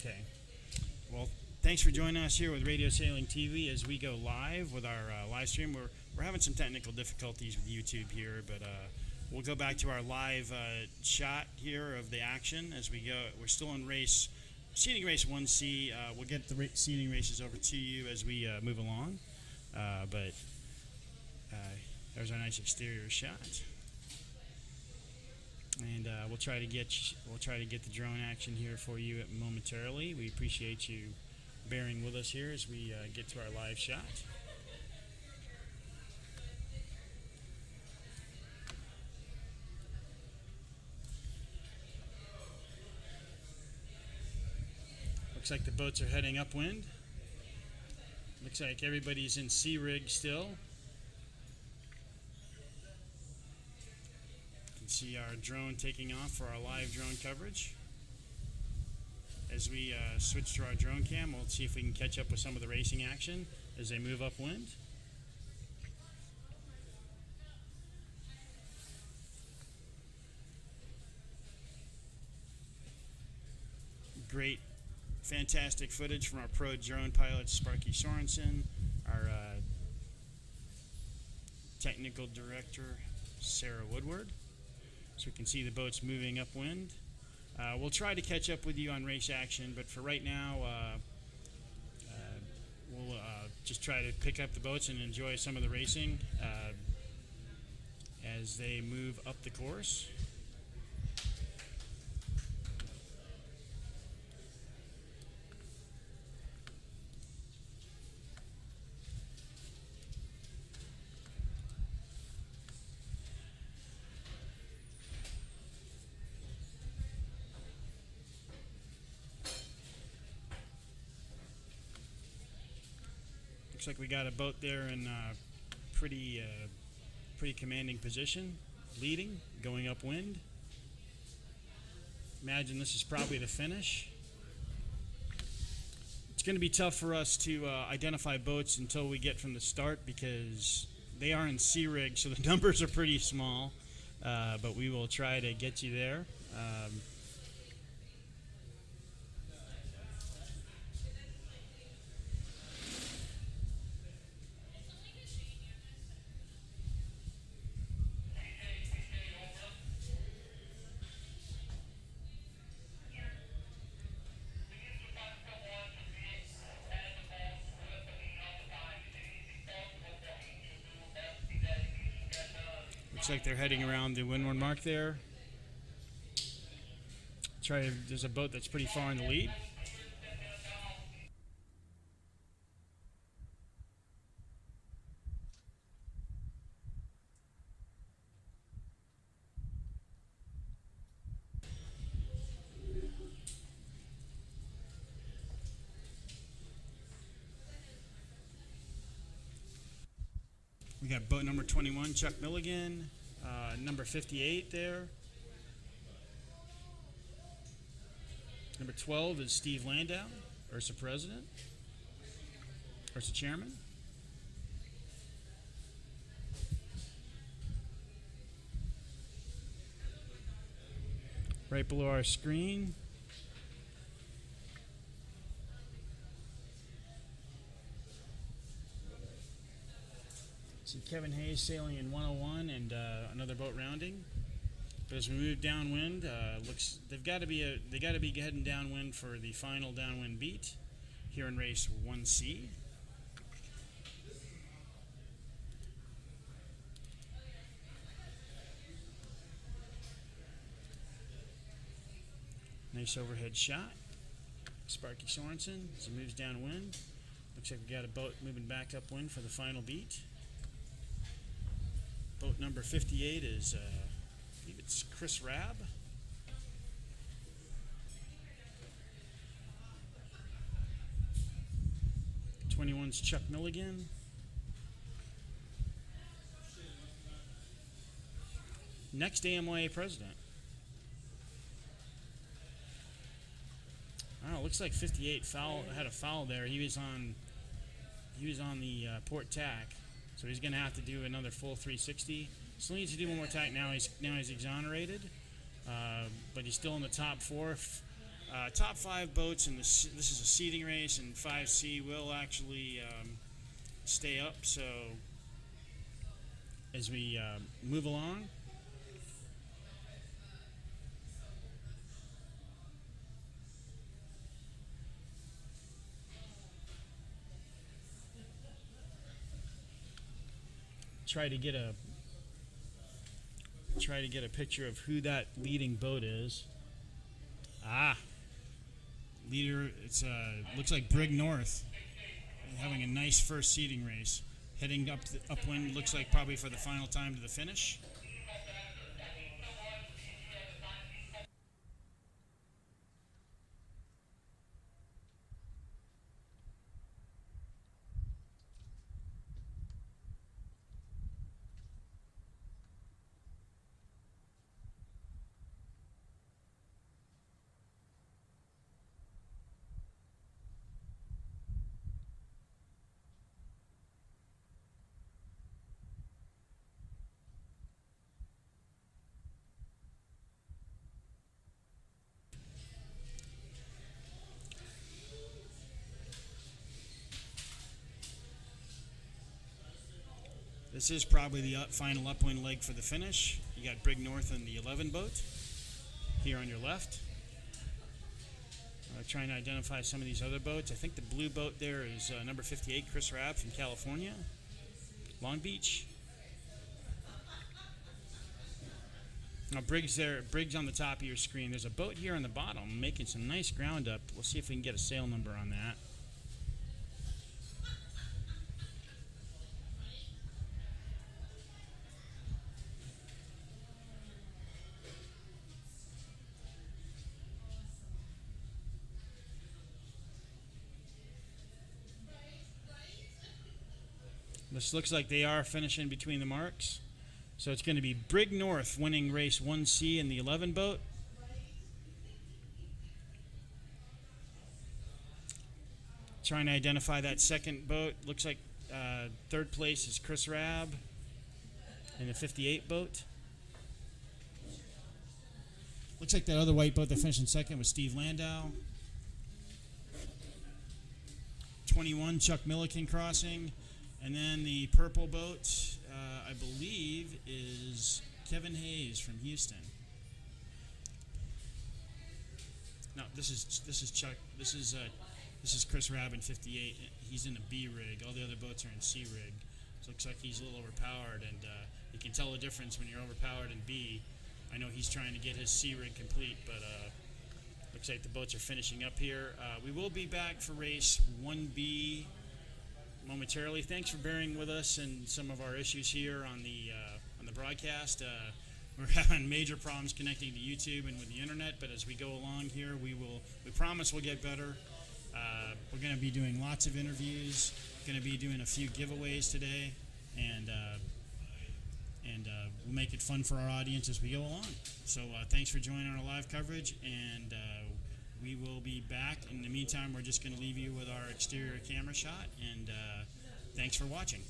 Okay. Well, thanks for joining us here with Radio Sailing TV as we go live with our live stream. We're having some technical difficulties with YouTube here, but we'll go back to our live shot here of the action as we go. We're still in seating race 1C. We'll get the seating races over to you as we move along. But there's our nice exterior shot. And we'll try to get the drone action here for you momentarily. We appreciate you bearing with us here as we get to our live shot. Looks like the boats are heading upwind. Looks like everybody's in sea rig still. See our drone taking off for our live drone coverage. As we switch to our drone cam, we'll see if we can catch up with some of the racing action as they move upwind. Great, fantastic footage from our pro drone pilot Sparky Sorensen, our technical director Sarah Woodward. So we can see the boats moving upwind. We'll try to catch up with you on race action, but for right now, we'll just try to pick up the boats and enjoy some of the racing as they move up the course. Looks like we got a boat there in pretty commanding position, leading, going upwind. Imagine this is probably the finish. It's going to be tough for us to identify boats until we get from the start because they are in sea rig, so the numbers are pretty small, but we will try to get you there. Looks like they're heading around the windward mark there. There's a boat that's pretty far in the lead. We got boat number 21, Chuck Milligan, number 58 there. Number 12 is Steve Landau, URSA president, URSA chairman. Right below our screen, see Kevin Hayes sailing in 101 and another boat rounding. But as we move downwind, they got to be heading downwind for the final downwind beat here in race 1C. Nice overhead shot. Sparky Sorensen as he moves downwind. Looks like we got a boat moving back upwind for the final beat. Boat number 58 is, I believe it's Chris Rabb. '21's Chuck Milligan. Next AMYA president. Oh, looks like 58 had a foul there. He was on the port tack. So he's going to have to do another full 360. Still needs to do one more tack. Now he's exonerated, but he's still in the top four. Top 5 boats, and this is a seeding race, and 5C will actually stay up. So as we move along, try to get a picture of who that leading boat is. Leader, it's looks like Brig North having a nice first seeding race, heading up upwind. Looks like probably for the final time to the finish. This is probably the final upwind leg for the finish. You got Brig North and the 11 boat here on your left. Trying to identify some of these other boats. I think the blue boat there is number 58, Chris Rabb from California, Long Beach. Now Brig's there. Brig's on the top of your screen. There's a boat here on the bottom making some nice ground up. We'll see if we can get a sail number on that. This looks like they are finishing between the marks. So it's going to be Brig North winning race 1C in the 11 boat. Trying to identify that second boat. Looks like third place is Chris Rabb in the 58 boat. Looks like that other white boat that finished in second was Steve Landau. 21, Chuck Milliken crossing. And then the purple boat, I believe, is Kevin Hayes from Houston. No, this is Chuck. This is Chris Rabb in 58. He's in a B rig. All the other boats are in C rig. So it looks like he's a little overpowered, and you can tell the difference when you're overpowered in B. I know he's trying to get his C rig complete, but looks like the boats are finishing up here. We will be back for race 1B. Momentarily. Thanks for bearing with us and some of our issues here on the broadcast. We're having major problems connecting to YouTube and with the internet, but as we go along here, we promise we'll get better. We're going to be doing lots of interviews. Going to be doing a few giveaways today, and we'll make it fun for our audience as we go along. So thanks for joining our live coverage, and we will be back. In the meantime, we're just going to leave you with our exterior camera shot, and thanks for watching.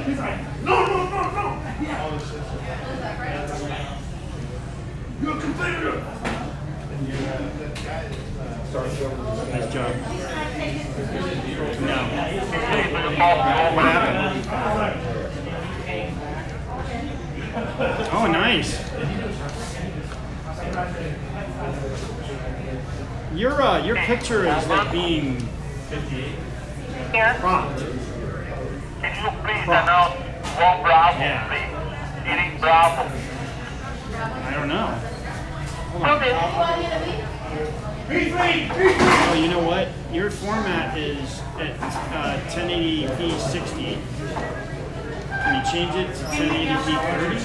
He's like, no, no, no, no. You're a competitor. Nice job. No. What happened? Oh, nice. Your picture is like being propped. Can you please announce one Bravo, Yeah. please? Eating Bravo. I don't know. Hold on. Oh, you know what? Your format is at 1080p 60. Can you change it to 1080p 30?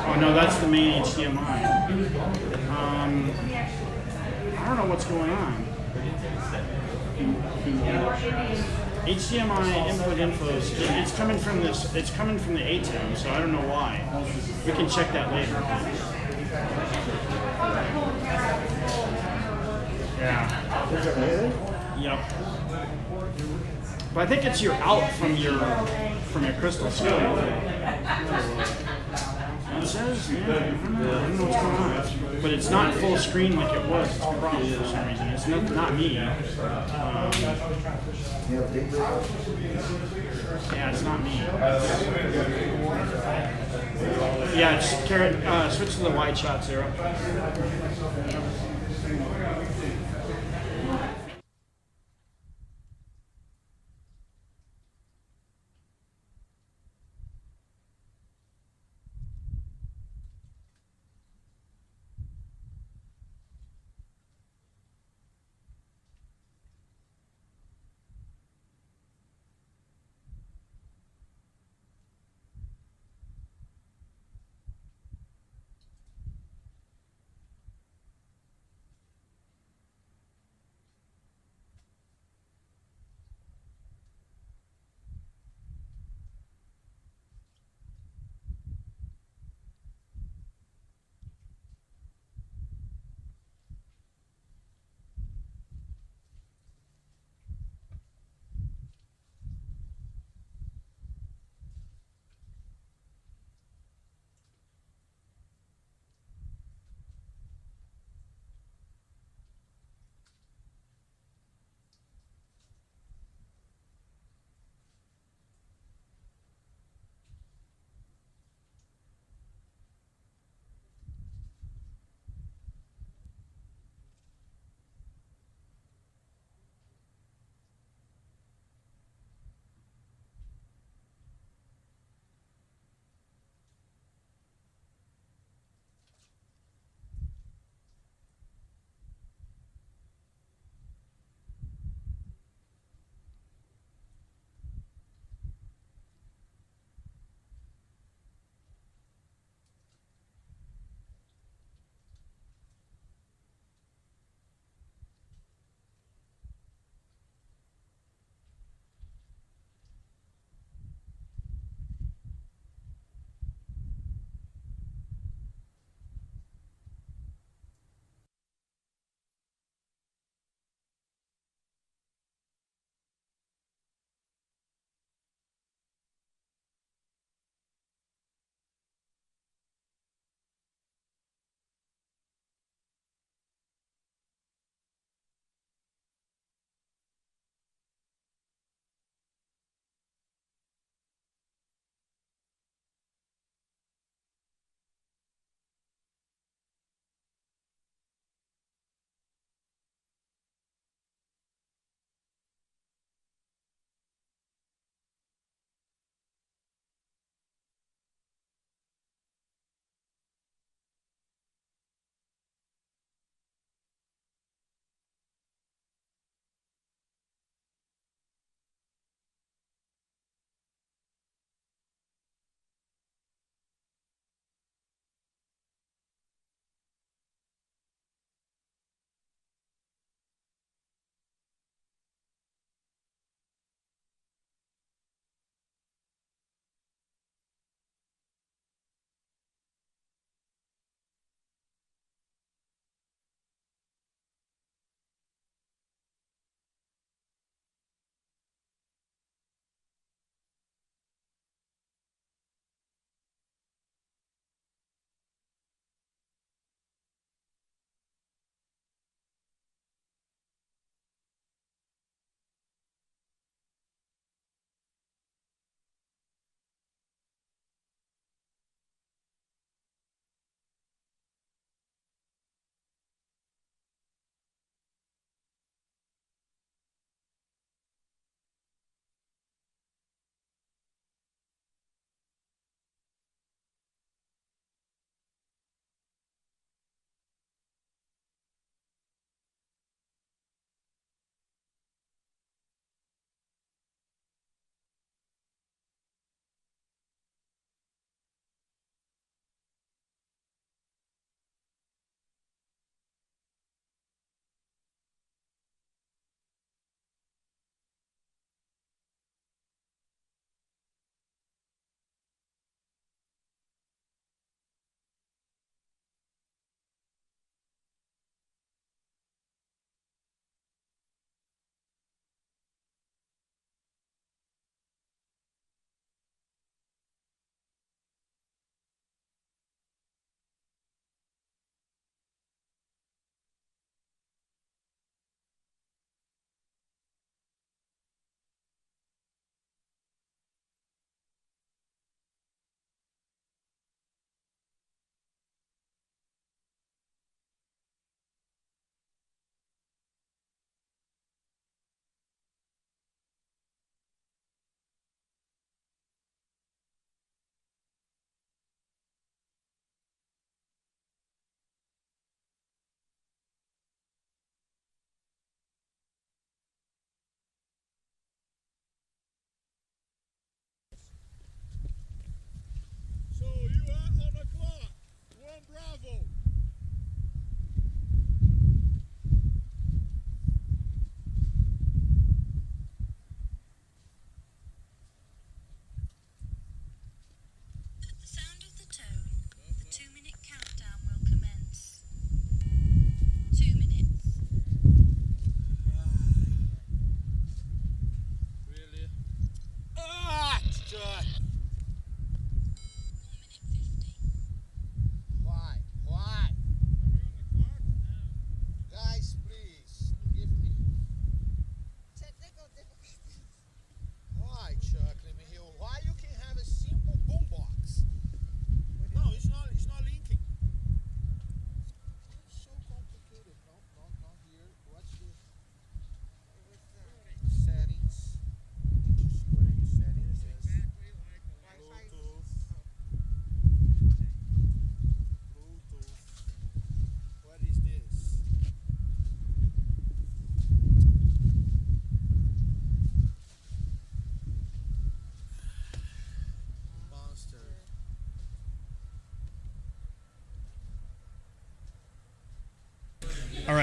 Oh no, that's the main HDMI. I don't know what's going on. HDMI input infos. It's coming from this. It's coming from the ATEM, so I don't know why. We can check that later. Yeah. Yep. But I think it's your out from your crystal skull. It says, yeah, I don't know what's going on. But it's not full screen like it was. It's cropped for some reason. It's not me. Yeah, it's not me. Yeah, it's carrot. Switch to the wide shot, Sarah.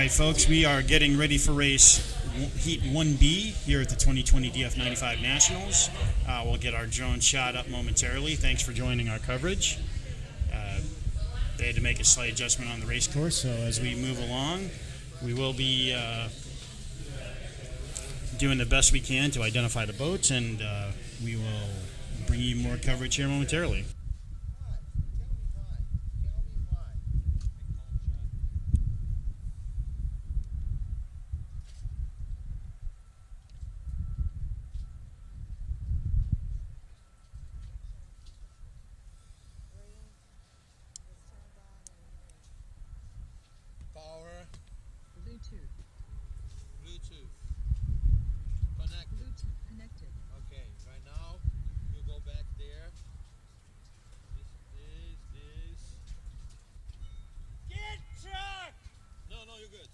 right, folks, we are getting ready for race Heat 1B here at the 2020 DF95 Nationals. We'll get our drone shot up momentarily. Thanks for joining our coverage. They had to make a slight adjustment on the race course, so as we move along, we will be doing the best we can to identify the boats, and we will bring you more coverage here momentarily. Bluetooth. Connected. Bluetooth connected. Okay, right now you go back there. This. Get truck! No, you're good.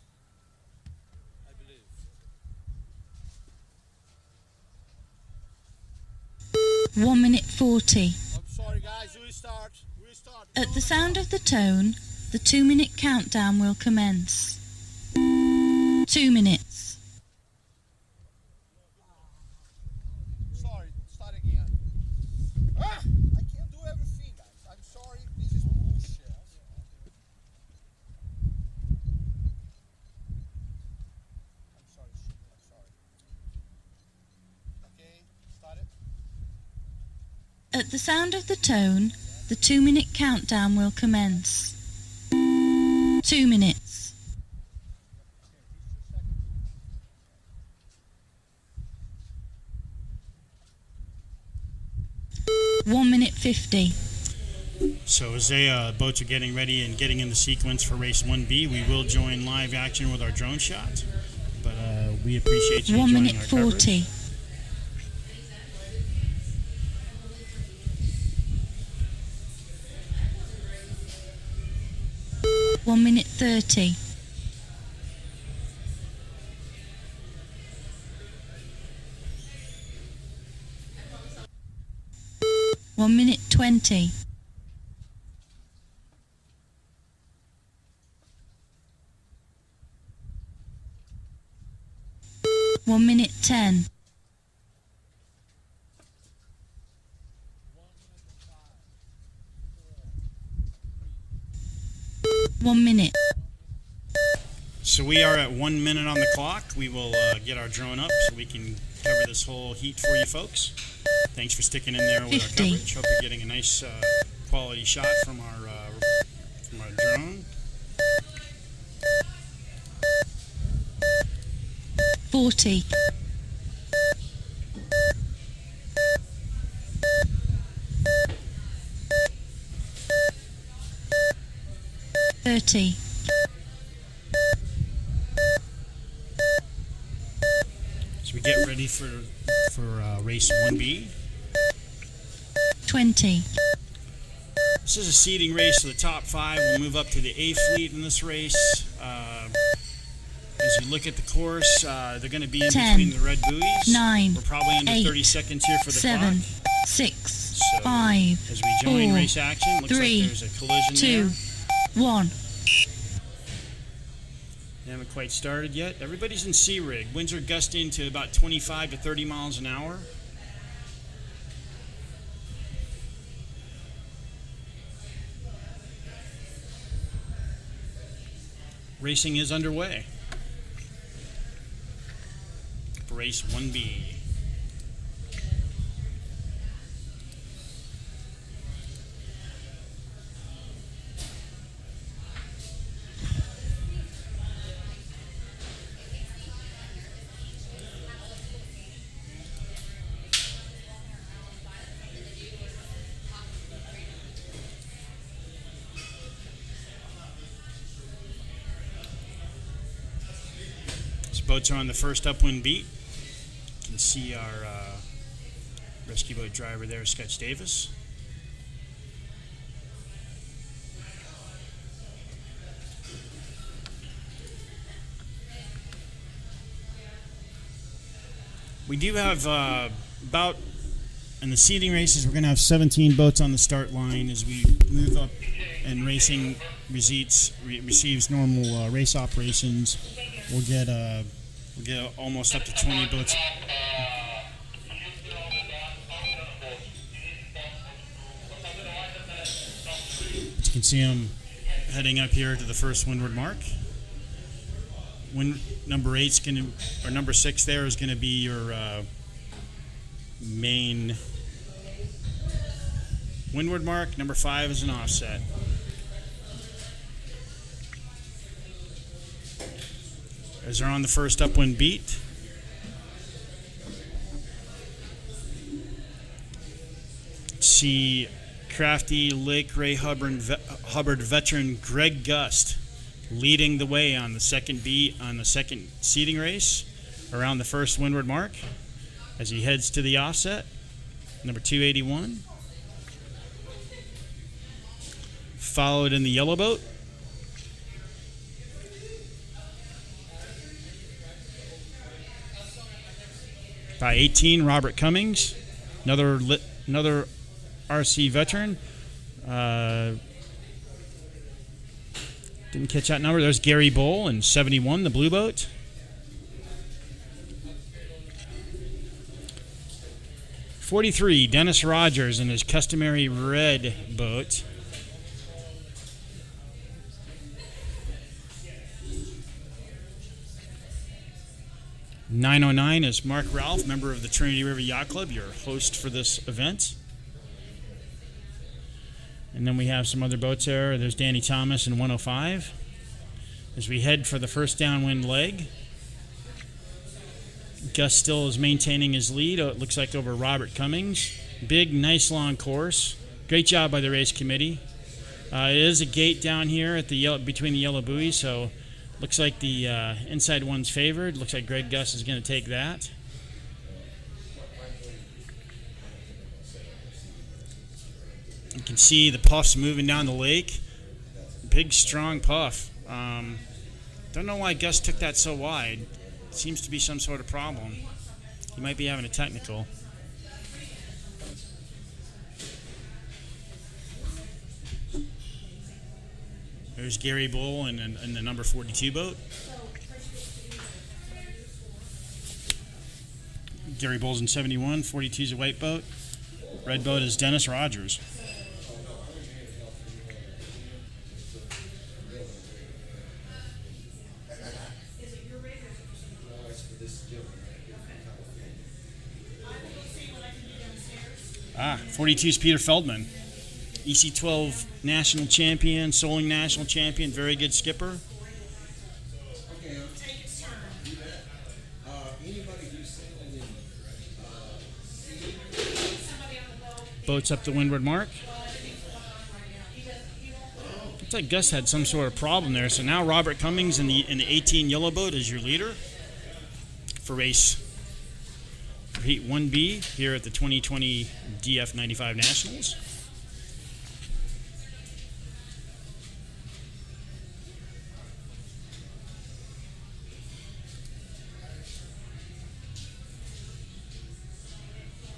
I believe. 1 minute 40. I'm sorry guys, restart. At the sound of the tone, the 2-minute countdown will commence. 2 minutes. Sorry, start again. I can't do everything, guys. I'm sorry. This is bullshit. I'm sorry, I'm sorry. Okay, start it. At the sound of the tone, the 2-minute countdown will commence. 2 minutes. Okay, 1 minute 50. So as the boats are getting ready and getting in the sequence for race 1B, we will join live action with our drone shot. But we appreciate you 1 joining minute our 40. coverage. 1 minute 30. 1 minute 20. 1 minute 10. 1 minute. So we are at 1 minute on the clock. We will get our drone up so we can cover this whole heat for you folks. Thanks for sticking in there with 50. our coverage. Hope you're getting a nice quality shot from our drone. 40. 30. So we get ready for race 1B. 20. This is a seeding race, so the top 5 will move up to the A fleet in this race. As you look at the course, they're going to be in 10, between the red buoys. 9, We're probably under 8, 30 seconds here for the 7, clock. 6, So 5, as we join 4, race action, looks 3, like there's a collision 2, there. 1. They haven't quite started yet. Everybody's in sea rig. Winds are gusting to about 25 to 30 miles an hour. Racing is underway. Race 1B. Boats are on the first upwind beat. You can see our rescue boat driver there, Sketch Davis. We do have about in the seeding races, we're going to have 17 boats on the start line as we move up and racing receives normal race operations. We'll get almost up to 20 boats. You can see them heading up here to the first windward mark. Number 6 there is going to be your main windward mark. Number 5 is an offset. As they're on the first upwind beat, see crafty Lake Ray Hubbard veteran Greg Gust leading the way on the second beat on the second seeding race around the first windward mark as he heads to the offset. Number 281. Followed in the yellow boat by 18, Robert Cummings, another RC veteran. Didn't catch that number. There's Gary Bowl in 71, the blue boat. '43, Dennis Rogers in his customary red boat. '909 is Mark Ralph, member of the Trinity River Yacht Club, your host for this event. And then we have some other boats there. There's Danny Thomas in 105. As we head for the first downwind leg, Gus still is maintaining his lead. It looks like over Robert Cummings. Big, nice long course. Great job by the race committee. It is a gate down here at the between the yellow buoys, so looks like the inside one's favored. Looks like Greg Gus is going to take that. You can see the puffs moving down the lake. Big, strong puff. Don't know why Gus took that so wide. Seems to be some sort of problem. He might be having a technical. There's Gary Bull in the number 42 boat. Gary Bull's in 71. 42 is a white boat. Red boat is Dennis Rogers. Ah, 42 is Peter Feldman. EC12 national champion, Soling national champion, very good skipper. Boats up the windward mark. Looks like Gus had some sort of problem there. So now Robert Cummings in the 18 yellow boat is your leader for race Heat 1B here at the 2020 DF95 Nationals.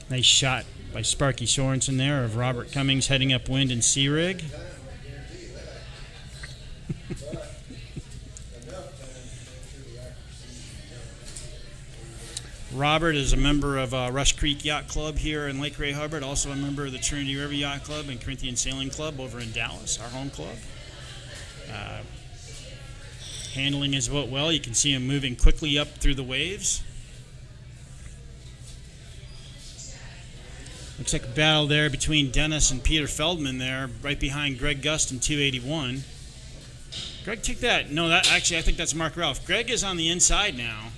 Nice shot by Sparky Sorensen there of Robert Cummings heading upwind in Sea Rig. Robert is a member of Rush Creek Yacht Club here in Lake Ray Hubbard, also a member of the Trinity River Yacht Club and Corinthian Sailing Club over in Dallas, our home club. Handling his boat well. You can see him moving quickly up through the waves. Looks like a battle there between Dennis and Peter Feldman there, right behind Greg Gust in 281. Greg took that. No, actually, I think that's Mark Ralph. Greg is on the inside now,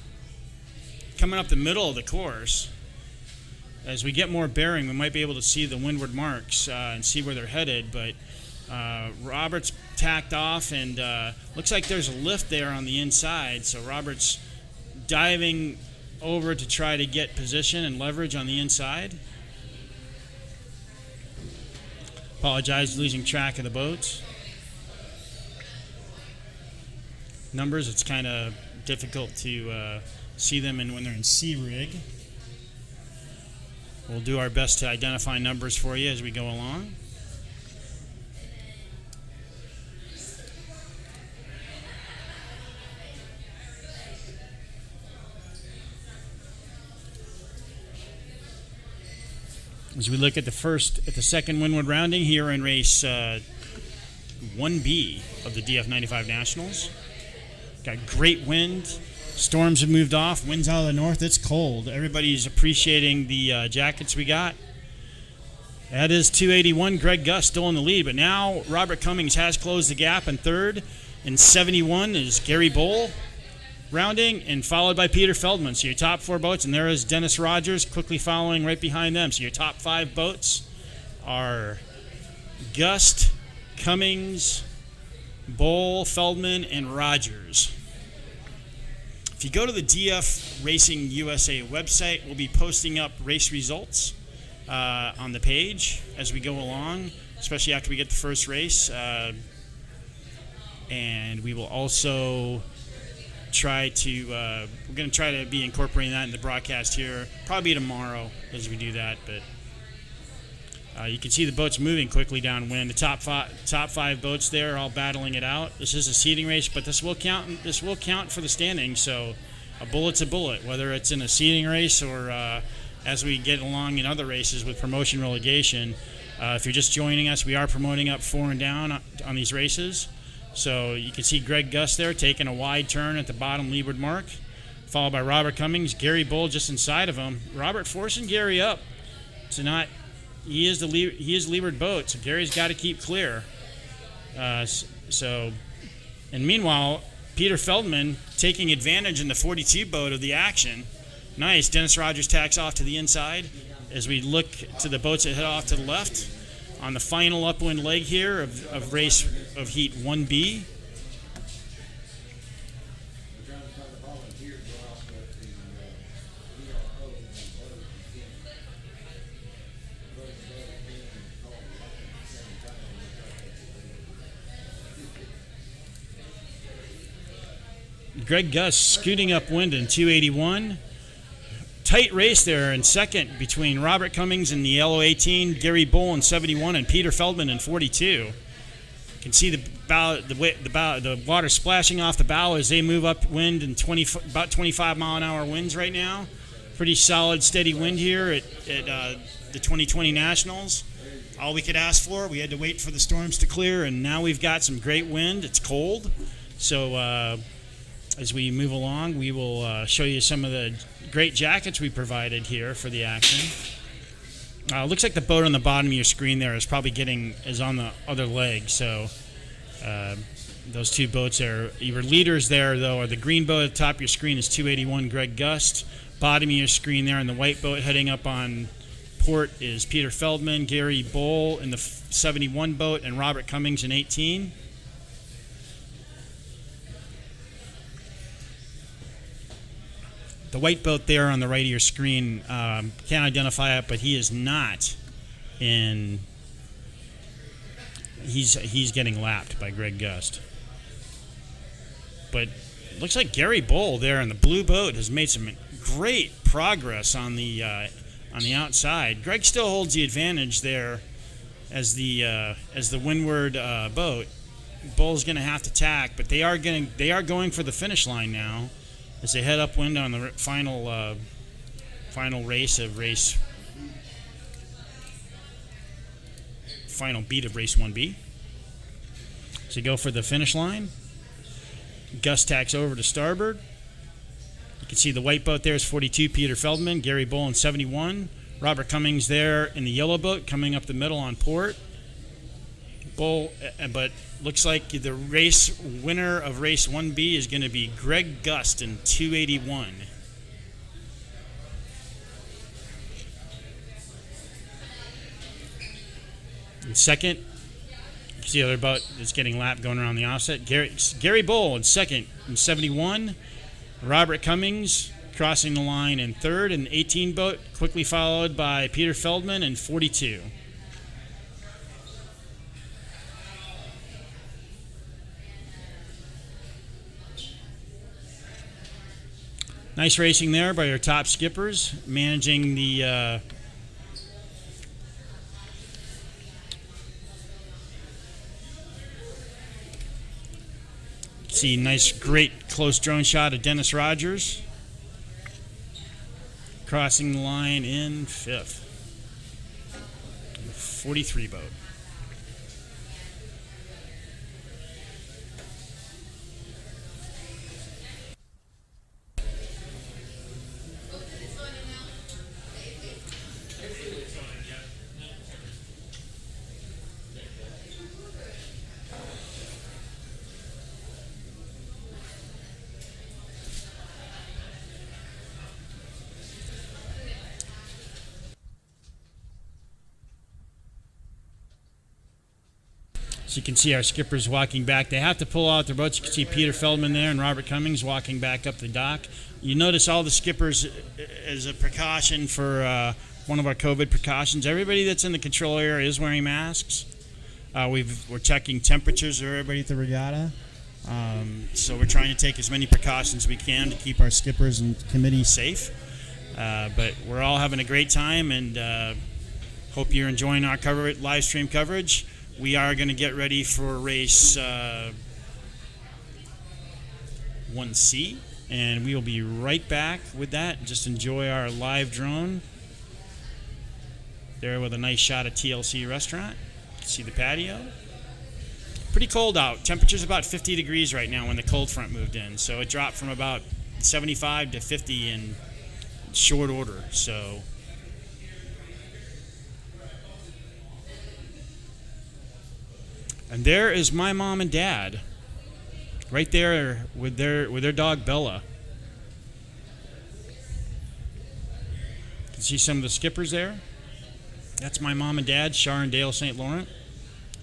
coming up the middle of the course. As we get more bearing, we might be able to see the windward marks and see where they're headed, but Robert's tacked off, and looks like there's a lift there on the inside, so Robert's diving over to try to get position and leverage on the inside. Apologize, losing track of the boats. Numbers, it's kind of difficult to see them when they're in Sea Rig. We'll do our best to identify numbers for you as we go along. As we look at the second windward rounding here in race 1B of the DF95 Nationals. Got great wind. Storms have moved off. Winds out of the north. It's cold. Everybody's appreciating the jackets we got. That is 281. Greg Gus still in the lead, but now Robert Cummings has closed the gap in third. In 71 is Gary Bowl rounding, and followed by Peter Feldman. So your top 4 boats, and there is Dennis Rogers quickly following right behind them. So your top 5 boats are Gust, Cummings, Bowl, Feldman, and Rogers. If you go to the DF Racing USA website, we'll be posting up race results on the page as we go along, especially after we get the first race. And we will also try to we're going to try to be incorporating that in the broadcast here, probably tomorrow as we do that. But you can see the boats moving quickly downwind. The top five boats there all battling it out. This is a seeding race, but this will count for the standings. So a bullet's a bullet, whether it's in a seeding race or as we get along in other races with promotion relegation. If you're just joining us, we are promoting up 4 and down on these races. So you can see Greg Gus there taking a wide turn at the bottom leeward mark, followed by Robert Cummings, Gary Bull just inside of him. Robert forcing Gary up to not. He is leeward boat, so Gary's got to keep clear. And meanwhile, Peter Feldman taking advantage in the 42 boat of the action. Nice. Dennis Rogers tacks off to the inside as we look to the boats that head off to the left on the final upwind leg here of Heat 1B. Greg Gus scooting upwind in 281. Tight race there in second between Robert Cummings in the yellow 18, Gary Bull in 71, and Peter Feldman in 42. You can see the water splashing off the bow as they move upwind in about 25 mile an hour winds right now. Pretty solid, steady wind here at the 2020 Nationals. All we could ask for, we had to wait for the storms to clear, and now we've got some great wind. It's cold, so as we move along, we will show you some of the great jackets we provided here for the action. Looks like the boat on the bottom of your screen there is on the other leg. So those 2 boats there, your leaders there though are the green boat at the top of your screen is 281 Greg Gust. Bottom of your screen there, and the white boat heading up on port is Peter Feldman, Gary Bull in the 71 boat, and Robert Cummings in 18. The white boat there on the right of your screen, can't identify it, but he is not in. He's getting lapped by Greg Gust. But looks like Gary Bull there in the blue boat has made some great progress on the outside. Greg still holds the advantage there as the windward boat. Bull's going to have to tack, but they are going for the finish line now, as they head upwind on the final final beat of race 1B. So go for the finish line. Gus tacks over to starboard. You can see the white boat there is 42, Peter Feldman, Gary Bull in 71. Robert Cummings there in the yellow boat coming up the middle on port. Bull, but looks like the race winner of race 1B is going to be Greg Gust in 281. In second, you can see the other boat that's getting lapped going around the offset. Gary Bull in second in 71. Robert Cummings crossing the line in third in 18 boat, quickly followed by Peter Feldman in 42. Nice racing there by our top skippers, managing the see nice, great close drone shot of Dennis Rogers crossing the line in 5th. 43 boat. So you can see our skippers walking back. They have to pull out their boats. You can see Peter Feldman there and Robert Cummings walking back up the dock. You notice all the skippers, as a precaution for one of our COVID precautions, everybody that's in the control area is wearing masks. We're checking temperatures of everybody at the regatta. So we're trying to take as many precautions as we can to keep our skippers and committee safe. But we're all having a great time, and hope you're enjoying our live stream coverage. We are going to get ready for race 1C, and we will be right back with that. Just enjoy our live drone there with a nice shot of TLC restaurant. You can see the patio. Pretty cold out. Temperature's about 50 degrees right now when the cold front moved in, so it dropped from about 75 to 50 in short order. So and there is my mom and dad, right there with their dog Bella. You can see some of the skippers there. That's my mom and dad, Char and Dale St. Laurent,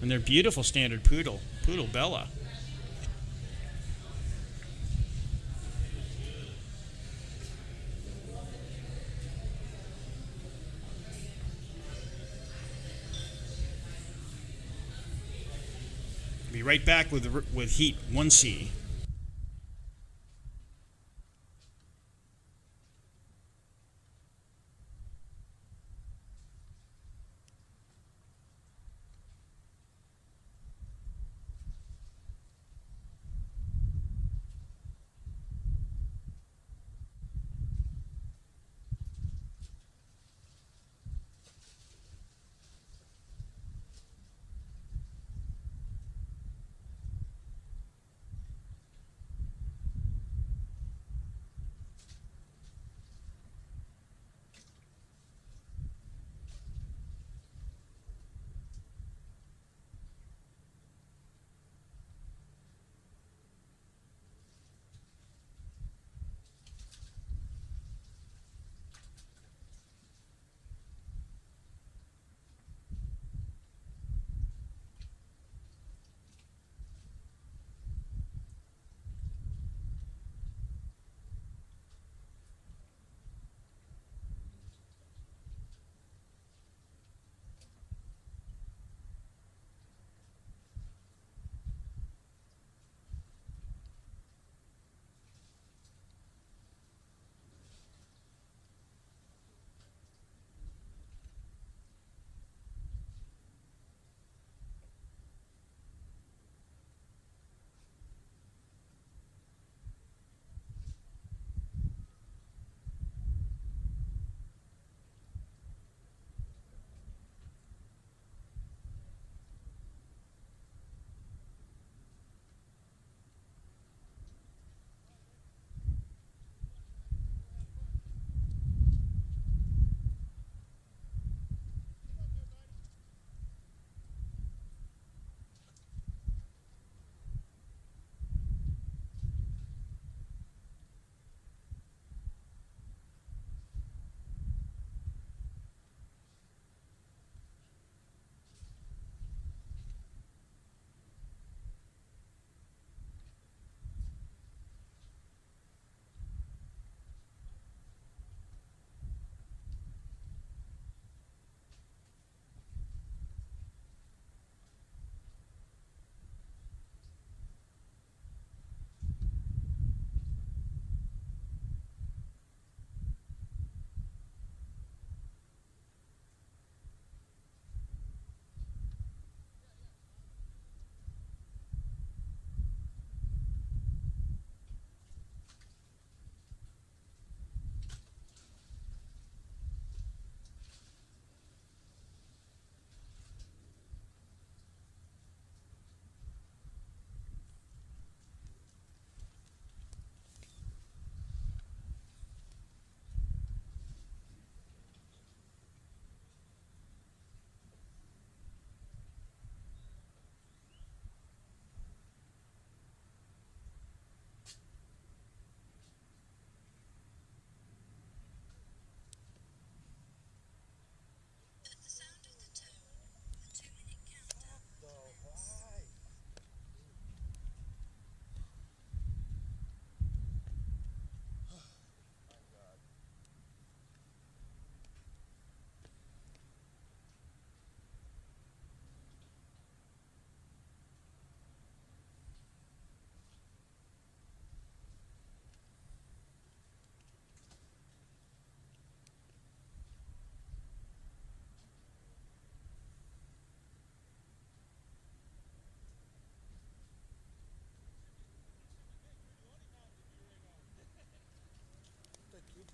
and their beautiful standard poodle Bella. Be right back with Heat 1C.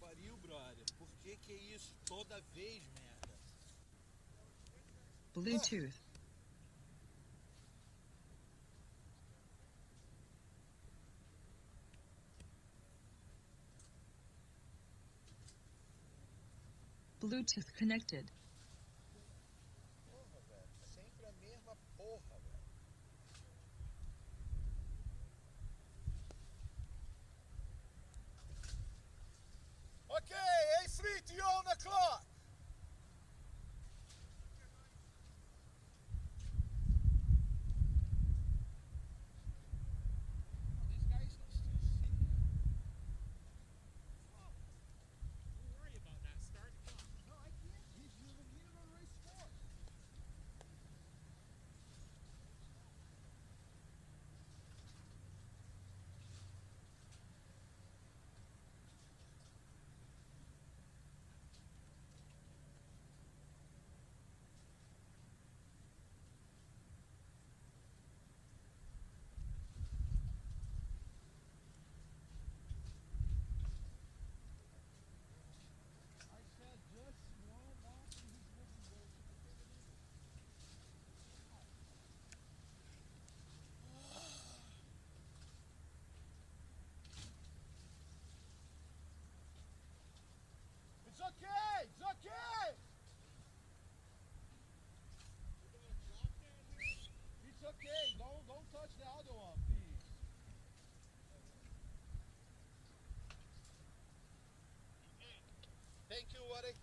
pariu, brother. Por que é isso? Toda vez, merda. Bluetooth. Bluetooth connected. Porra, velho. Sempre a mesma porra, velho. Okay, A3 to you on the clock. These guys don't still see. Don't worry about that. Start the clock. No, I can't. He's in the middle of the race course. I said just one lap and he's moving goals. It's okay! It's okay! It's okay. Don't touch the other one, please. Thank you, Warwick.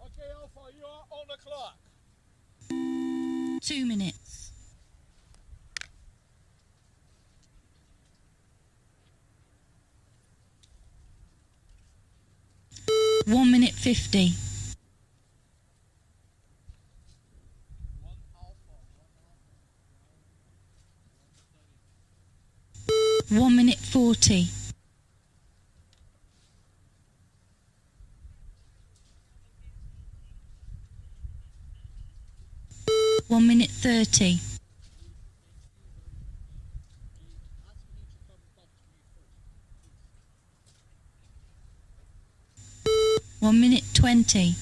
Okay, Alpha, you are on the clock. 2 minutes. One minute 50. One Alpha, 1 minute 40. 1 minute 30. 1 minute 20.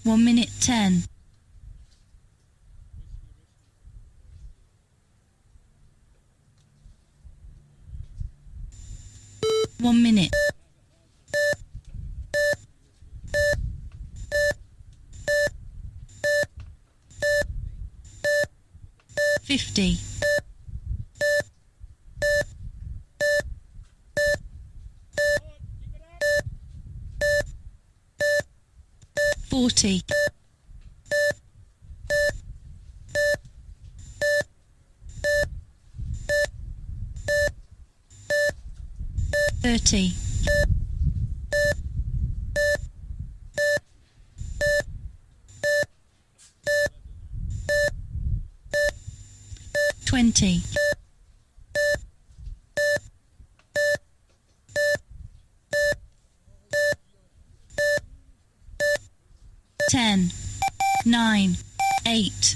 1 minute 10. 1 minute. 50. 40. 30. 20. 10. 9. 8.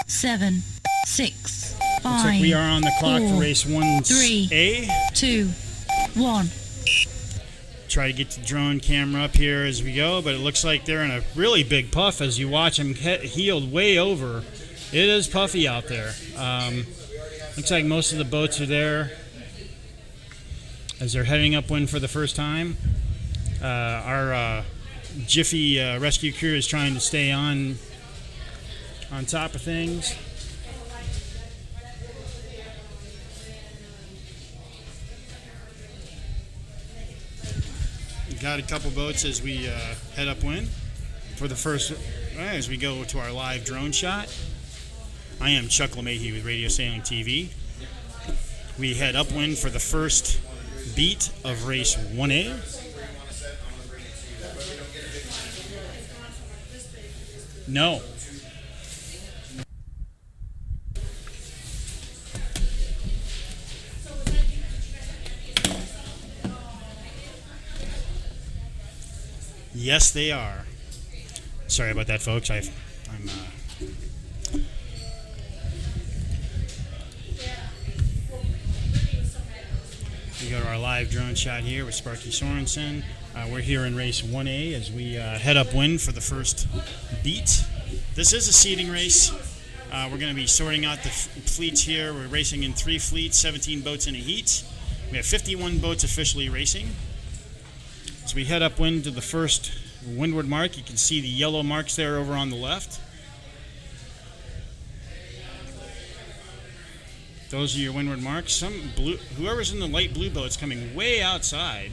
7. 6. 5. Looks like we are on the clock for 4, race 1A. 3, 2. 1. Try to get the drone camera up here as we go, but it looks like they're in a really big puff as you watch them heeled way over. It is puffy out there. Looks like most of the boats are there as they're heading upwind for the first time. Our Jiffy rescue crew is trying to stay on top of things. We've got a couple boats as we head upwind for the first, as we go to our live drone shot. I am Chuck LeMahieu with Radio Sailing TV. We head upwind for the first beat of race 1A. Yes, they are. Sorry about that, folks. I'm we go to our live drone shot here with Sparky Sorensen. We're here in race 1A as we head upwind for the first beat. This is a seeding race. We're going to be sorting out the fleets here. We're racing in 3 fleets, 17 boats in a heat. We have 51 boats officially racing. As we head upwind to the first windward mark, you can see the yellow marks there over on the left. Those are your windward marks. Some blue, whoever's in the light blue boat's coming way outside.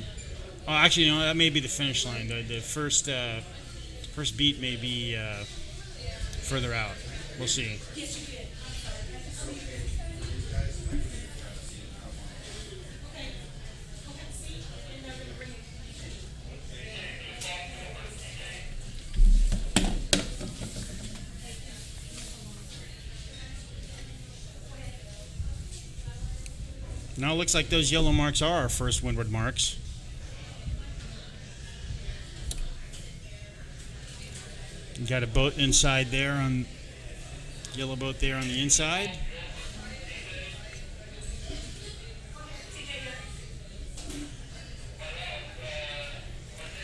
Oh, actually, no, that may be the finish line. The first beat may be further out. We'll see. Now it looks like those yellow marks are our first windward marks. You got a boat inside there, on yellow boat there on the inside.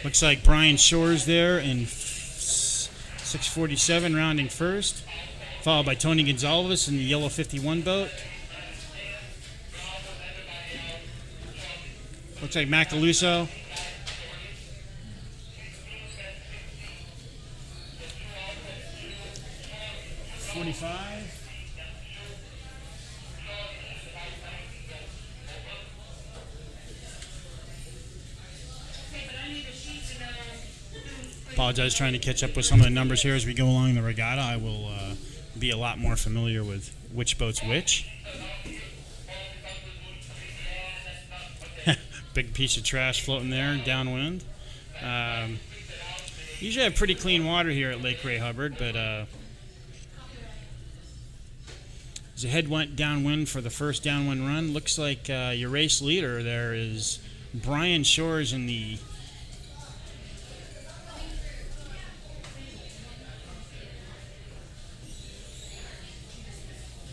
Looks like Brian Shores there in 647 rounding first, followed by Tony Gonzalez in the yellow 51 boat. Looks like Macaluso. Apologize, trying to catch up with some of the numbers here as we go along the regatta. I will be a lot more familiar with which boat's which. Big piece of trash floating there downwind. Usually have pretty clean water here at Lake Ray Hubbard, but as the head went downwind for the first downwind run, looks like your race leader there is Brian Shores in the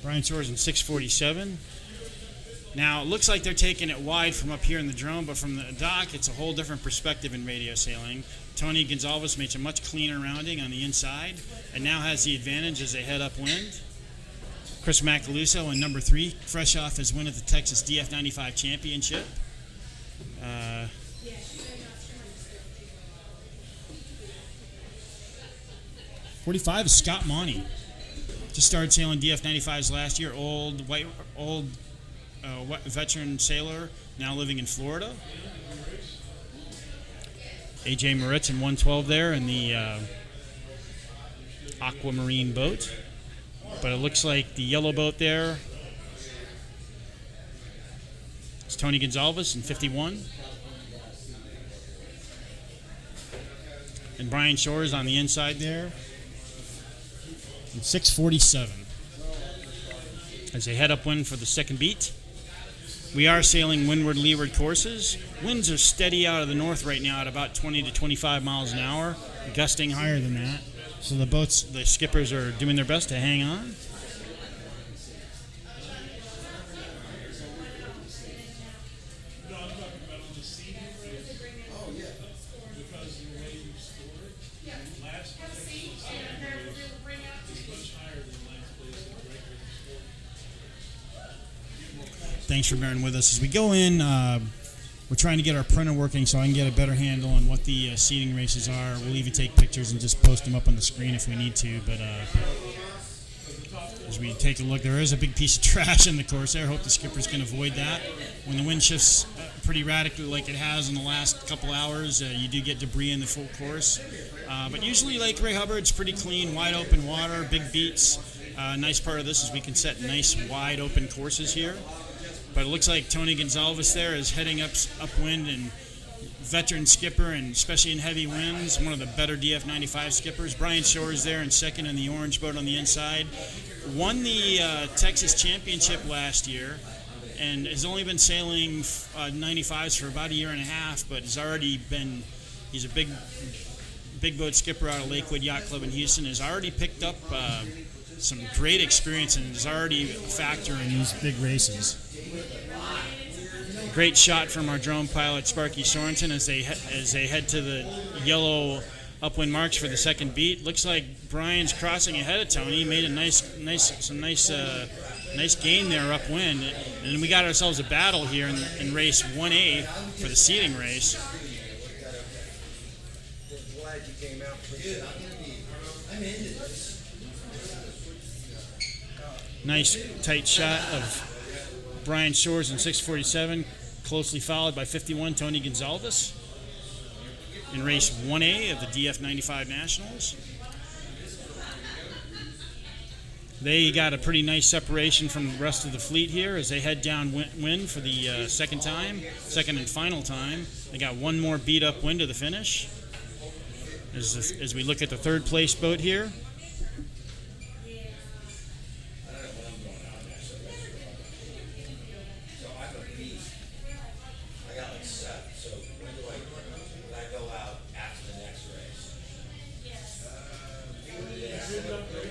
Brian Shores in 647. Now, it looks like they're taking it wide from up here in the drone, but from the dock, it's a whole different perspective in radio sailing. Tony Gonzalez makes a much cleaner rounding on the inside, and now has the advantage as they head upwind. Chris Macaluso in number 3, fresh off his win at the Texas DF95 Championship. 45 is Scott Monty. Just started sailing DF95s last year. Old veteran sailor, now living in Florida. AJ Moritz in 112 there in the aquamarine boat. But it looks like the yellow boat there is Tony Gonzalez in 51. And Brian Shores on the inside there in 647. As they head upwind for the second beat. We are sailing windward-leeward courses. Winds are steady out of the north right now at about 20 to 25 miles an hour, gusting higher than that. So the skippers are doing their best to hang on. Thanks for bearing with us. As we go in, we're trying to get our printer working so I can get a better handle on what the seating races are. We'll even take pictures and just post them up on the screen if we need to. But as we take a look, there is a big piece of trash in the course there. Hope the skippers can avoid that. When the wind shifts pretty radically like it has in the last couple hours, you do get debris in the full course. But usually Lake Ray Hubbard's pretty clean, wide open water, big beats. Nice part of this is we can set nice wide open courses here. But it looks like Tony Gonzalez there is heading upwind, and veteran skipper, and especially in heavy winds, one of the better DF95 skippers. Brian Shores there in second in the orange boat on the inside. Won the Texas Championship last year and has only been sailing 95s for about a year and a half, but he's a big big boat skipper out of Lakewood Yacht Club in Houston, has already picked up some great experience and is already a factor in these big races. Great shot from our drone pilot Sparky Sorensen as they head to the yellow upwind marks for the second beat. Looks like Brian's crossing ahead of Tony. Made a nice gain there upwind, and we got ourselves a battle here in race 1A for the seeding race. Nice tight shot of Brian Shores in 647, closely followed by 51 Tony Gonzalez in race 1A of the DF95 Nationals. They got a pretty nice separation from the rest of the fleet here as they head downwind for the second and final time. They got one more beat upwind to the finish. As we look at the third place boat here.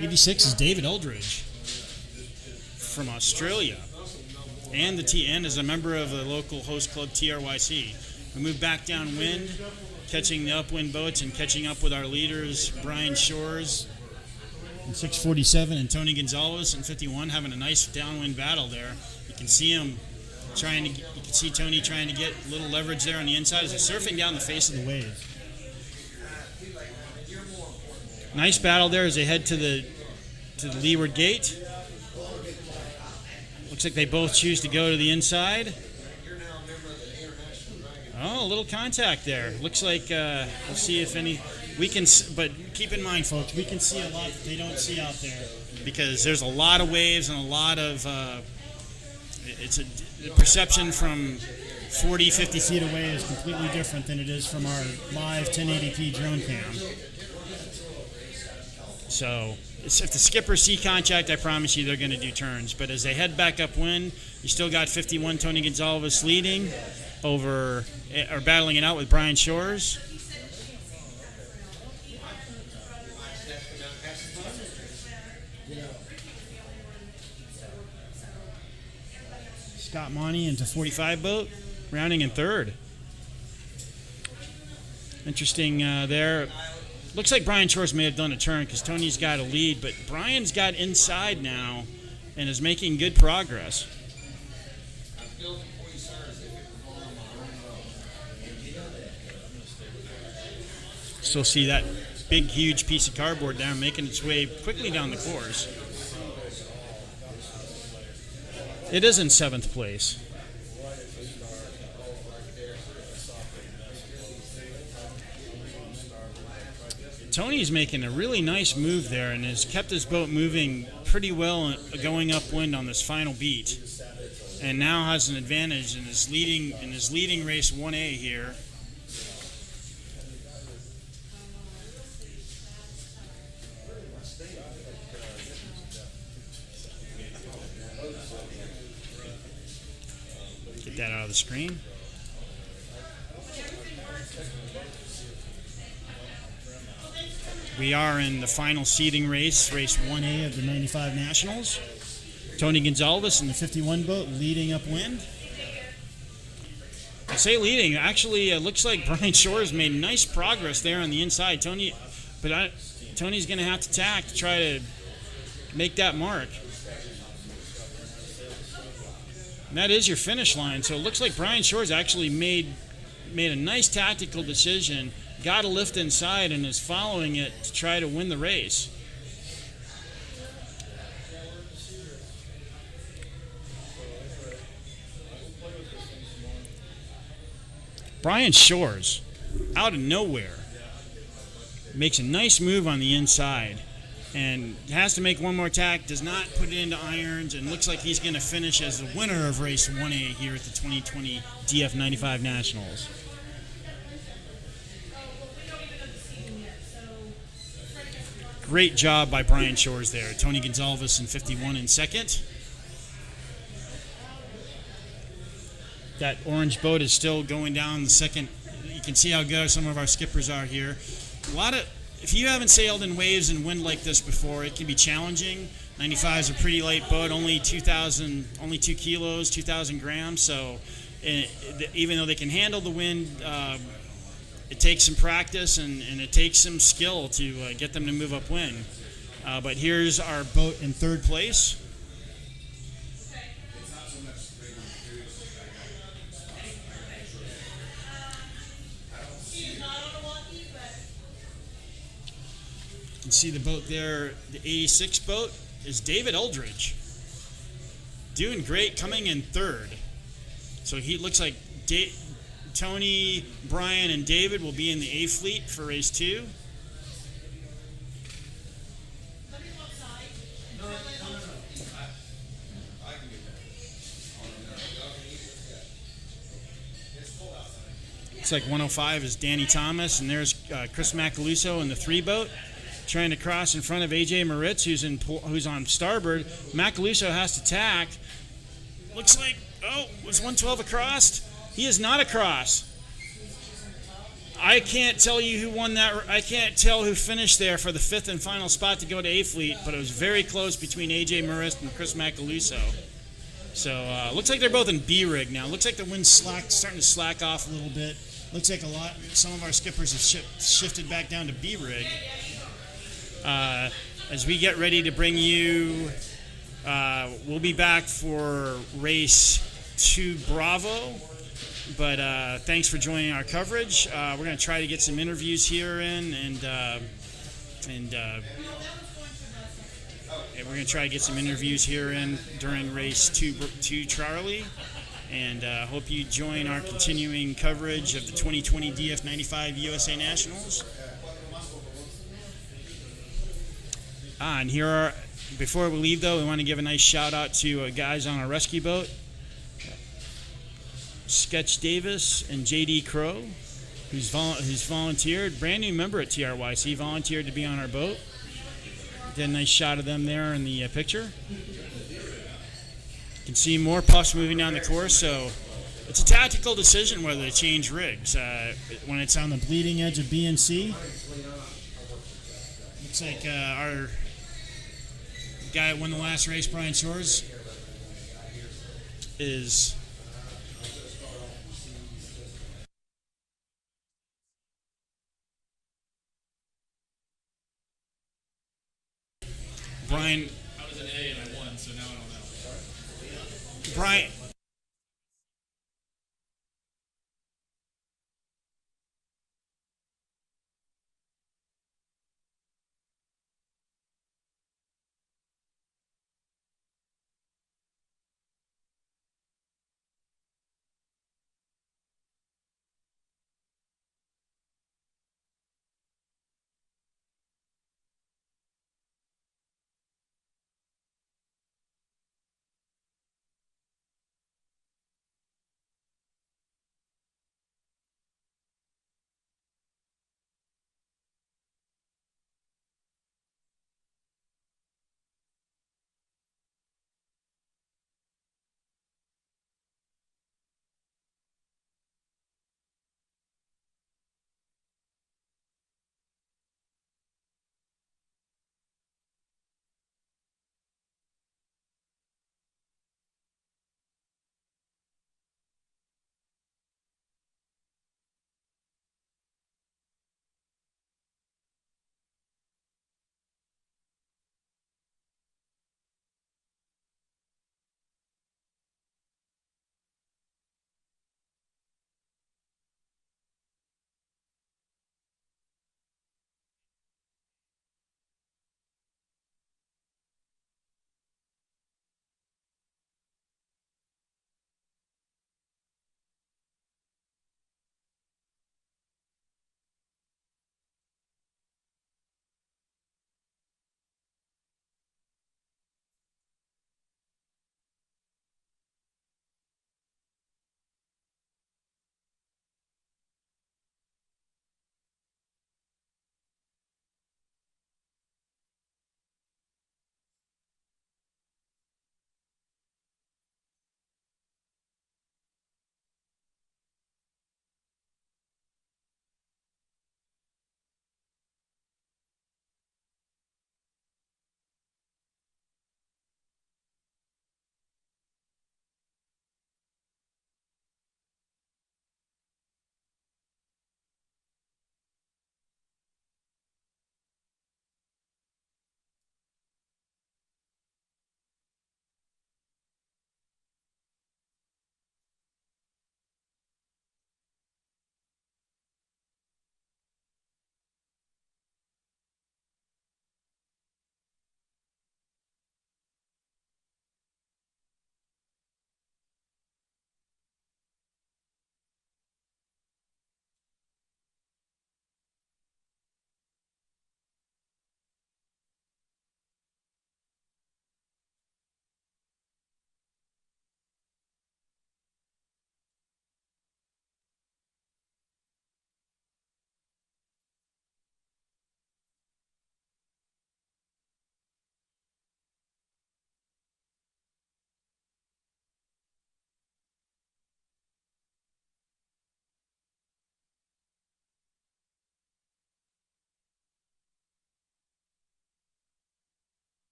'86 is David Eldridge from Australia, and is a member of the local host club TRYC. We move back downwind, catching the upwind boats and catching up with our leaders, Brian Shores in 647 and Tony Gonzalez in 51, having a nice downwind battle there. You can see Tony trying to get a little leverage there on the inside as they're surfing down the face of the wave. Nice battle there as they head to the leeward gate. Looks like they both choose to go to the inside. Oh, a little contact there. Looks like we'll see if any we can. But keep in mind, folks, we can see a lot that they don't see out there because there's a lot of waves and a lot of. The perception from 40, 50 feet away is completely different than it is from our live 1080p drone cam. So if the skippers see contact, I promise you they're going to do turns. But as they head back upwind, you still got 51 Tony Gonzalez leading over or battling it out with Brian Shores. Scott Monty into 45 boat, rounding in third. Interesting there. Looks like Brian Shores may have done a turn because Tony's got a lead, but Brian's got inside now and is making good progress. Still see that big, huge piece of cardboard down making its way quickly down the course. It is in 7th place. Tony's making a really nice move there and has kept his boat moving pretty well going upwind on this final beat, and now has an advantage in his leading race 1A here. Get that out of the screen. We are in the final seeding race, race 1A of the 95 Nationals. Tony Gonzalez in the 51 boat leading upwind. I say leading, actually it looks like Brian Shores made nice progress there on the inside. Tony's going to have to tack to try to make that mark. And that is your finish line. So it looks like Brian Shores actually made a nice tactical decision, got a lift inside, and is following it to try to win the race. Brian Shores, out of nowhere, makes a nice move on the inside and has to make one more tack, does not put it into irons, and looks like he's going to finish as the winner of race 1A here at the 2020 DF95 Nationals. Great job by Brian Shores there. Tony Gonzalez in 51 in second. That orange boat is still going down the second. You can see how good some of our skippers are here. a lot of, if you haven't sailed in waves and wind like this before, it can be challenging. 95 is a pretty light boat, only 2 kilos, 2,000 grams. So even though they can handle the wind, it takes some practice and it takes some skill to get them to move upwind. But here's our boat in third place. You can see the boat there, the 86 boat, is David Eldridge. Doing great, coming in third. So he looks like Tony, Brian, and David will be in the A fleet for race 2. Looks like 105 is Danny Thomas, and there's Chris Macaluso in the 3 boat, trying to cross in front of AJ Moritz, who's on starboard. Macaluso has to tack. Looks like, was 112 across? He is not across. I can't tell you who won that. I can't tell who finished there for the 5th and final spot to go to A fleet, but it was very close between AJ Moritz and Chris Macaluso. So looks like they're both in B rig now. Looks like the wind's starting to slack off a little bit. Looks like some of our skippers have shifted back down to B rig. As we get ready to bring you, we'll be back for race 2 Bravo, but thanks for joining our coverage. We're going to try to get some interviews here in, and we're going to try to get some interviews here in during race 2 Charlie, and hope you join our continuing coverage of the 2020 DF95 USA Nationals. And before we leave though, we want to give a nice shout out to guys on our rescue boat, Sketch Davis and JD Crow, who's volunteered, brand new member at TRYC, volunteered to be on our boat. Did a nice shot of them there in the picture. You can see more puffs moving down the course, so it's a tactical decision whether to change rigs. When it's on the bleeding edge of B and C, looks like our guy that won the last race, Brian Shores, is Brian. I was an A and I won, so now I don't know. Brian.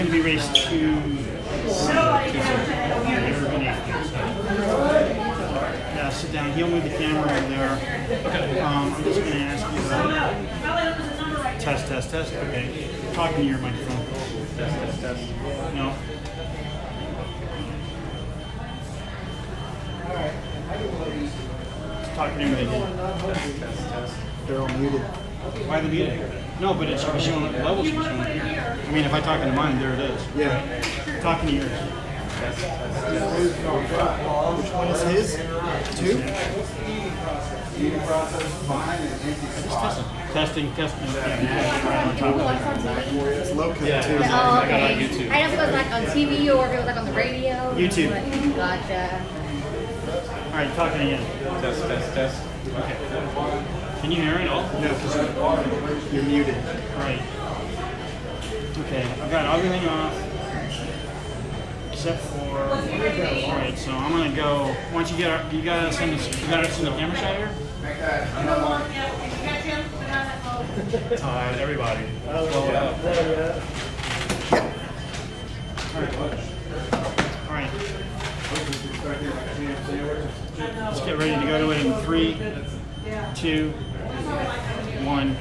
going to be race 2. Yeah, sit down. He'll move the camera over there. Okay. I'm just going to ask you test. Okay. Talking to your microphone. Test. No. Just talking to him. Test. They're all muted. Why are they muted? No, but it should be showing what level should be showing here. I mean, if I'm talking to mine, there it is. Yeah. Talking to yours. Which one is his? 2? Testing. It's located too. Oh, okay. I don't know if it was like on TV or if it was like on the radio. YouTube. Gotcha. All right, talking again. Test. Okay. Can you hear it all? No, because you're muted. All right. Okay, I've got everything off except for. All right, so I'm gonna go. Once you get, you gotta send the camera shot here. Everybody. All right. Let's get ready to go to it in 3, 2, 1.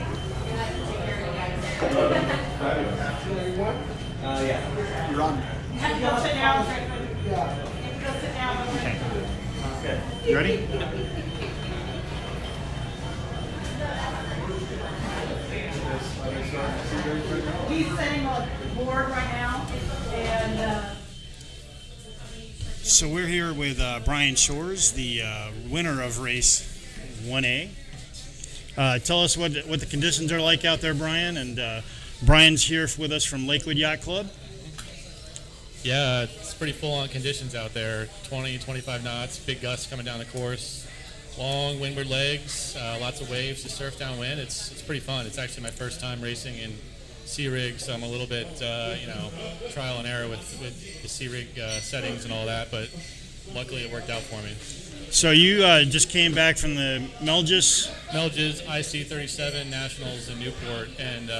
You're on. Okay. You ready? He's setting a board right now, and So we're here with Brian Shores, the winner of race 1A. Tell us what the conditions are like out there, Brian. And Brian's here with us from Lakewood Yacht Club. Yeah, it's pretty full-on conditions out there. 20, 25 knots, big gusts coming down the course, long windward legs, lots of waves to surf downwind. It's pretty fun. It's actually my first time racing in sea rig, so I'm a little bit, trial and error with the sea rig settings and all that, but luckily it worked out for me. So you just came back from the Melgis IC37 Nationals in Newport, and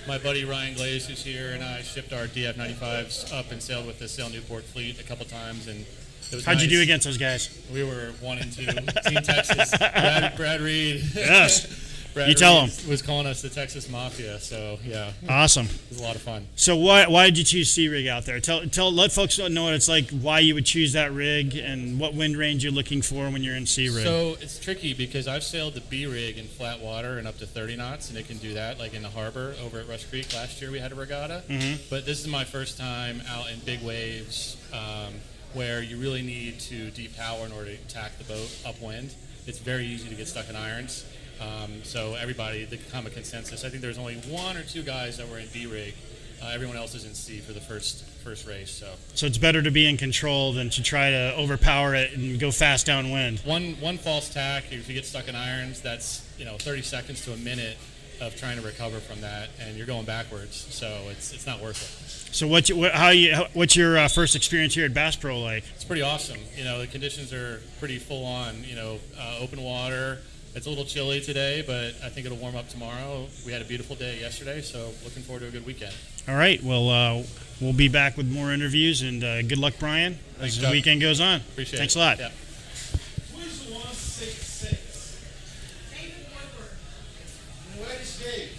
my buddy Ryan Glaze, who's here, and I shipped our DF95s up and sailed with the Sail Newport fleet a couple times, and it was How'd nice. you do against those guys? We were 1 and 2. Team Texas. Brad Reed. Yes. Brad You tell Reed him. was calling us the Texas Mafia, so yeah. Awesome. It was a lot of fun. So why did you choose sea rig out there? Let folks know what it's like, why you would choose that rig, and what wind range you're looking for when you're in sea rig. So it's tricky because I've sailed the B rig in flat water and up to 30 knots, and it can do that, like in the harbor over at Rush Creek last year we had a regatta. Mm-hmm. But this is my first time out in big waves where you really need to deep power in order to tack the boat upwind. It's very easy to get stuck in irons. So everybody, the common consensus, I think there's only 1 or 2 guys that were in B rig. Everyone else is in C for the first race. So it's better to be in control than to try to overpower it and go fast downwind. One false tack, if you get stuck in irons, that's 30 seconds to a minute of trying to recover from that, and you're going backwards. So it's not worth it. So what's your first experience here at Bass Pro like? It's pretty awesome. The conditions are pretty full on. Open water. It's a little chilly today, but I think it'll warm up tomorrow. We had a beautiful day yesterday, so looking forward to a good weekend. All right. Well, we'll be back with more interviews, and good luck, Brian, Thanks, as the Chuck. weekend goes on. Appreciate Thanks it. a lot. Yeah. Who's the 166? David Woodward. Where's Dave?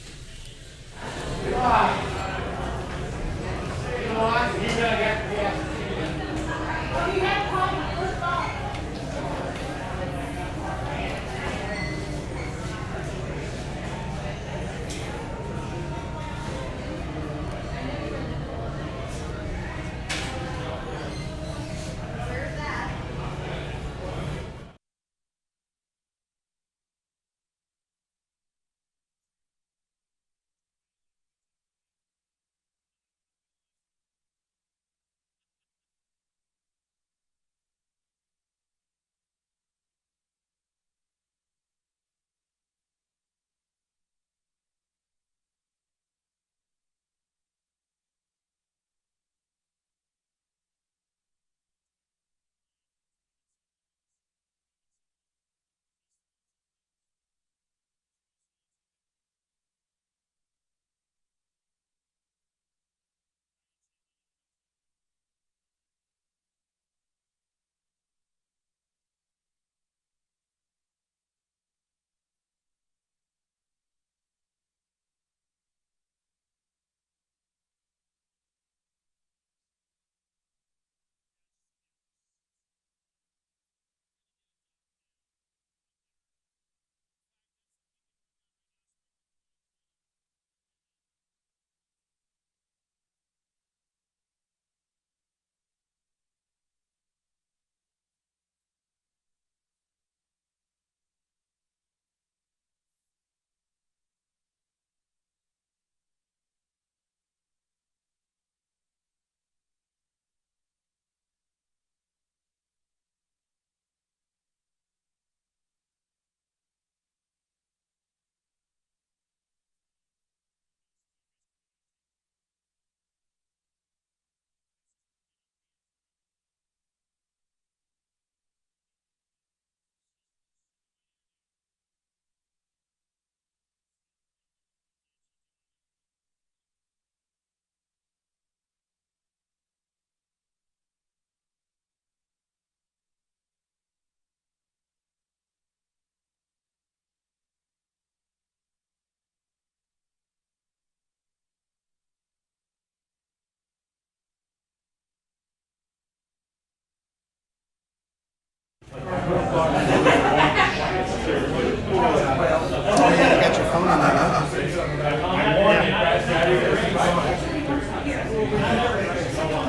got your phone on that, huh?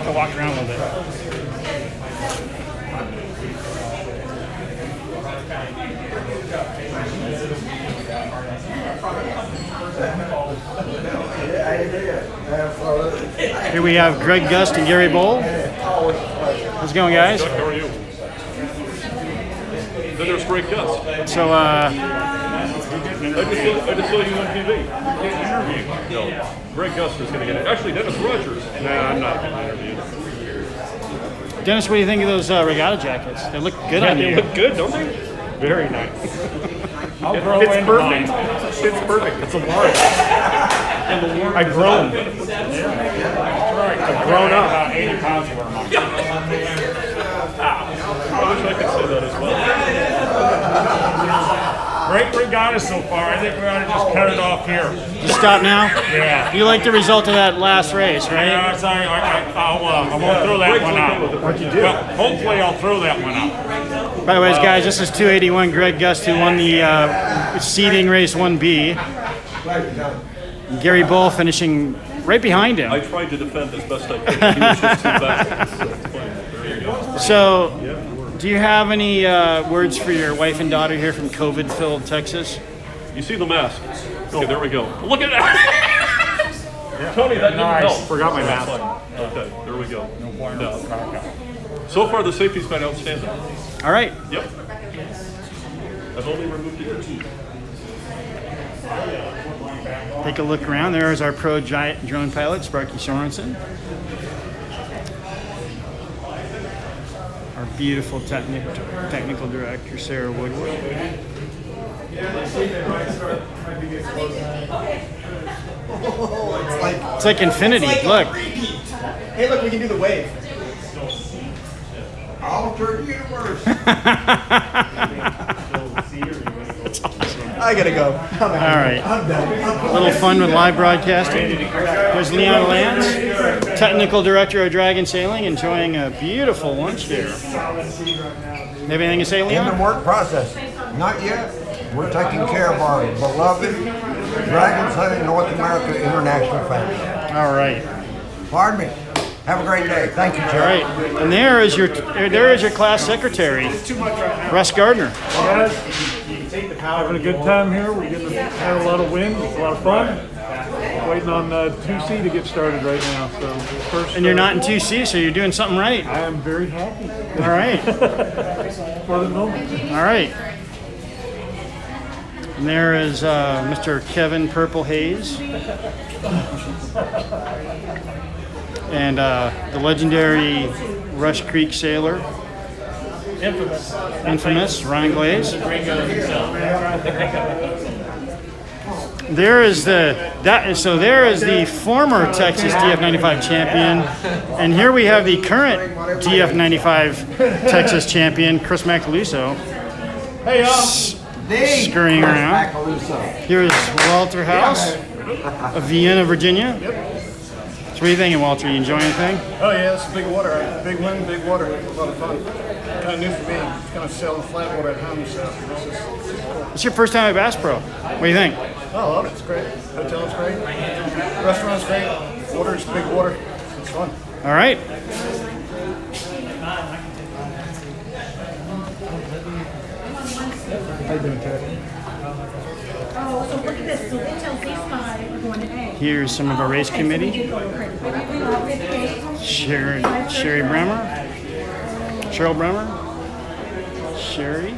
I'll walk around a little bit. Here we have Greg Gust and Gary Bowl. How's it going, guys? How are you? Then there's Greg Gust. So, I just saw you on TV. No, Greg Gust is going to get it. Actually, Dennis Rogers. No, I'm not getting interviewed. Dennis, what do you think of those Regatta jackets? They look good on you. They look good, don't they? Very nice. It's perfect. It's perfect. It's a large. I've grown. I've grown up. About 80 pounds of them. I wish I could say that as well. Great regatta so far. I think we ought to just cut it off here. Just stop now? Yeah. You like the result of that last race, right? Yeah, I won't throw that one out. What'd you do? Well, hopefully I'll throw that one out. By the way, guys, this is 281 Greg Gust, who won the seeding race 1B. Gary Bull finishing right behind him. I tried to defend as best I could. He was just too bad. So, do you have any words for your wife and daughter here from COVID-filled Texas? You see the mask? Okay, there we go. Look at that! Tony, that didn't help. Forgot my mask. Okay, there we go. No. So far, the safety's been outstanding. All right. Yep. I've only removed it. Take a look around. There's our pro drone pilot, Sparky Sorensen. Our beautiful technical director, Sarah Woodward. It's like infinity. Look. Hey, look, we can do the wave. Altered universe. I gotta go. All right. I'm done. A little fun with live broadcasting. There's Leon Lance, technical director of Dragon Sailing, enjoying a beautiful lunch here. Have anything to say, In the Leon? work process. Not yet. We're taking care of our beloved Dragon Sailing North America International family. All right. Pardon me. Have a great day. Thank you, All Chair. right. And there is your class secretary, Russ Gardner. Having a good time here. We're had a lot of wind. It's a lot of fun. Waiting on 2C to get started right now. So first. And you're not in 2C, so you're doing something right. I am very happy. All right. For the moment. All right. And there is Mr. Kevin Purple Hayes. And the legendary Rush Creek sailor. Infamous Ryan Glaze. There is the former Texas DF95 champion, and here we have the current DF95 Texas champion, Chris Macaluso. Hey, Scurrying around. Here's Walter House of Vienna, Virginia. So what are you thinking, Walter? You enjoying anything? Oh yeah, it's big water. Big wind, big water. A lot of fun. Kind of new for me. Just kind of sailing flat water at home, so this is cool. It's your first time at Bass Pro. What do you think? Oh, I love it. It's great. Hotel's great. Restaurant's great. Water's big water. It's fun. All right. How you doing, Ted? Oh, so look at this. So HLC spy are going to A. Here's some of our race committee. Sherry Bremer, Cheryl Bremer, Sherry,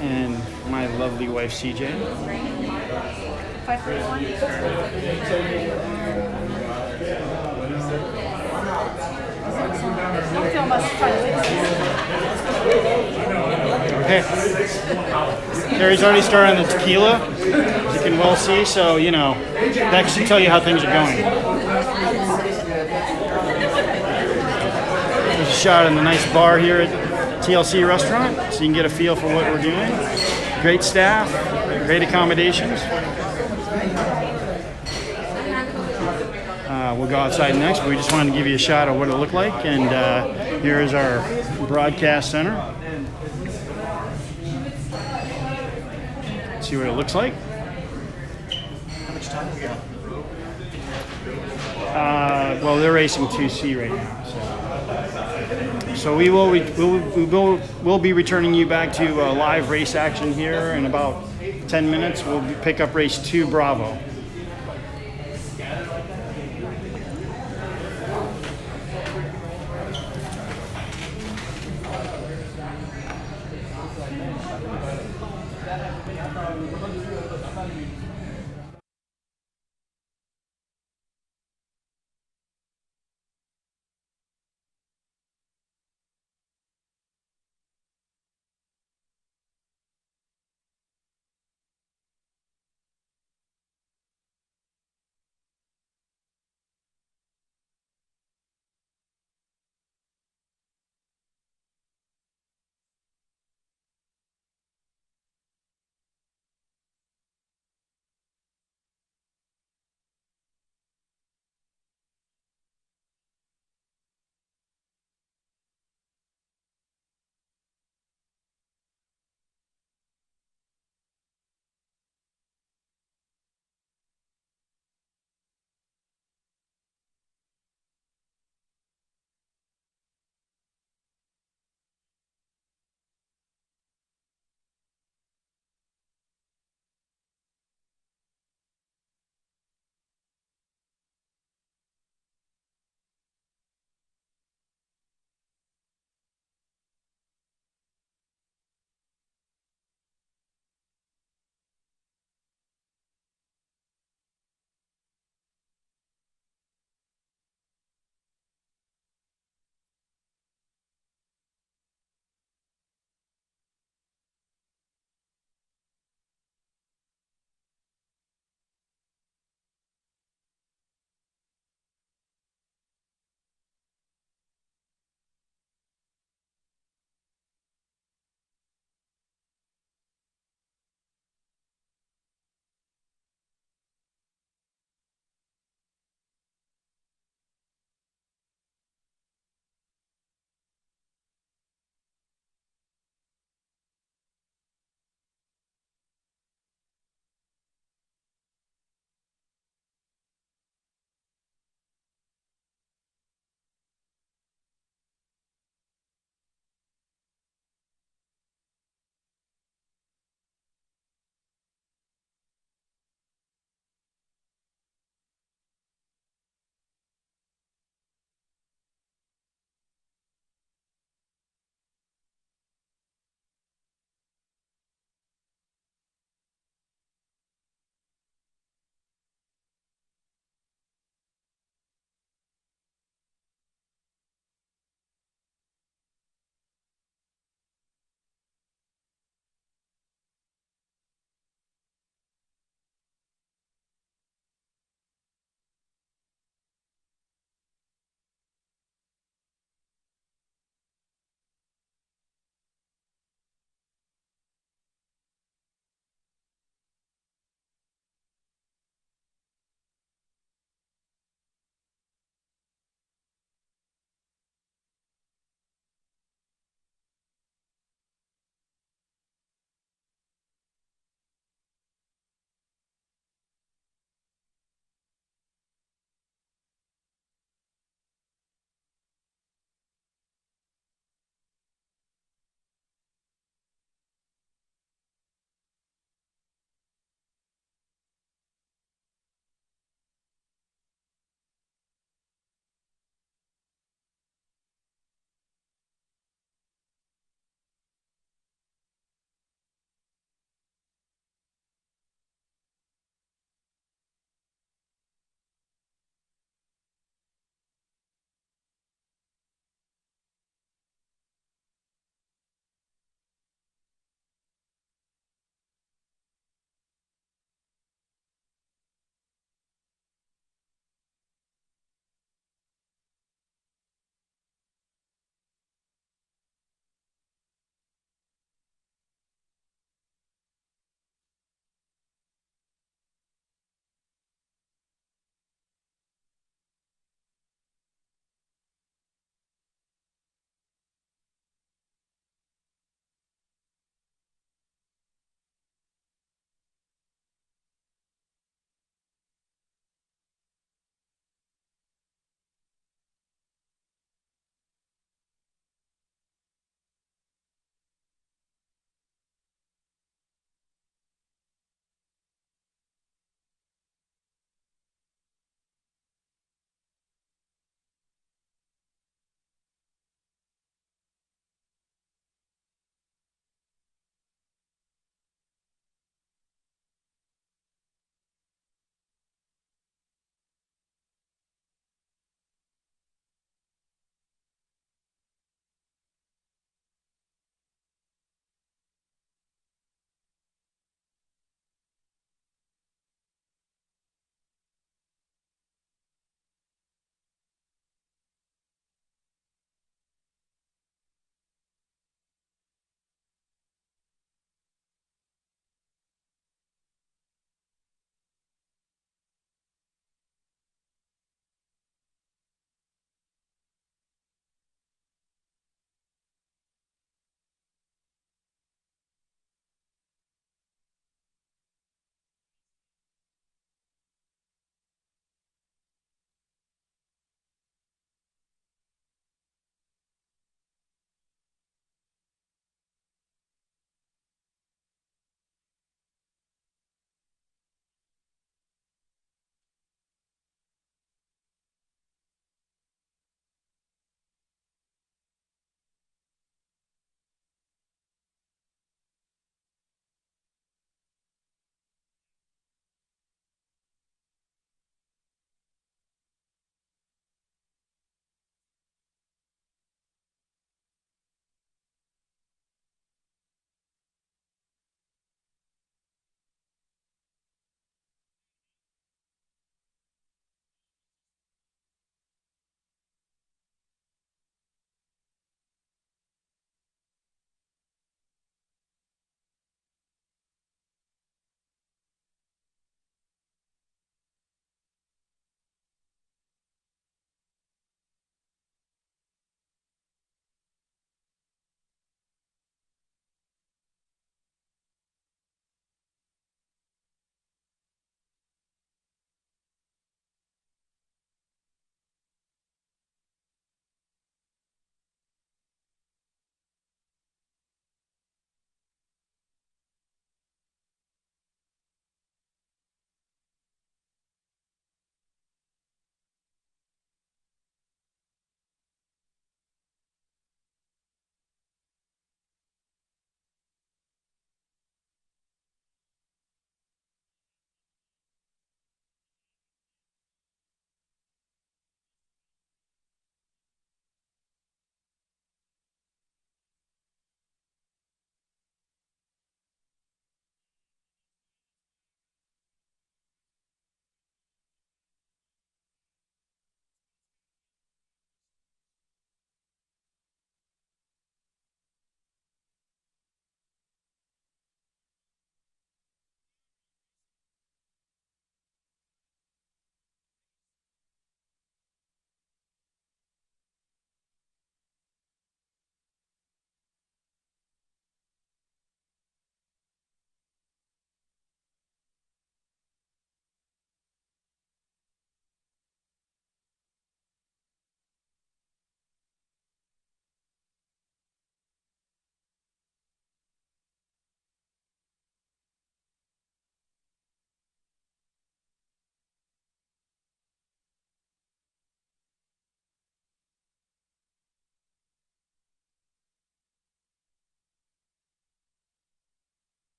and my lovely wife CJ. 531. Okay. Terry's already started on the tequila, as you can well see, so, you know, that should tell you how things are going. There's a shot in the nice bar here at TLC Restaurant, so you can get a feel for what we're doing. Great staff, great accommodations. We'll go outside next, but we just wanted to give you a shot of what it looked like, and here is our broadcast center. see what it looks like. How much time we got? Well, they're racing 2C right now, so we'll be returning you back to live race action here in about 10 minutes. We'll pick up race 2 Bravo.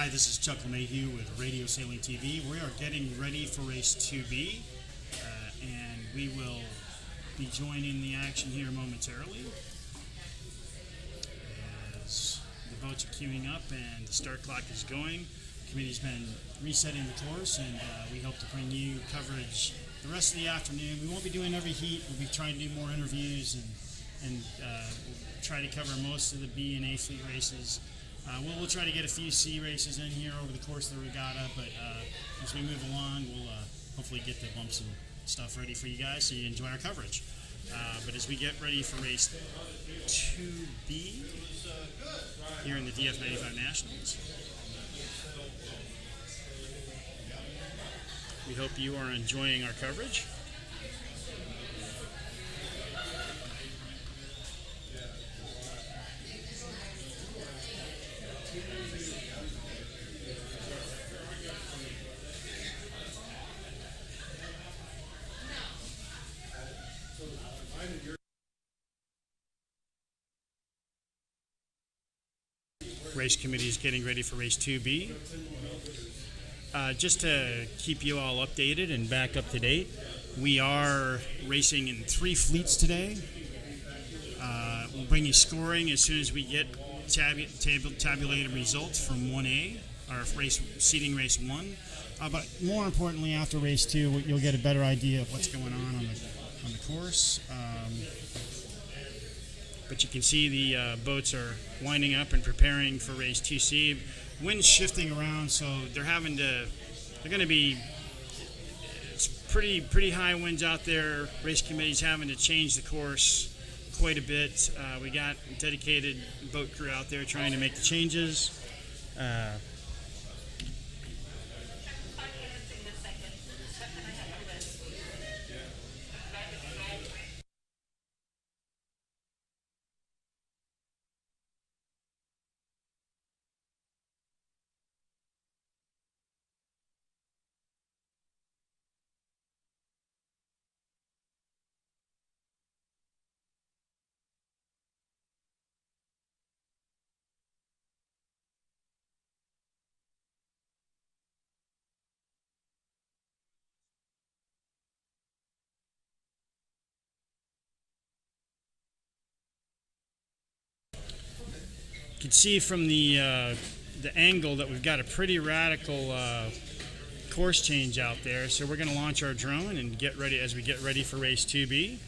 Hi, this is Chuck LeMahieu with Radio Sailing TV. We are getting ready for race 2B, and we will be joining the action here momentarily as the boats are queuing up and the start clock is going. The committee's been resetting the course, and we hope to bring you coverage the rest of the afternoon. We won't be doing every heat. We'll be trying to do more interviews and we'll try to cover most of the B and A fleet races. We'll try to get a few C races in here over the course of the regatta, but as we move along, we'll hopefully get the bumps and stuff ready for you guys so you enjoy our coverage. But as we get ready for race 2B here in the DF95 Nationals, we hope you are enjoying our coverage. Race committee is getting ready for race 2B. Just to keep you all updated and back up to date, we are racing in 3 fleets today. We'll bring you scoring as soon as we get tabulated results from 1A, our seeding race 1. But more importantly, after race 2, you'll get a better idea of what's going on the course. But you can see the boats are winding up and preparing for race 2C. Wind's shifting around, so it's pretty high winds out there. Race committee's having to change the course quite a bit. We got dedicated boat crew out there trying to make the changes. You can see from the angle that we've got a pretty radical course change out there. So we're going to launch our drone and get ready as we get ready for race 2B.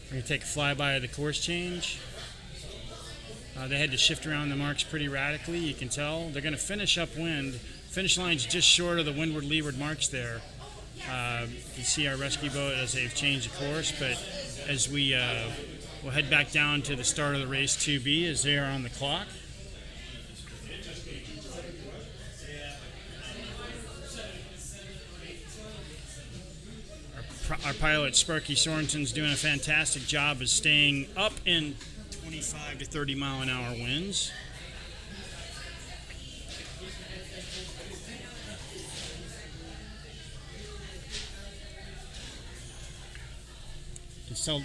We're going to take a flyby of the course change. They had to shift around the marks pretty radically. You can tell they're going to finish upwind. Finish line's just short of the windward-leeward marks there. You can see our rescue boat as they've changed the course, but as we'll head back down to the start of the race 2B as they are on the clock. Our pilot Sparky Sorensen's doing a fantastic job of staying up in 25 to 30 mile an hour winds.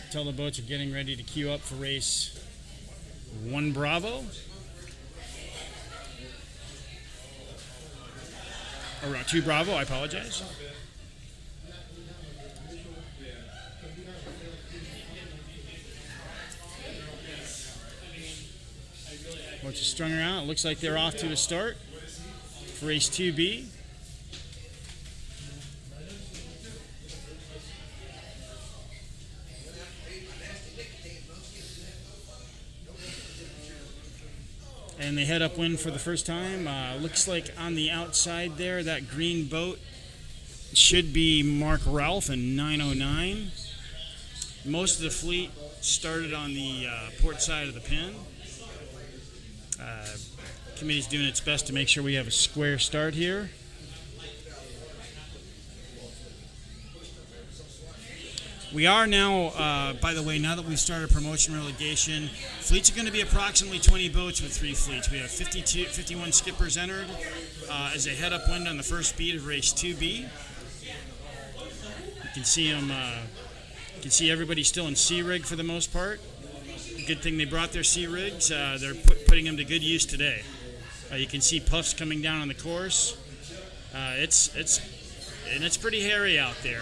Tell the boats are getting ready to queue up for race 1 Bravo. Or 2 Bravo, I apologize. Boats are strung around. It looks like they're off to the start for race 2B. And they head upwind for the first time. Looks like on the outside there, that green boat should be Mark Ralph in 909. Most of the fleet started on the port side of the pin. Committee's doing its best to make sure we have a square start here. We are now, by the way, now that we've started promotion relegation, fleets are going to be approximately 20 boats with 3 fleets. We have 51 skippers entered as they head upwind on the first beat of race 2B. You can see them can see everybody's still in sea rig for the most part. Good thing they brought their sea rigs. They're putting them to good use today. You can see puffs coming down on the course. It's pretty hairy out there.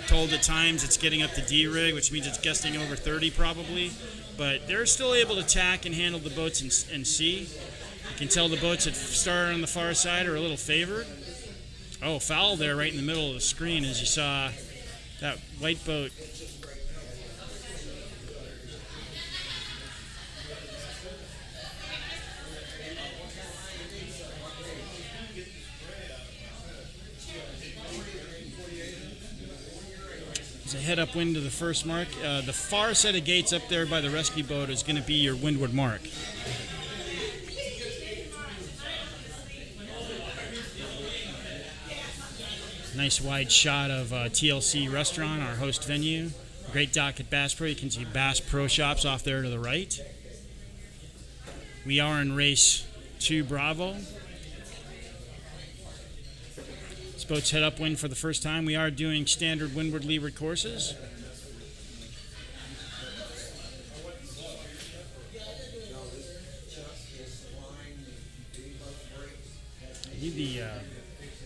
Told at times it's getting up to D rig, which means it's gusting over 30 probably. But they're still able to tack and handle the boats in sea. You can tell the boats that started on the far side are a little favored. Oh, foul there right in the middle of the screen as you saw that white boat. There's a head upwind to the first mark. The far set of gates up there by the rescue boat is going to be your windward mark. Nice wide shot of TLC Restaurant, our host venue. Great dock at Bass Pro. You can see Bass Pro Shops off there to the right. We are in race 2 Bravo. This boat's head upwind for the first time. We are doing standard windward leeward courses.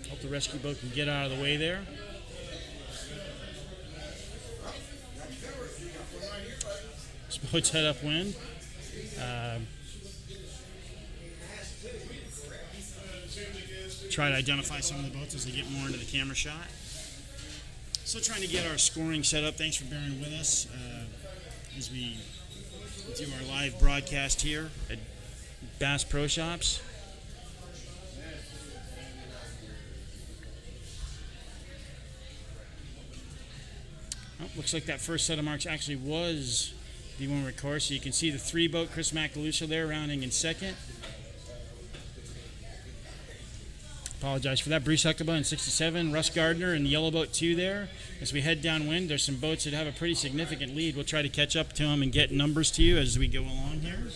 Hope the rescue boat can get out of the way there. This boat's head upwind. Try to identify some of the boats as they get more into the camera shot. Still trying to get our scoring set up. Thanks for bearing with us as we do our live broadcast here at Bass Pro Shops. Oh, looks like that first set of marks actually was the windward course. So you can see the 3 boat, Chris Macaluso there, rounding in second. Apologize for that. Bruce Huckabee in 67, Russ Gardner in the yellow boat 2 there. As we head downwind, there's some boats that have a pretty significant lead. We'll try to catch up to them and get numbers to you as we go along here.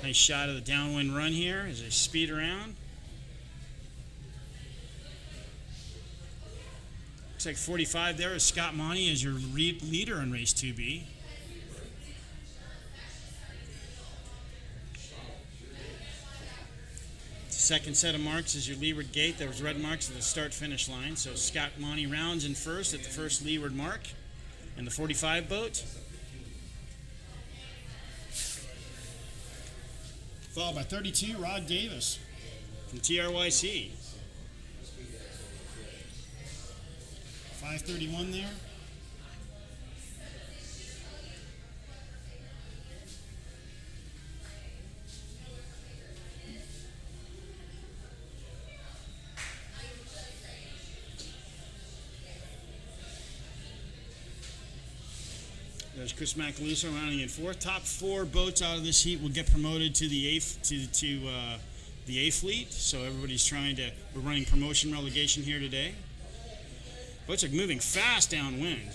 Nice shot of the downwind run here as they speed around. Looks like 45 there is Scott Monty as your leader in race 2B. Second set of marks is your leeward gate. There was red marks at the start-finish line. So Scott Monty rounds in first at the first leeward mark in the 45 boat. Followed by 32, Rod Davis from TRYC. 531 there. There's Chris Macaluso rounding in fourth. Top 4 boats out of this heat will get promoted to the A fleet. So everybody's we're running promotion relegation here today. Boats are moving fast downwind.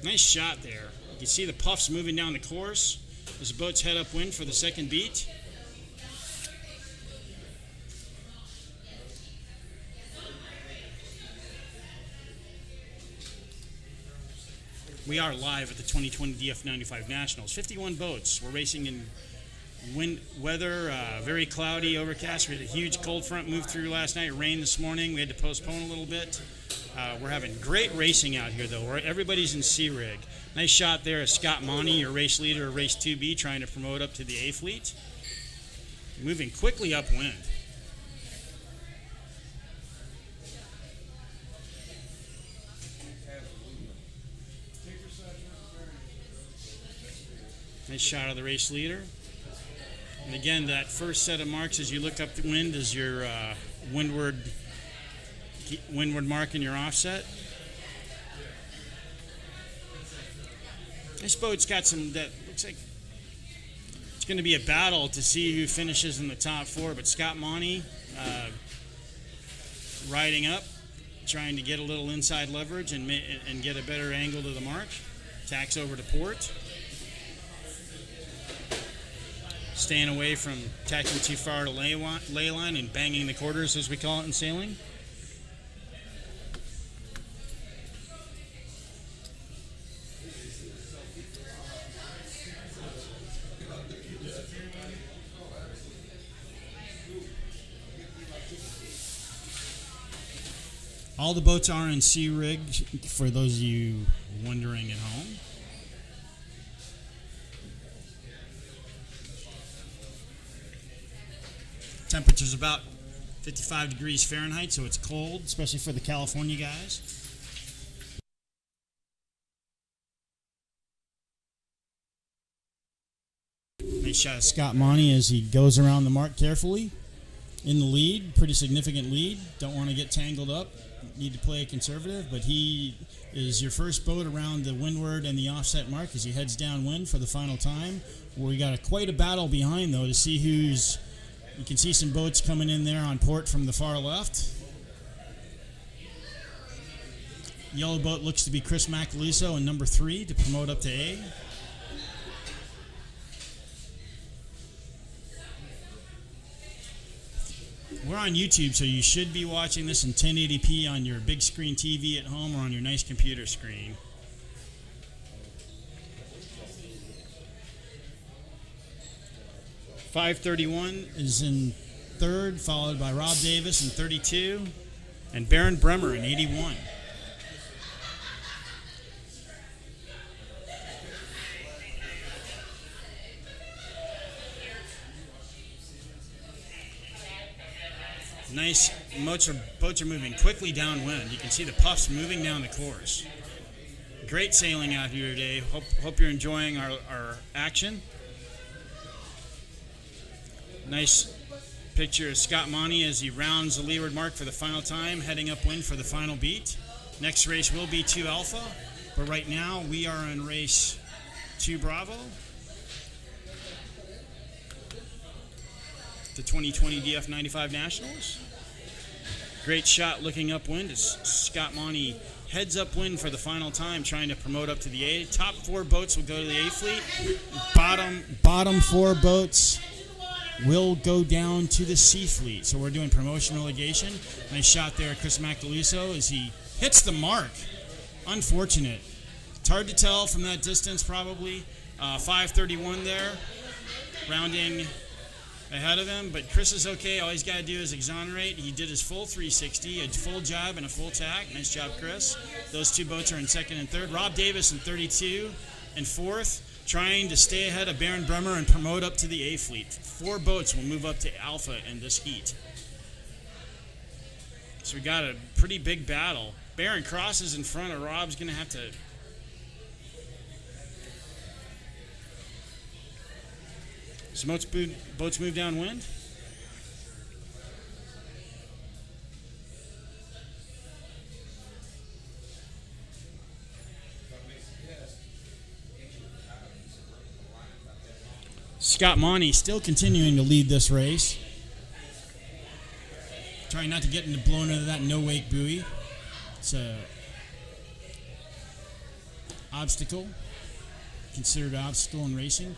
Nice shot there. You can see the puffs moving down the course. This boat's head upwind for the second beat. We are live at the 2020 DF95 Nationals. 51 boats. We're racing in weather, very cloudy, overcast. We had a huge cold front move through last night. It rained this morning. We had to postpone a little bit. We're having great racing out here, though. Everybody's in sea rig. Nice shot there of Scott Monty, your race leader of race 2B, trying to promote up to the A fleet. Moving quickly upwind. Nice shot of the race leader. And again, that first set of marks as you look up the wind is your windward mark in your offset. This boat's got that looks like it's going to be a battle to see who finishes in the top 4, but Scott Monty riding up, trying to get a little inside leverage and get a better angle to the mark. Tacks over to port. staying away from tacking too far to lay line and banging the quarters, as we call it in sailing. All the boats are in sea rig, for those of you wondering at home. Temperature's about 55 degrees Fahrenheit, so it's cold, especially for the California guys. Nice shot of Scott Monty as he goes around the mark carefully. In the lead, pretty significant lead. Don't want to get tangled up. Need to play conservative, but he is your first boat around the windward and the offset mark as he heads downwind for the final time. We got quite a battle behind, though, to see who's... You can see some boats coming in there on port from the far left. Yellow boat looks to be Chris Macaluso in number 3 to promote up to A. We're on YouTube, so you should be watching this in 1080p on your big screen TV at home or on your nice computer screen. .531 is in 3rd, followed by Rob Davis in 32, and Baron Bremer in 81. Nice. Boats are moving quickly downwind. You can see the puffs moving down the course. Great sailing out here today. Hope you're enjoying our action. Nice picture of Scott Monty as he rounds the leeward mark for the final time, heading upwind for the final beat. Next race will be 2 Alpha, but right now we are in race 2 Bravo. The 2020 DF95 Nationals. Great shot looking upwind as Scott Monty heads upwind for the final time, trying to promote up to the A. Top 4 boats will go to the A fleet. Bottom 4 boats will go down to the C fleet. So we're doing promotion relegation. Nice shot there, Chris Macaluso, as he hits the mark. Unfortunate. It's hard to tell from that distance, probably. 531 there, rounding ahead of him, but Chris is okay. All he's got to do is exonerate. He did his full 360, a full job and a full tack. Nice job, Chris. Those 2 boats are in 2nd and 3rd. Rob Davis in 32 and 4th, trying to stay ahead of Baron Bremer and promote up to the A fleet. 4 boats will move up to Alpha in this heat. So we got a pretty big battle. Baron crosses in front of Rob's going to have to... Some boats move downwind. Scott Monty still continuing to lead this race. Trying not to get blown into that no-wake buoy. It's a obstacle, considered an obstacle in racing.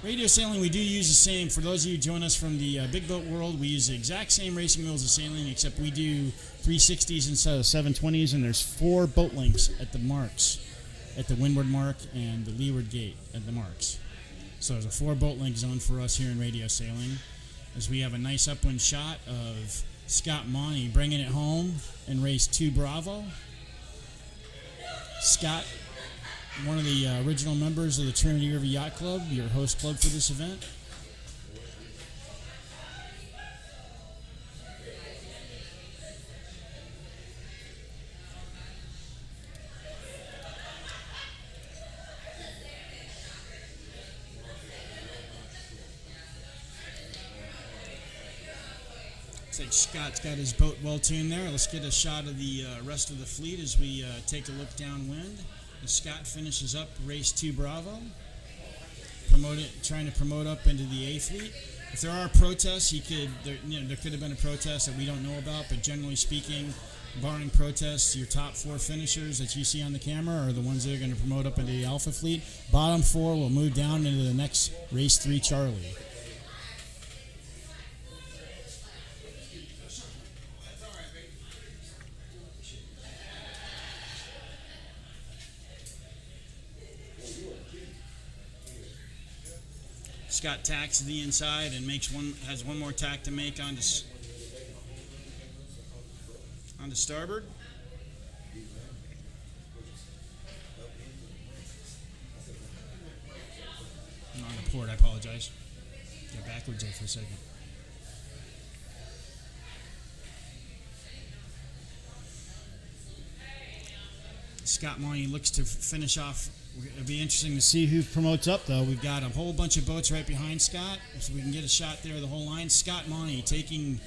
Radio sailing, we do use the same. For those of you who join us from the big boat world, we use the exact same racing wheels as sailing, except we do 360s instead of 720s, and there's 4 boat links at the marks, at the windward mark and the leeward gate at the marks. So there's a 4 boat link zone for us here in radio sailing, as we have a nice upwind shot of Scott Monty bringing it home in race 2 Bravo. Scott, one of the original members of the Trinity River Yacht Club, your host club for this event. Looks like Scott's got his boat well tuned there. Let's get a shot of the rest of the fleet as we take a look downwind. As Scott finishes up race 2 Bravo, trying to promote up into the A fleet. If there are protests, there could have been a protest that we don't know about, but generally speaking, barring protests, your top 4 finishers that you see on the camera are the ones that are going to promote up into the Alpha fleet. Bottom 4 will move down into the next race 3 Charlie. Scott tacks to the inside and has one more tack to make onto starboard. I'm on the port, I apologize. Got backwards there for a second. Scott Monty looks to finish off. It'll be interesting to see who promotes up, though. We've got a whole bunch of boats right behind Scott, so we can get a shot there of the whole line. Scott Monty taking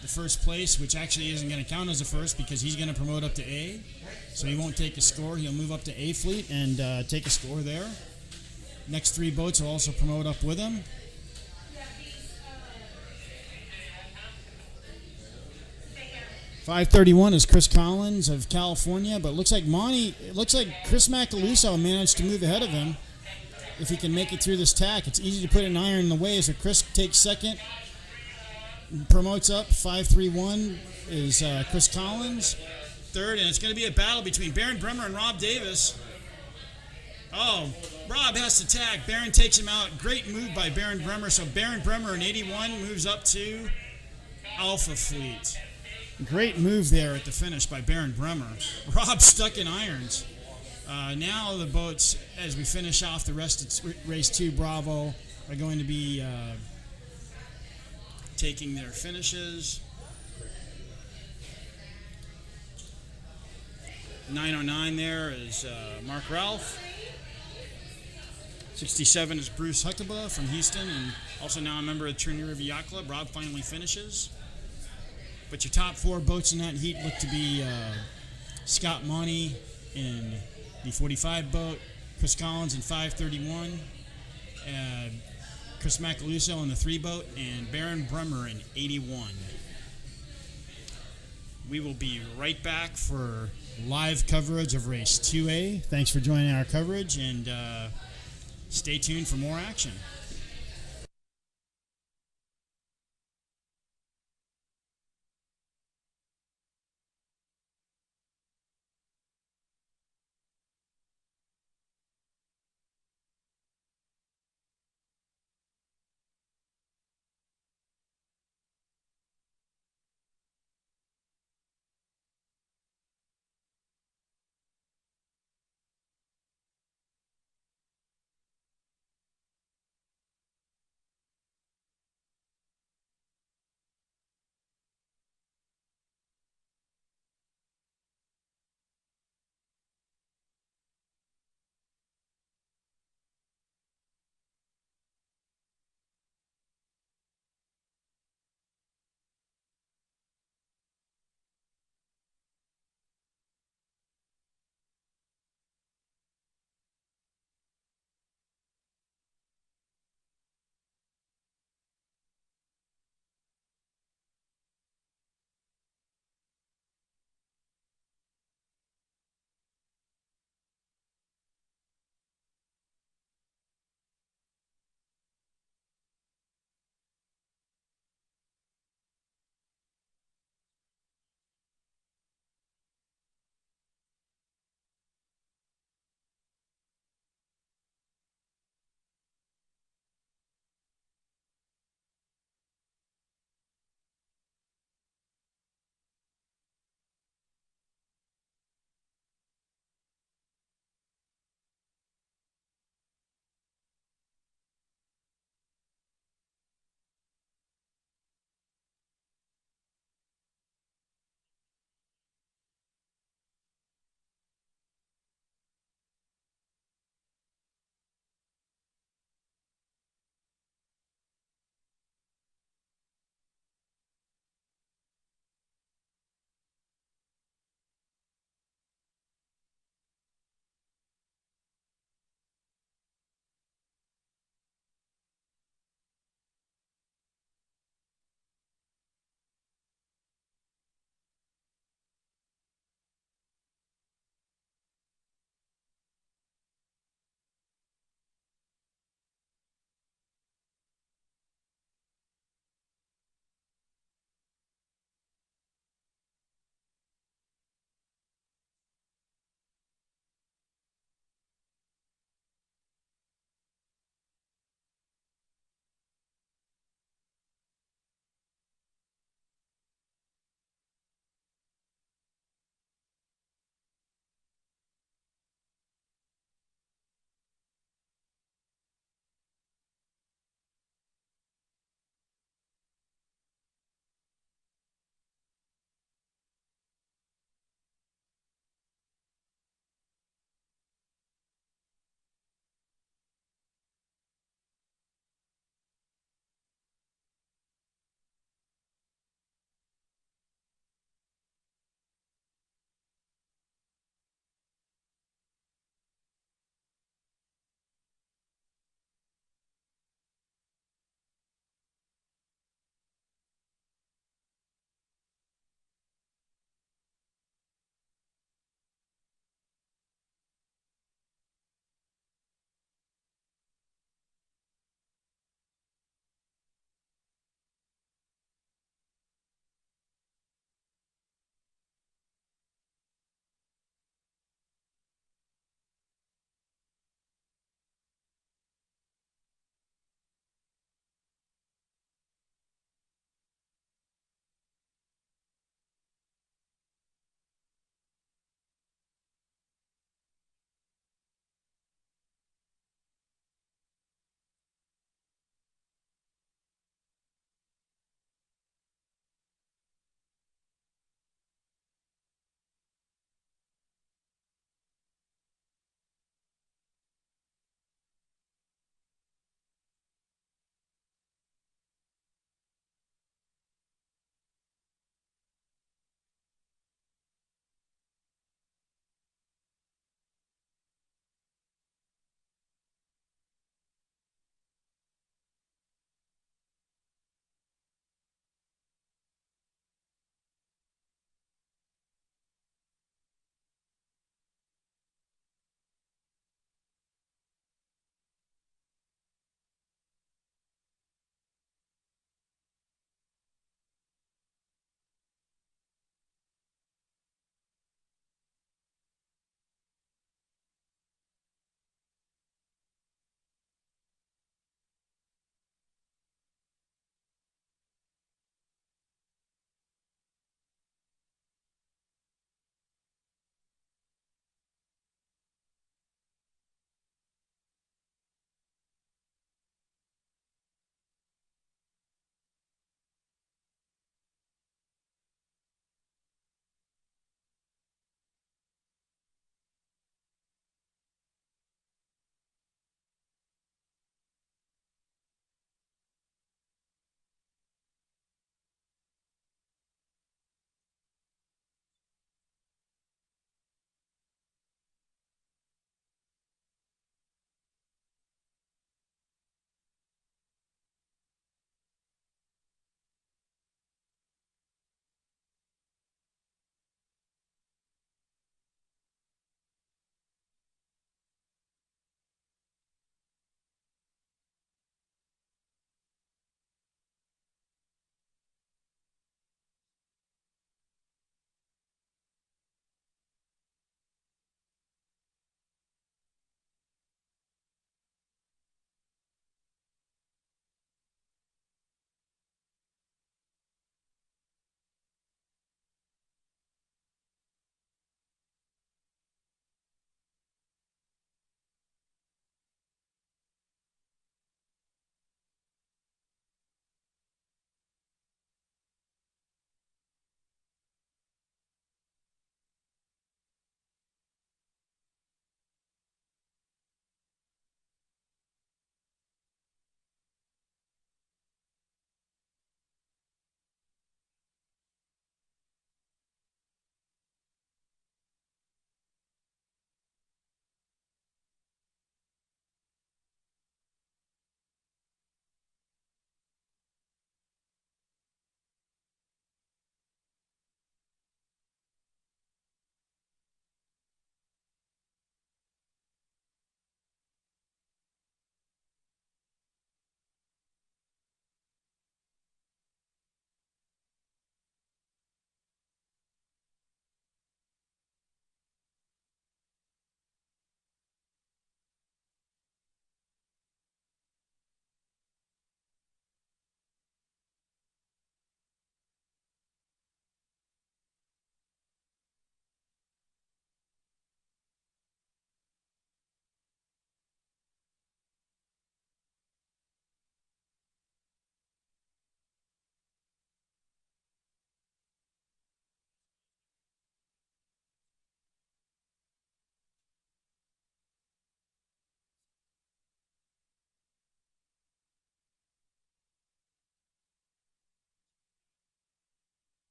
the first place, which actually isn't going to count as a first because he's going to promote up to A, so he won't take a score. He'll move up to A fleet and take a score there. Next three boats will also promote up with him. .531 is Chris Collins of California, but it looks like Chris Macaluso managed to move ahead of him if he can make it through this tack. It's easy to put an iron in the way, so Chris takes second, promotes up. 531 is Chris Collins. Third, and it's going to be a battle between Baron Bremer and Rob Davis. Oh, Rob has to tag. Baron takes him out. Great move by Baron Bremer. So Baron Bremer in 81 moves up to Alpha Fleet. Great move there at the finish by Baron Bremer. Rob stuck in irons. Now the boats, as we finish off the rest of race 2, Bravo, are going to be taking their finishes. 909 there is Mark Ralph. 67 is Bruce Huckaba from Houston, and also now a member of the Trinity River Yacht Club. Rob finally finishes. But your top 4 boats in that heat look to be Scott Monty in the 45 boat, Chris Collins in 531, Chris Macaluso in the 3 boat, and Baron Bremer in 81. We will be right back for live coverage of race 2A. Thanks for joining our coverage, and stay tuned for more action.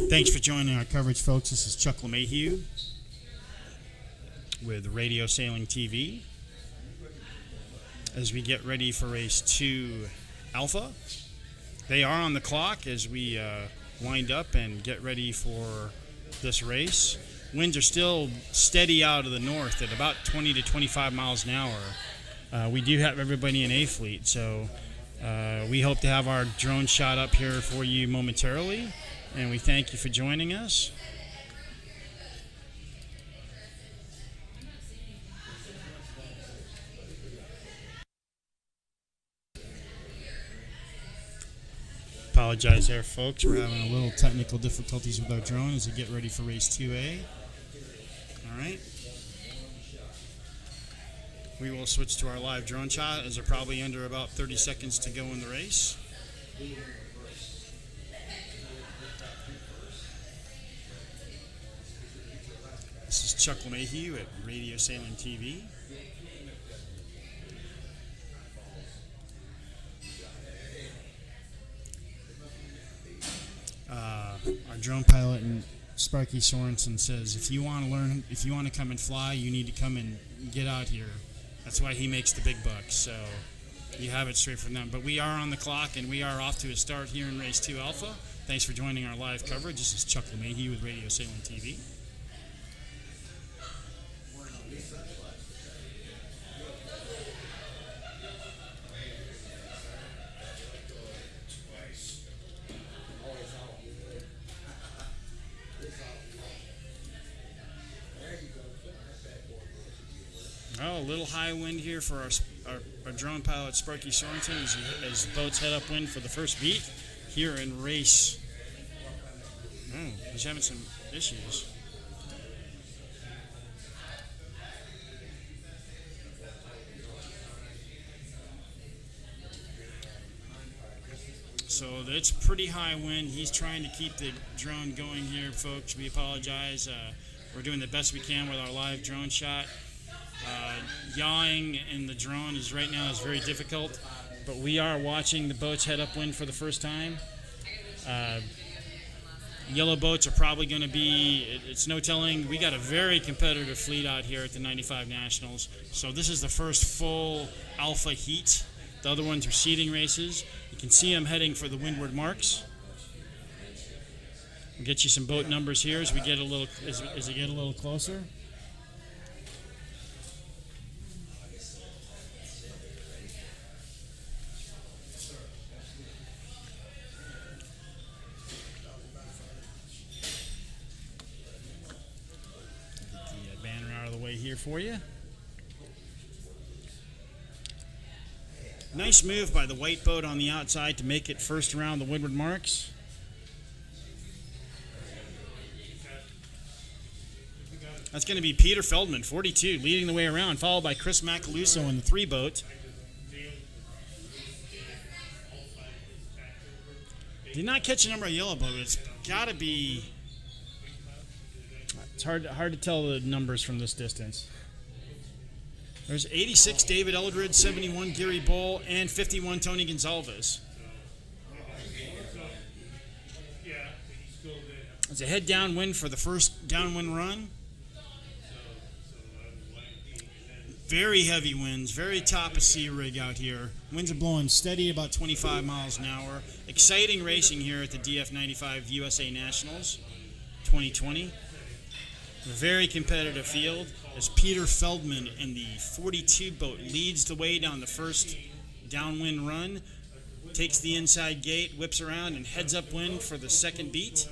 Thanks for joining our coverage, folks. This is Chuck LeMahieu with Radio Sailing TV as we get ready for race 2 Alpha. They are on the clock as we wind up and get ready for this race. Winds are still steady out of the north at about 20 to 25 miles an hour. We do have everybody in A fleet, so we hope to have our drone shot up here for you momentarily, and we thank you for joining us. Apologize there, folks. We're having a little technical difficulties with our drone as we get ready for race 2A. All right. We will switch to our live drone shot as they're probably under about 30 seconds to go in the race. This is Chuck LeMahieu at Radio Sailing TV. Our drone pilot and Sparky Sorensen says, if you want to come and fly, you need to come and get out here. That's why he makes the big bucks. So you have it straight from them. But we are on the clock, and we are off to a start here in race 2 Alpha. Thanks for joining our live coverage. This is Chuck LeMahieu with Radio Sailing TV. Oh, a little high wind here for our drone pilot, Sparky Sorensen, as boats head upwind for the first beat here in race. Oh, he's having some issues. So it's pretty high wind. He's trying to keep the drone going here, folks. We apologize. We're doing the best we can with our live drone shot. Yawing in the drone right now is very difficult, but we are watching the boats head upwind for the first time. Yellow boats are probably going to be, it's no telling. We got a very competitive fleet out here at the 95 Nationals, so this is the first full Alpha heat. The other ones are seeding races. You can see them heading for the windward marks. We'll get you some boat numbers here as we get a little as we get a little closer. Here for you. Nice move by the white boat on the outside to make it first around the windward marks. That's going to be Peter Feldman, 42, leading the way around, followed by Chris Macaluso in the 3 boat. Did not catch a number of yellow boat, but it's got to be. It's hard to tell the numbers from this distance. There's 86 David Eldred, 71 Gary Bull, and 51 Tony Gonzalez. As they head downwind for the first downwind run. Very heavy winds, very top of sea rig out here. Winds are blowing steady about 25 miles an hour. Exciting racing here at the DF95 USA Nationals 2020. A very competitive field as Peter Feldman in the 42 boat leads the way down the first downwind run, takes the inside gate, whips around, and heads upwind for the second beat.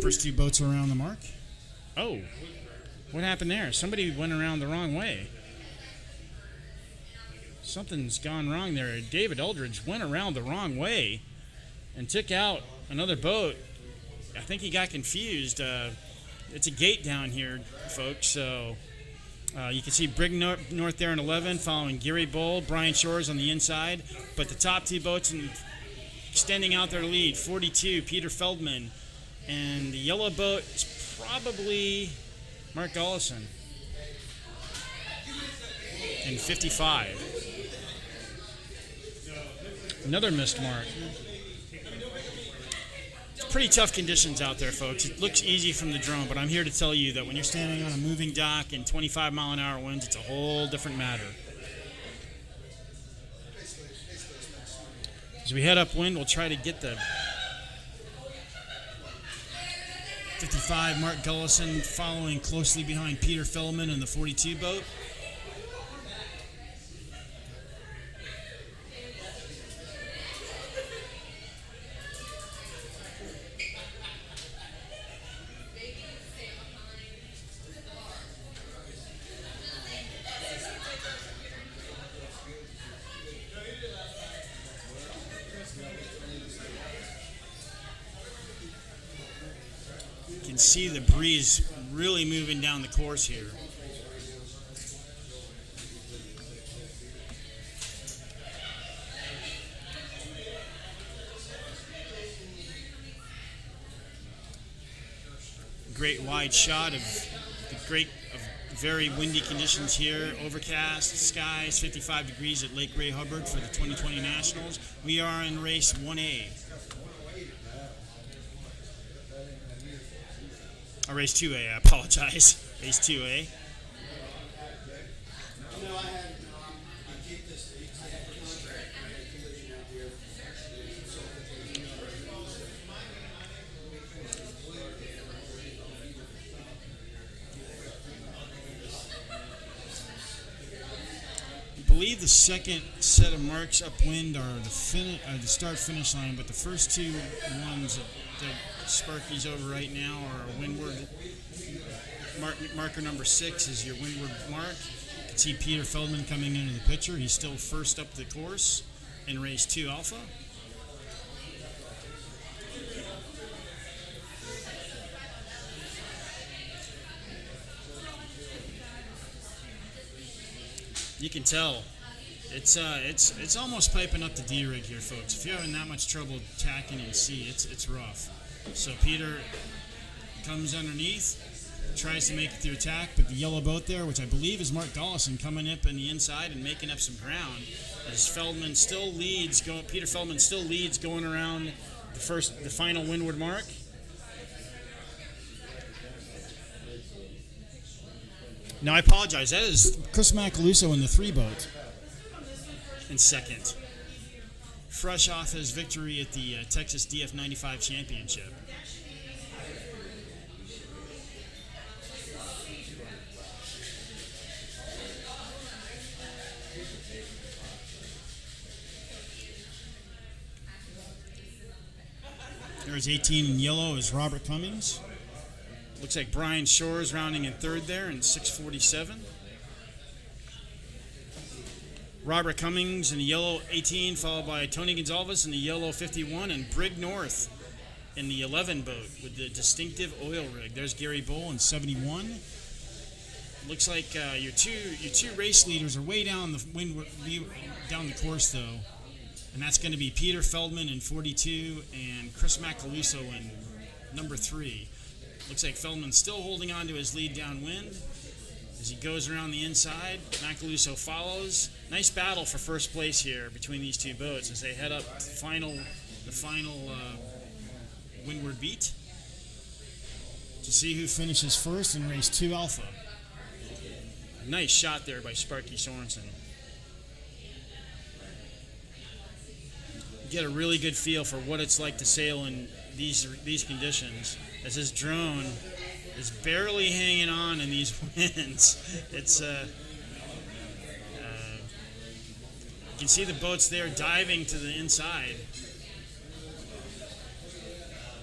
First 2 boats are around the mark. Oh, what happened there? Somebody went around the wrong way. Something's gone wrong there. David Eldridge went around the wrong way and took out another boat. I think he got confused. It's a gate down here, folks, so You can see Brig North there in 11, following Gary Bull, Brian Shores on the inside. But the top two boats extending out their lead, 42, Peter Feldman. And the yellow boat is probably Mark Gullison in 55. Another missed mark. It's pretty tough conditions out there, folks. It looks easy from the drone, but I'm here to tell you that when you're standing on a moving dock in 25-mile-an-hour winds, it's a whole different matter. As we head upwind, we'll try to get the 55 Mark Gullison following closely behind Peter Feldman in the 42 boat. See the breeze really moving down the course here. Great wide shot of very windy conditions here. Overcast skies, 55 degrees at Lake Ray Hubbard for the 2020 Nationals. We are in race 1A. Race 2A, I apologize. Race 2A. I believe the second set of marks upwind are the start-finish line, but the first two ones that Sparky's over right now are windward. Marker number 6 is your windward mark. You can see Peter Feldman coming into the picture. He's still first up the course in race 2 Alpha. You can tell it's almost piping up the D-rig here, folks. If you're having that much trouble tacking in C, it's rough. So Peter comes underneath, tries to make it through attack, but the yellow boat there, which I believe is Mark Gullison, coming up in the inside and making up some ground. As Feldman still leads, Peter Feldman still leads going around the final windward mark. Now, I apologize. That is Chris Macaluso in the 3 boat in second. Fresh off his victory at the Texas DF95 Championship. There's 18 in yellow is Robert Cummings. Looks like Brian Shores rounding in third there in 6:47. Robert Cummings in the yellow 18, followed by Tony Gonzalez in the yellow 51, and Brig North in the 11 boat with the distinctive oil rig. There's Gary Bull in 71. Looks like your two race leaders are way down the course though, and that's going to be Peter Feldman in 42 and Chris Macaluso in number 3. Looks like Feldman's still holding on to his lead downwind as he goes around the inside. Macaluso follows. Nice battle for first place here between these two boats as they head up the final windward beat to see who finishes first in race 2 Alpha. Nice shot there by Sparky Sorensen. You get a really good feel for what it's like to sail in these conditions, as this drone is barely hanging on in these winds. It's you can see the boats there diving to the inside.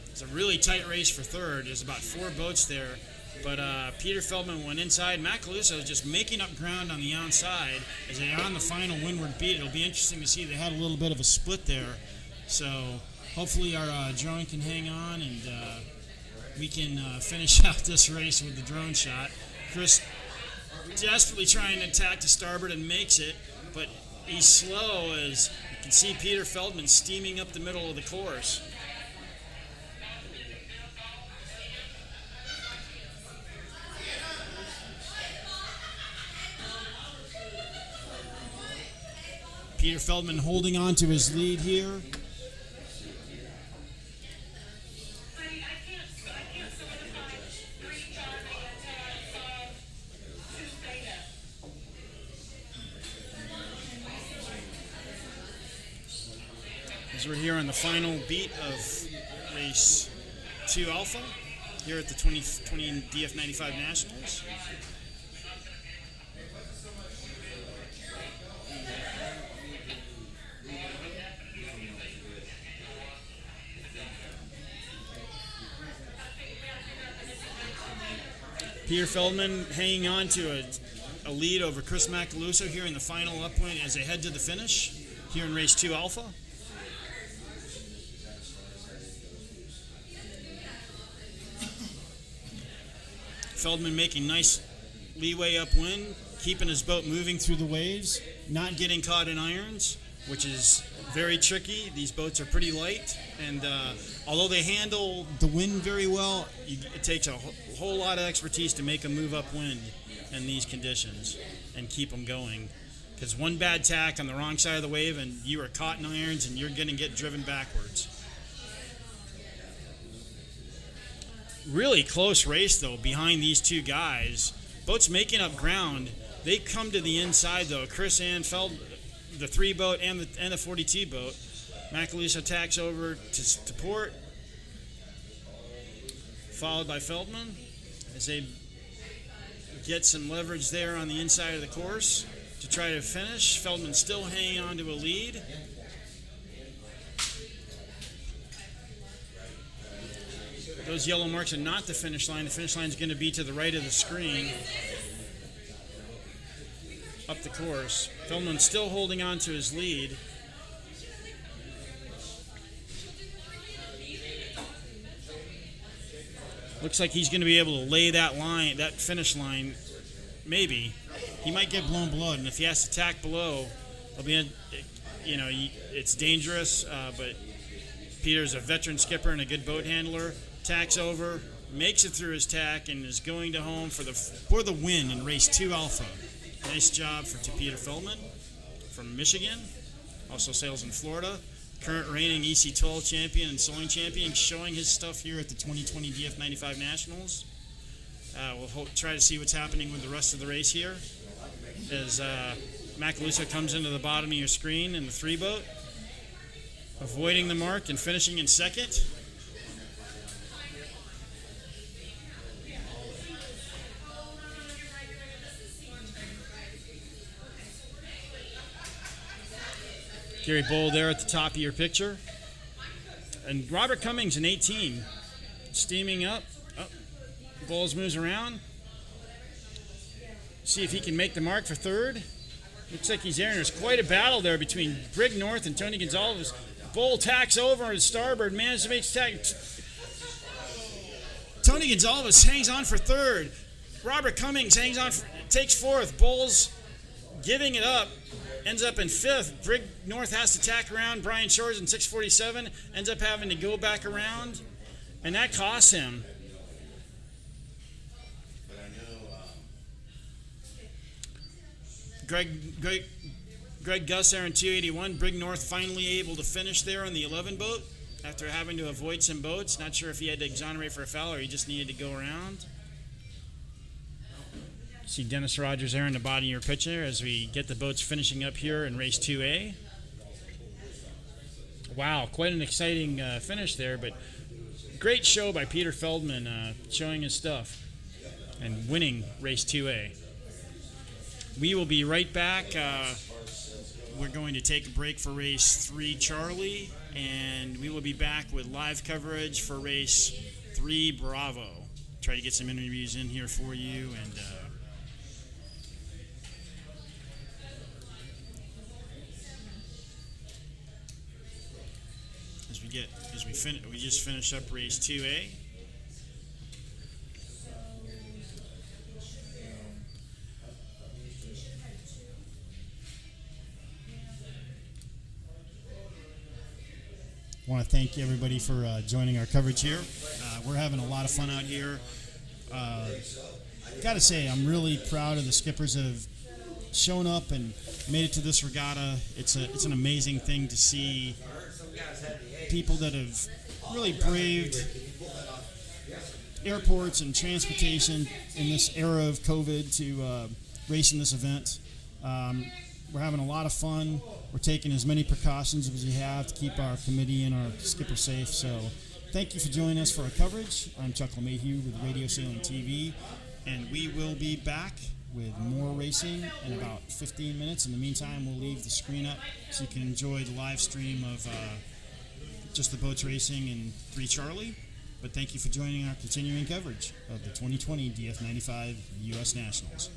It's a really tight race for third. There's about 4 boats there, but Peter Feldman went inside. Macaluso is just making up ground on the outside as they are on the final windward beat. It'll be interesting to see. They had a little bit of a split there, so hopefully our drone can hang on and we can finish out this race with the drone shot. Chris desperately trying to attack to starboard and makes it, but he's slow as you can see Peter Feldman steaming up the middle of the course. Peter Feldman holding on to his lead here. As we're here on the final beat of race 2 Alpha here at the 2020 DF95 Nationals. Peter Feldman hanging on to a lead over Chris Macaluso here in the final upwind as they head to the finish here in race 2 Alpha. Feldman making nice leeway upwind, keeping his boat moving through the waves, not getting caught in irons, which is very tricky. These boats are pretty light, and although they handle the wind very well, it takes a whole lot of expertise to make them move upwind in these conditions and keep them going. Because one bad tack on the wrong side of the wave and you are caught in irons and you're going to get driven backwards. Really close race, though, behind these two guys. Boats making up ground. They come to the inside, though. Chris and the 3 boat and the 42 boat. Macaluso tacks over to port, followed by Feldman as they get some leverage there on the inside of the course to try to finish. Feldman still hanging on to a lead. Those yellow marks are not the finish line. The finish line is going to be to the right of the screen up the course. Feldman still holding on to his lead. Looks like he's going to be able to lay that line, that finish line, maybe. He might get blown below, and if he has to tack below, it'll be, it's dangerous, but Peter's a veteran skipper and a good boat handler. Tacks over, makes it through his tack, and is going to home for the win in race 2 Alpha. Nice job to Peter Feldman from Michigan. Also sails in Florida. Current reigning EC12 champion and sewing champion, showing his stuff here at the 2020 DF95 Nationals. We'll try to see what's happening with the rest of the race here as Macaluso comes into the bottom of your screen in the 3 boat, avoiding the mark and finishing in second. Gary Bowl there at the top of your picture. And Robert Cummings in 18, steaming up. Oh, Bowles moves around. See if he can make the mark for 3rd. Looks like he's there, and there's quite a battle there between Brig North and Tony Gonzalez. Bowl tacks over on his starboard, manages to make tack. Tony Gonzalez hangs on for 3rd. Robert Cummings hangs on, takes 4th. Bowles giving it up. Ends up in 5th. Brig North has to tack around. Brian Shores in 647 ends up having to go back around, and that costs him. Greg Gus there in 281. Brig North finally able to finish there on the 11 boat after having to avoid some boats. Not sure if he had to exonerate for a foul or he just needed to go around. See Dennis Rogers there in the bottom of your picture as we get the boats finishing up here in race 2A. Wow, quite an exciting finish there, but great show by Peter Feldman showing his stuff and winning race 2A. We will be right back. We're going to take a break for race 3 Charlie, and we will be back with live coverage for race 3 Bravo. Try to get some interviews in here for you, and we just finished up race 2A. want to thank everybody for joining our coverage here. We're having a lot of fun out here. Got to say, I'm really proud of the skippers that have shown up and made it to this regatta. It's an amazing thing to see people that have really braved airports and transportation in this era of COVID to race in this event. We're having a lot of fun. We're taking as many precautions as we have to keep our committee and our skipper safe. So thank you for joining us for our coverage. I'm Chuck LeMahieu with Radio Sailing TV, and we will be back with more racing in about 15 minutes. In the meantime, we'll leave the screen up so you can enjoy the live stream of just the boats racing in 3 Charlie. But thank you for joining our continuing coverage of the 2020 DF95 U.S. Nationals.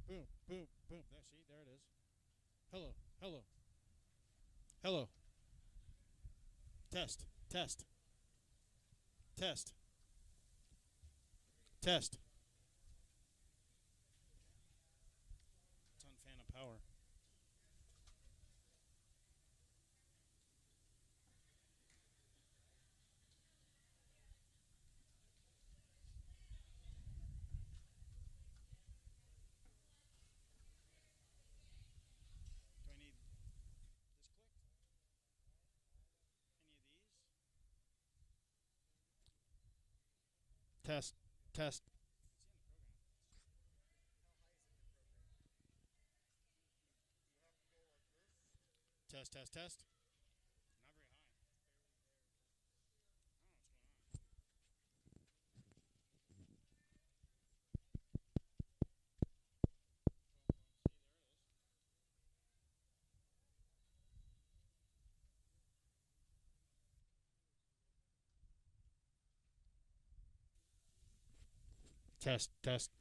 boom, boom, boom. There, see, there it is. Hello, hello, hello. Test, test, test, test. It's on fan of power. Do I need this click? Any of these? Test, test. It's in the program. How high is it in the program? You have to go like this. Test, test, test. Not very high. I don't know what's going on. Boom, boom. See, there it is. Test, test.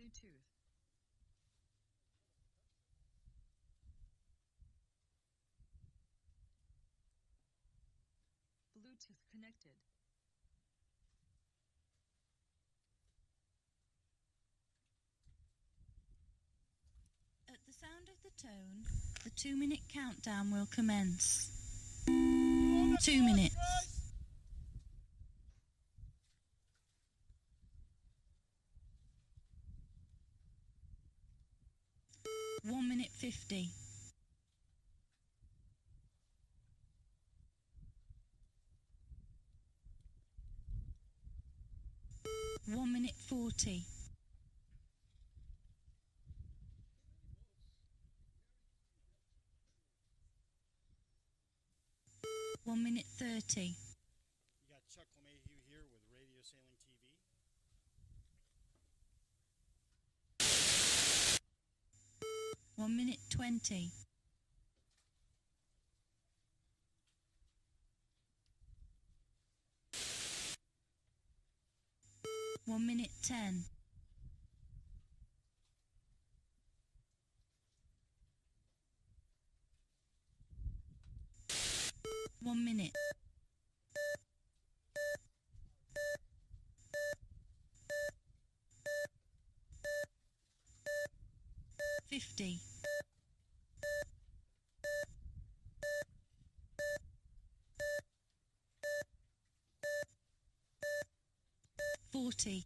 Bluetooth. Bluetooth connected. At the sound of the tone, the 2-minute countdown will commence. 2 minutes. 1 minute 50. 1 minute 40. 1 minute 30. You got Chuck LeMahieu here with Radio Sailing TV. 1 minute 20. 1 minute 10. 1 minute. 50. 40.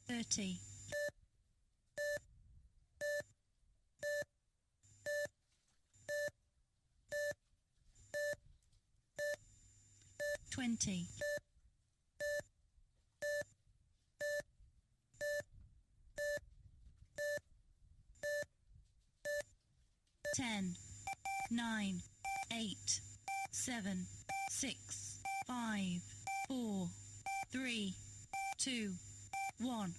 30. 20. 10. 9. 8. 7. 6. 5. 4. 3. 2. 1.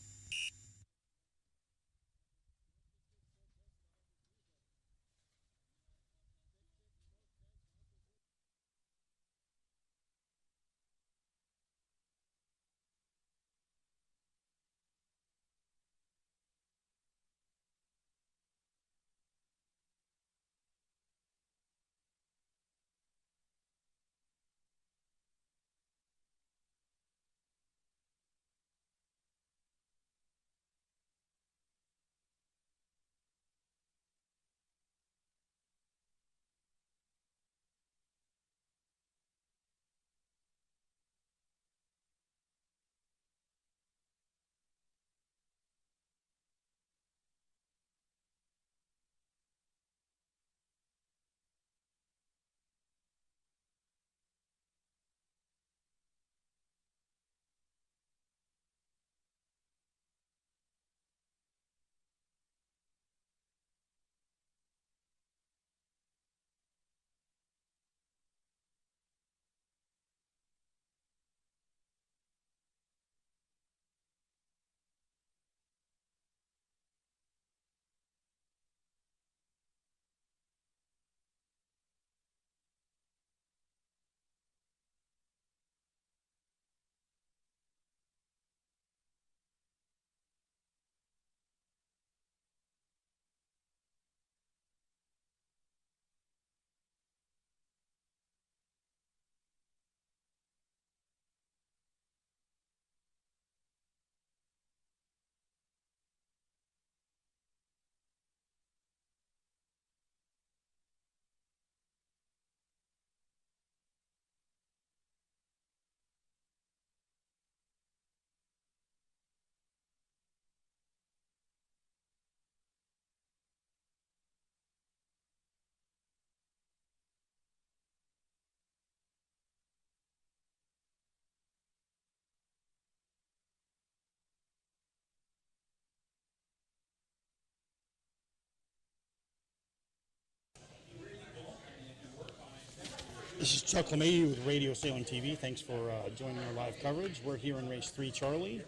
This is Chuck LeMahieu with Radio Sailing TV. Thanks for joining our live coverage. We're here in race 3, Charlie.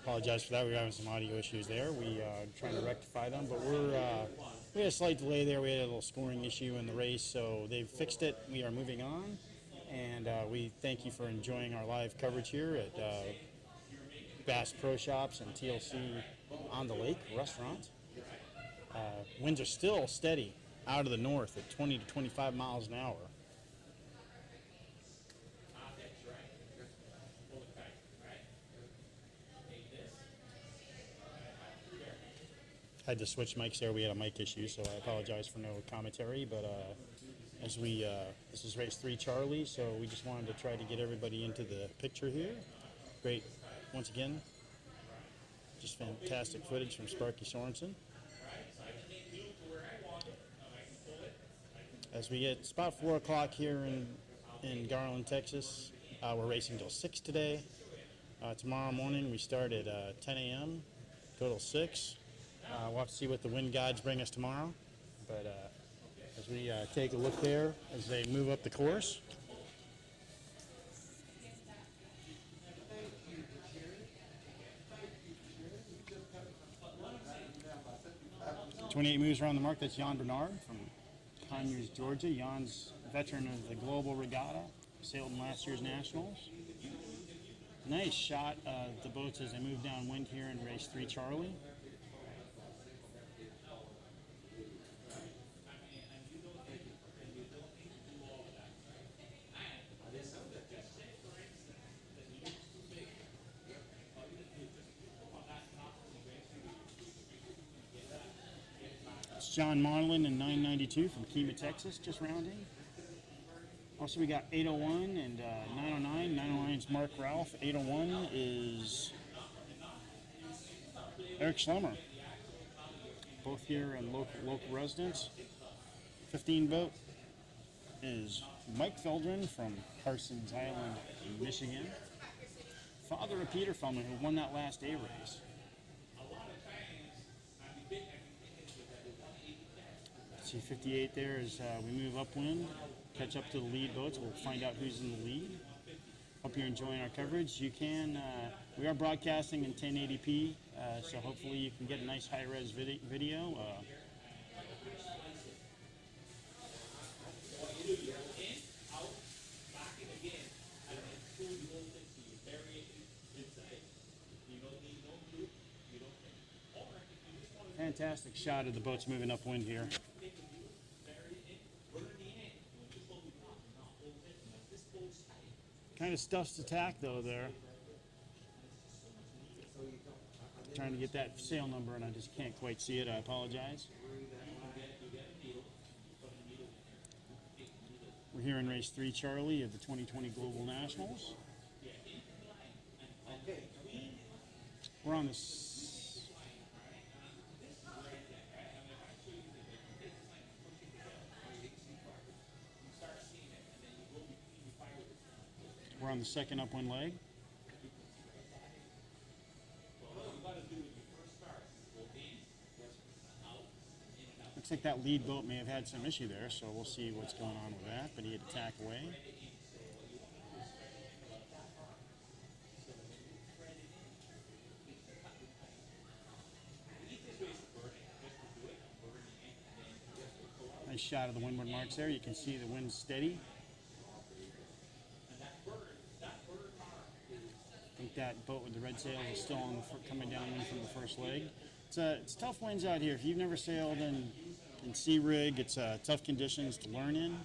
Apologize for that. We're having some audio issues there. We trying to rectify them, but we had a slight delay there. We had a little scoring issue in the race, so they've fixed it. We are moving on, and we thank you for enjoying our live coverage here at Bass Pro Shops and TLC on the Lake restaurant. Winds are still steady out of the north at 20 to 25 miles an hour. Had to switch mics there. We had a mic issue, so I apologize for no commentary. But as we, this is race 3 Charlie, so we just wanted to try to get everybody into the picture here. Great, once again, just fantastic footage from Sparky Sorensen. As we get, it's about 4 o'clock here in Garland, Texas. We're racing till 6 today. Tomorrow morning we start at 10 a.m., go till 6. We'll have to see what the wind guides bring us tomorrow. But as we take a look there, as they move up the course. .28 moves around the mark. That's Jan Bernard from Conyers, Georgia. Jan's a veteran of the Global Regatta, sailed in last year's Nationals. Nice shot of the boats as they move downwind here in race 3 Charlie. John Marlin in 992 from Kima, Texas, just rounding. Also, we got 801 and 909. 909 is Mark Ralph. 801 is Eric Schlemmer. Both here and local residents. 15 boat is Mike Feldren from Parsons Island, Michigan. Father of Peter Feldman, who won that last A race. See 58 there as we move upwind, catch up to the lead boats. We'll find out who's in the lead. Hope you're enjoying our coverage. You can, we are broadcasting in 1080p, so hopefully you can get a nice high-res video. Fantastic shot of the boats moving upwind here. Kind of stuffs the tack though there. Trying to get that sail number and I just can't quite see it. I apologize. We're here in race 3 Charlie of the 2020 Global Nationals. We're on this. We're on the second upwind leg. Looks like that lead boat may have had some issue there, so we'll see what's going on with that, but he had to tack away. Nice shot of the windward marks there. You can see the wind steady. I think that boat with the red sails is still on the coming downwind from the first leg. It's tough winds out here. If you've never sailed in sea rig, it's tough conditions to learn in.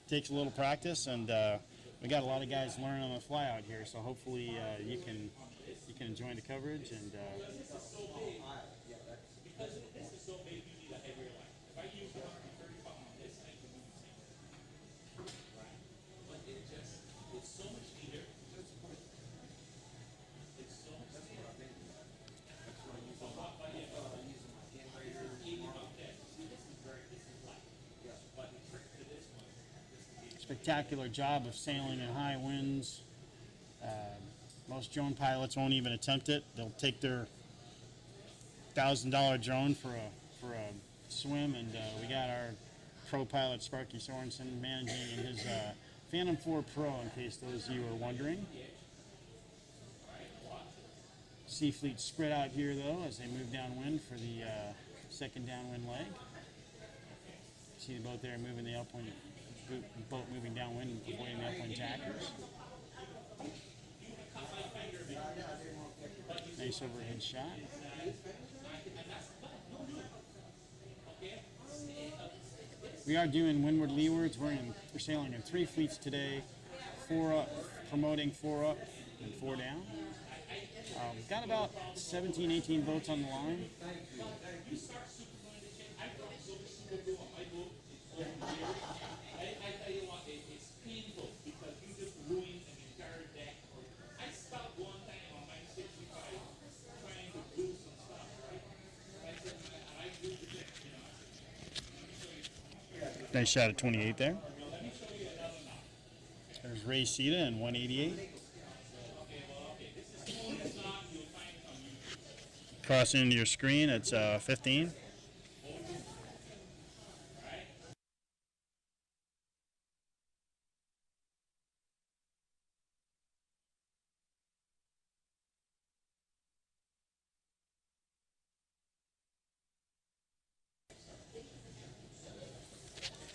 Takes a little practice, and we got a lot of guys learning on the fly out here. So hopefully you can enjoy the coverage and. Spectacular job of sailing in high winds. Most drone pilots won't even attempt it. They'll take their $1,000 drone for a swim, and we got our pro pilot Sparky Sorensen managing in his Phantom 4 Pro, in case those of you are wondering. Sea Fleet spread out here though as they move downwind for the second downwind leg. See the boat there moving the upwind, boat moving downwind and avoiding the upwind tackers. Nice overhead shot. We are doing windward leewards. We're sailing in 3 fleets today, 4 up, promoting 4 up and 4 down. We've got about 17, 18 boats on the line. Nice shot at 28 there. There's Ray Sita in 188. Crossing into your screen, it's 15.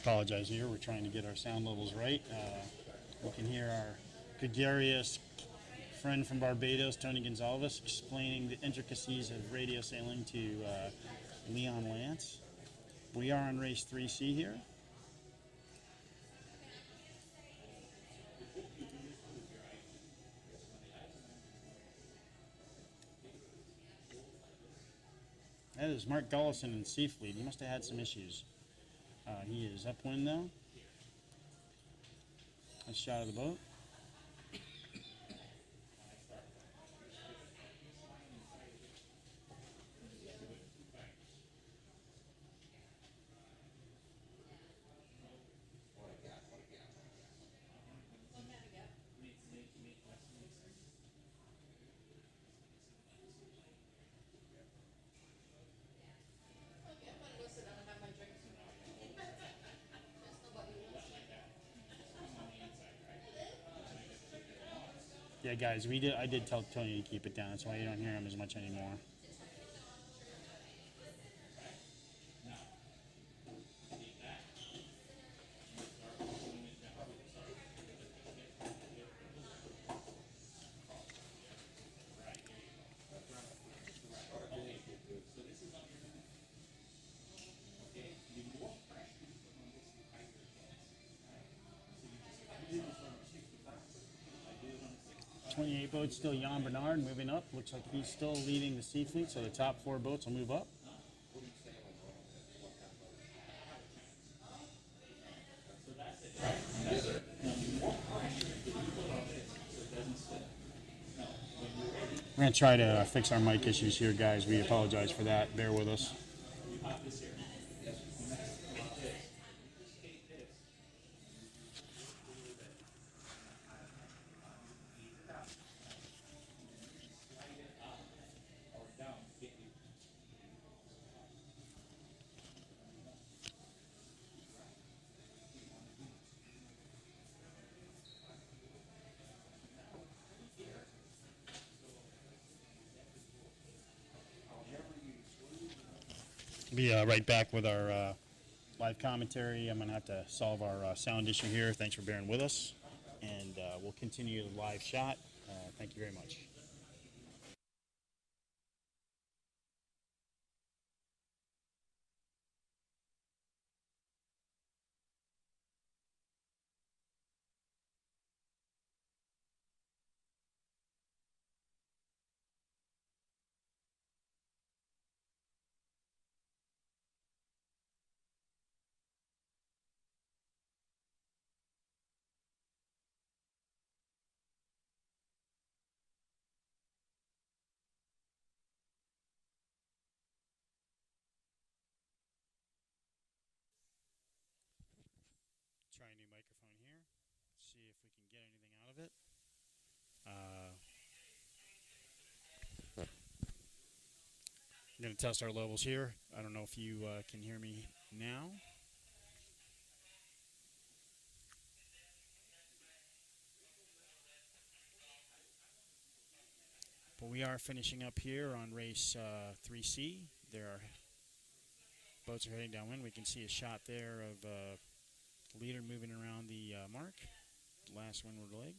Apologize here, we're trying to get our sound levels right. We can hear our gregarious friend from Barbados, Tony Gonzalez, explaining the intricacies of radio sailing to Leon Lance. We are on race 3C here. That is Mark Gullison in Seafleet. He must have had some issues. He is upwind though. Nice shot of the boat. Yeah, guys, I did tell Tony to keep it down. That's why you don't hear him as much anymore. Boat still Jan Bernard moving up. Looks like he's still leading the sea fleet, so the top 4 boats will move up. We're going to try to fix our mic issues here, guys. We apologize for that. Bear with us. Be right back with our live commentary. I'm going to have to solve our sound issue here. Thanks for bearing with us. And we'll continue the live shot. Thank you very much. Try a new microphone here. See if we can get anything out of it. I'm going to test our levels here. I don't know if you can hear me now. But we are finishing up here on race 3C. There are Boats are heading downwind. We can see a shot there of the leader moving around the mark, last windward leg.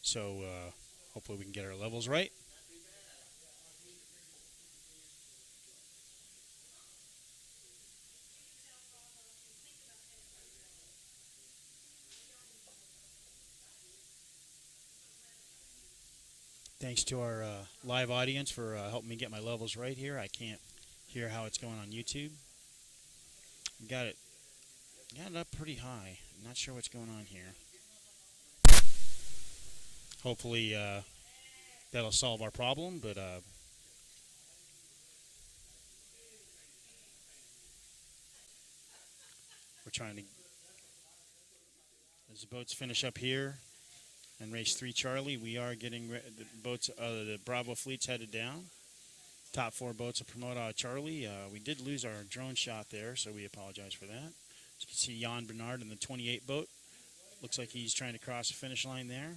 So hopefully we can get our levels right. Thanks to our live audience for helping me get my levels right here. I can't hear how it's going on YouTube. Got it up pretty high. I'm not sure what's going on here. Hopefully that'll solve our problem, but we're trying to, as the boats finish up here and race 3 Charlie, we are getting the boats, the Bravo fleet's headed down. Top 4 boats will promote out of Charlie. We did lose our drone shot there, so we apologize for that. As you can see, Jan Bernard in the 28 boat. Looks like he's trying to cross the finish line there.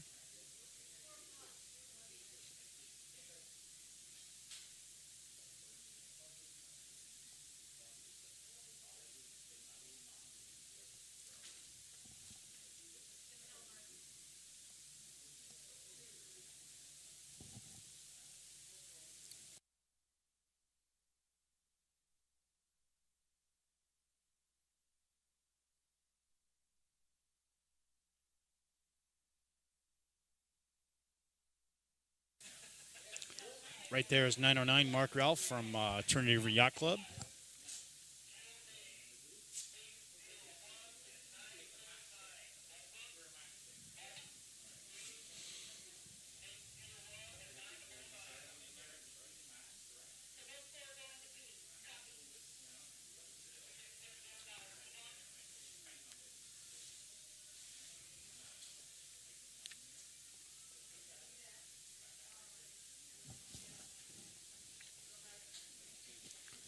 Right there is 909 Mark Ralph from Trinity Yacht Club.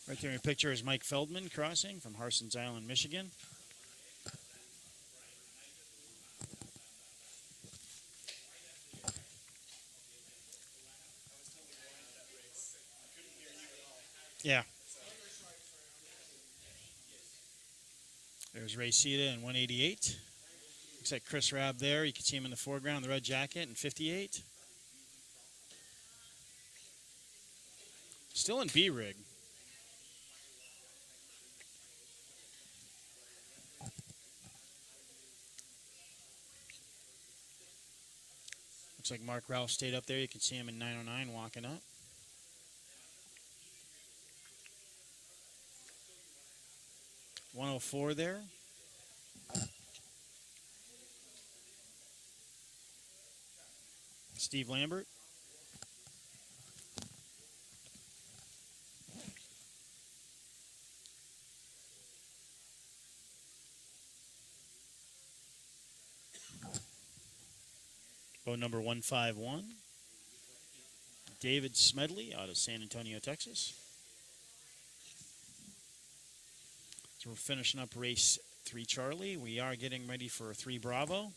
Right there in the picture is Mike Feldman crossing from Harson's Island, Michigan. Yeah. There's Ray Sita in 188. Looks like Chris Rabb there. You can see him in the foreground, the red jacket in 58. Still in B-rig. Looks like Mark Ralph stayed up there. You can see him in 909 walking up. .104 there. Steve Lambert. Boat number 151. David Smedley out of San Antonio, Texas. So we're finishing up race 3 Charlie. We are getting ready for 3 Bravo.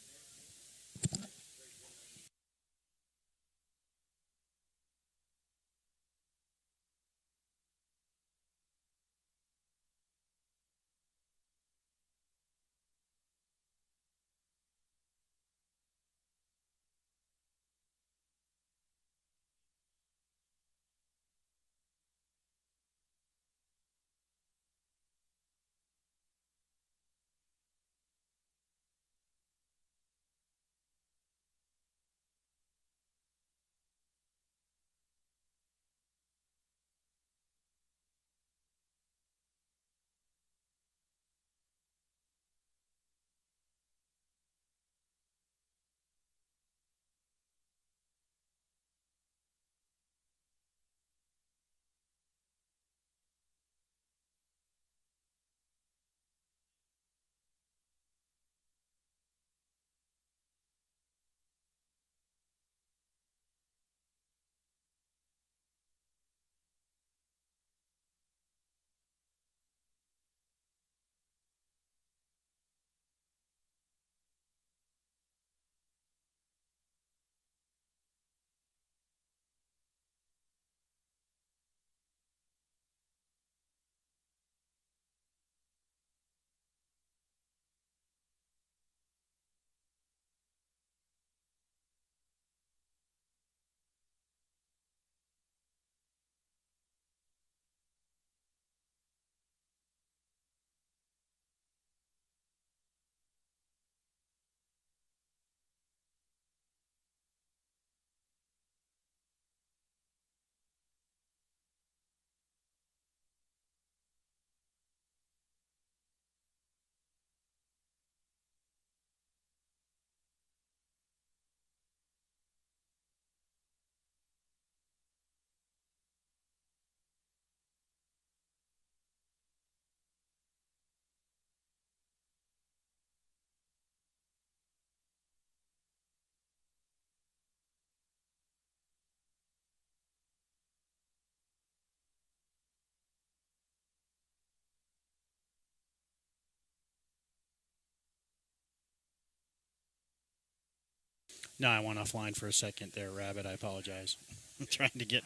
No, I went offline for a second there, Rabbit. I apologize. I'm trying to get.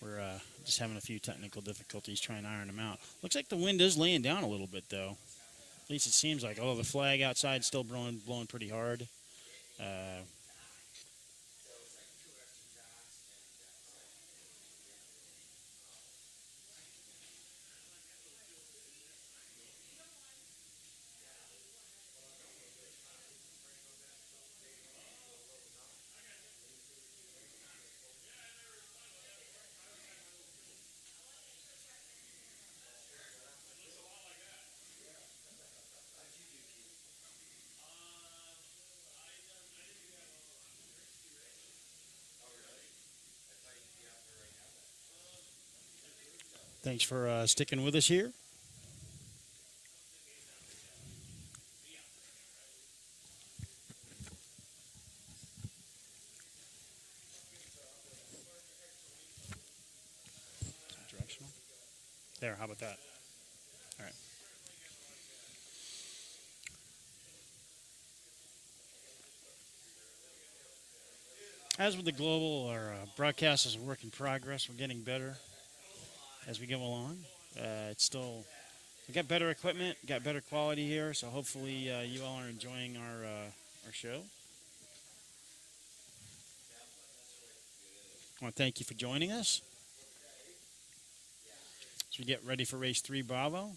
We're just having a few technical difficulties trying to iron them out. Looks like the wind is laying down a little bit, though. At least it seems like. Although the flag outside is still blowing pretty hard. Thanks for sticking with us here. Directional. There, how about that? All right. As with the global, our broadcast is a work in progress. We're getting better as we go along. It's still, we got better equipment, got better quality here, so hopefully you all are enjoying our show. I want to thank you for joining us as we get ready for race 3 Bravo.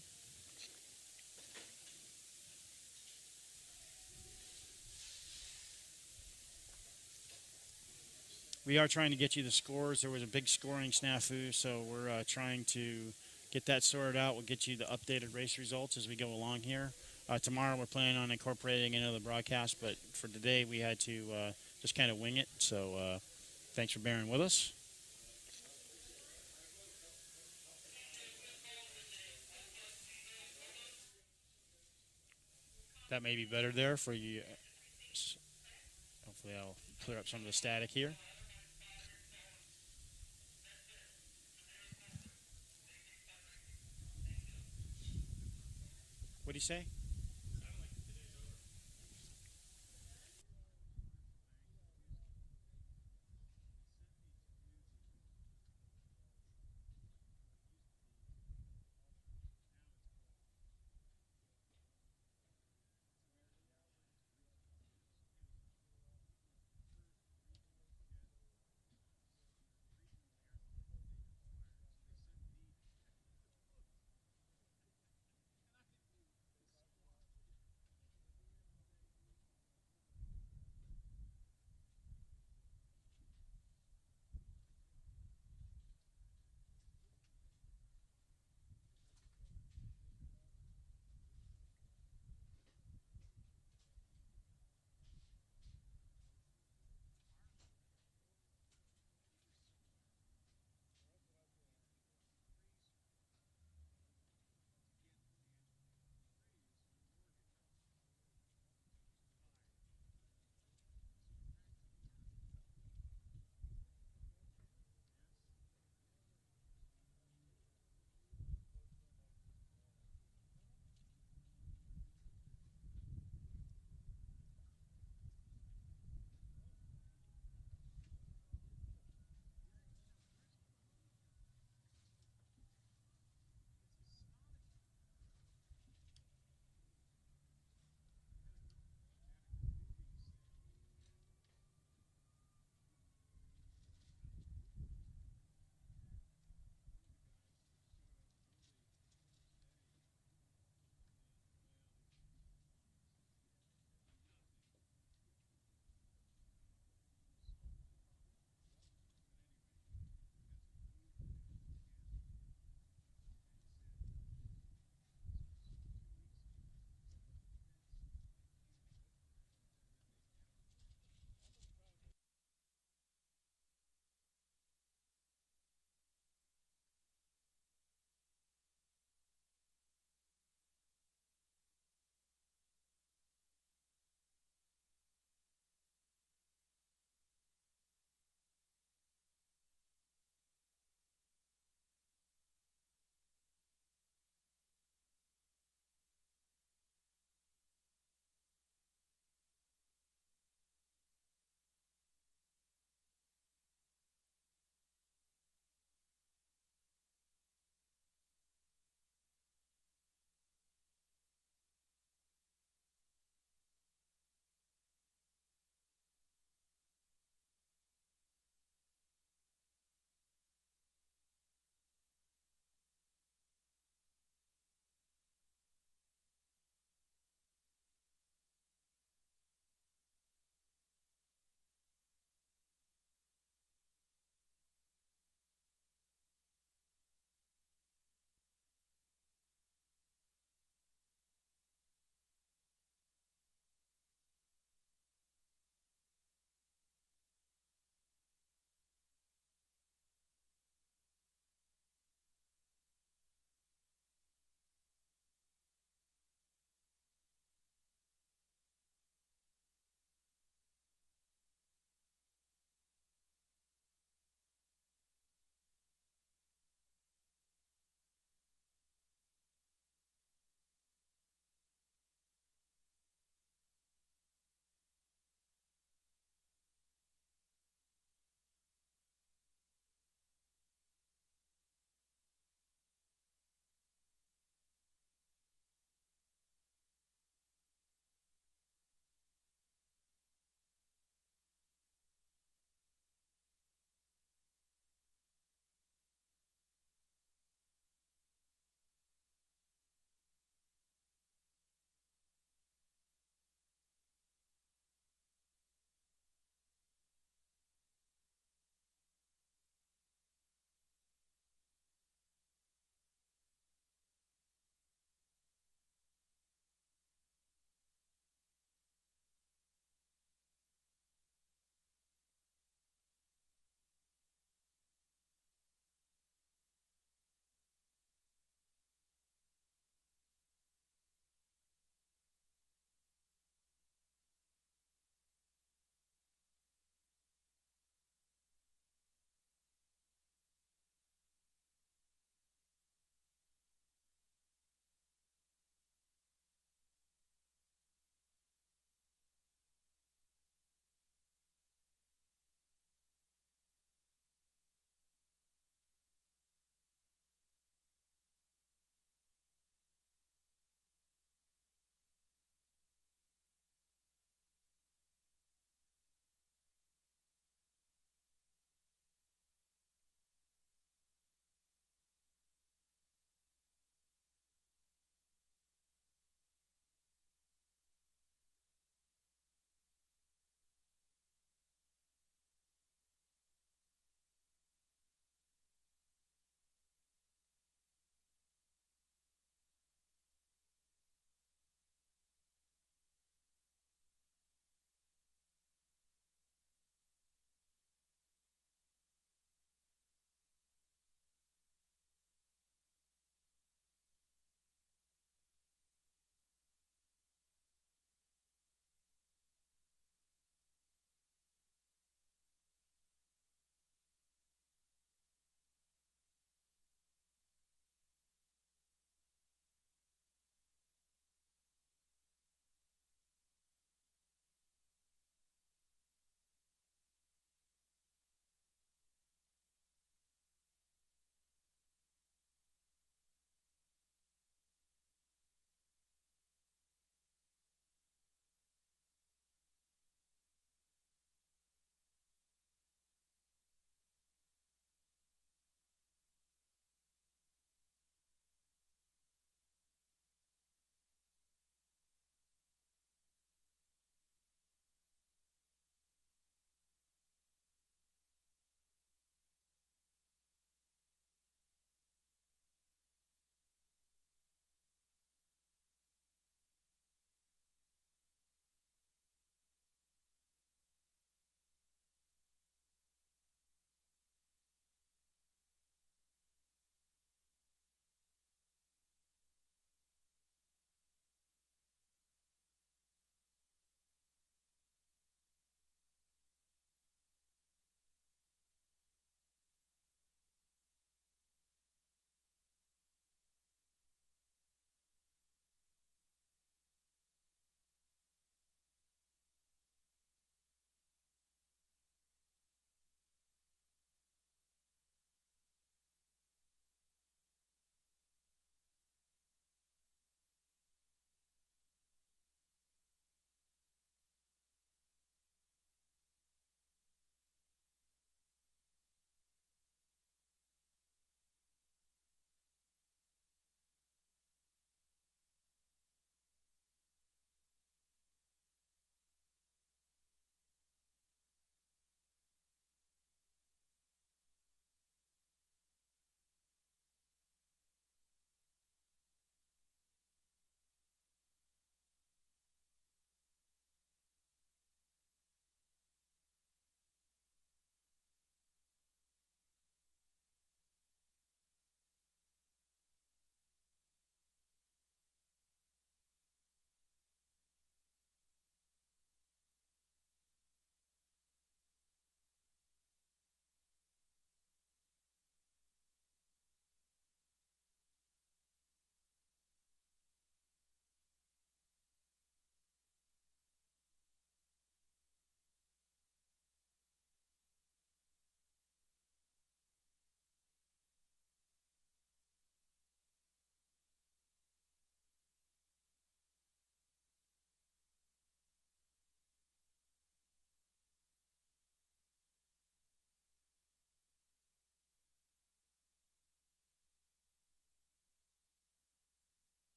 We are trying to get you the scores. There was a big scoring snafu, so we're trying to get that sorted out. We'll get you the updated race results as we go along here. Tomorrow we're planning on incorporating into the broadcast, but for today we had to just kind of wing it. So thanks for bearing with us. That may be better there for you. Hopefully I'll clear up some of the static here. What do you say?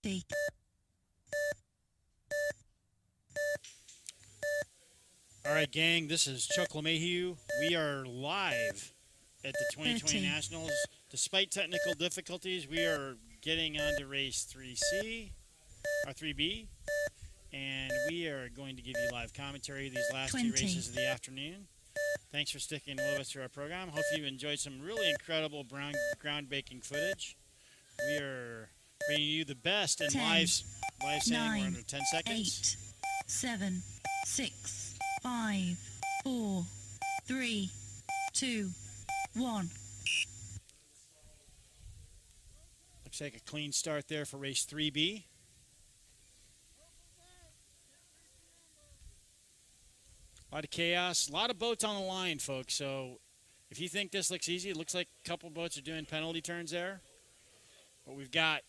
50. All right, gang, this is Chuck LeMahieu. We are live at the 2020 30. Nationals. Despite technical difficulties, we are getting on to race 3C, or 3B, and we are going to give you live commentary these last 20. two races of the afternoon. Thanks for sticking with us through our program. Hope you enjoyed some really incredible ground-breaking footage. We are bringing you the best in 10, live saying. 9, We're under 10 seconds. 8, 7, 6, 5, 4, 3, 2, 1. Looks like a clean start there for race 3B. A lot of chaos, a lot of boats on the line, folks. So if you think this looks easy, it looks like a couple boats are doing penalty turns there. But we've got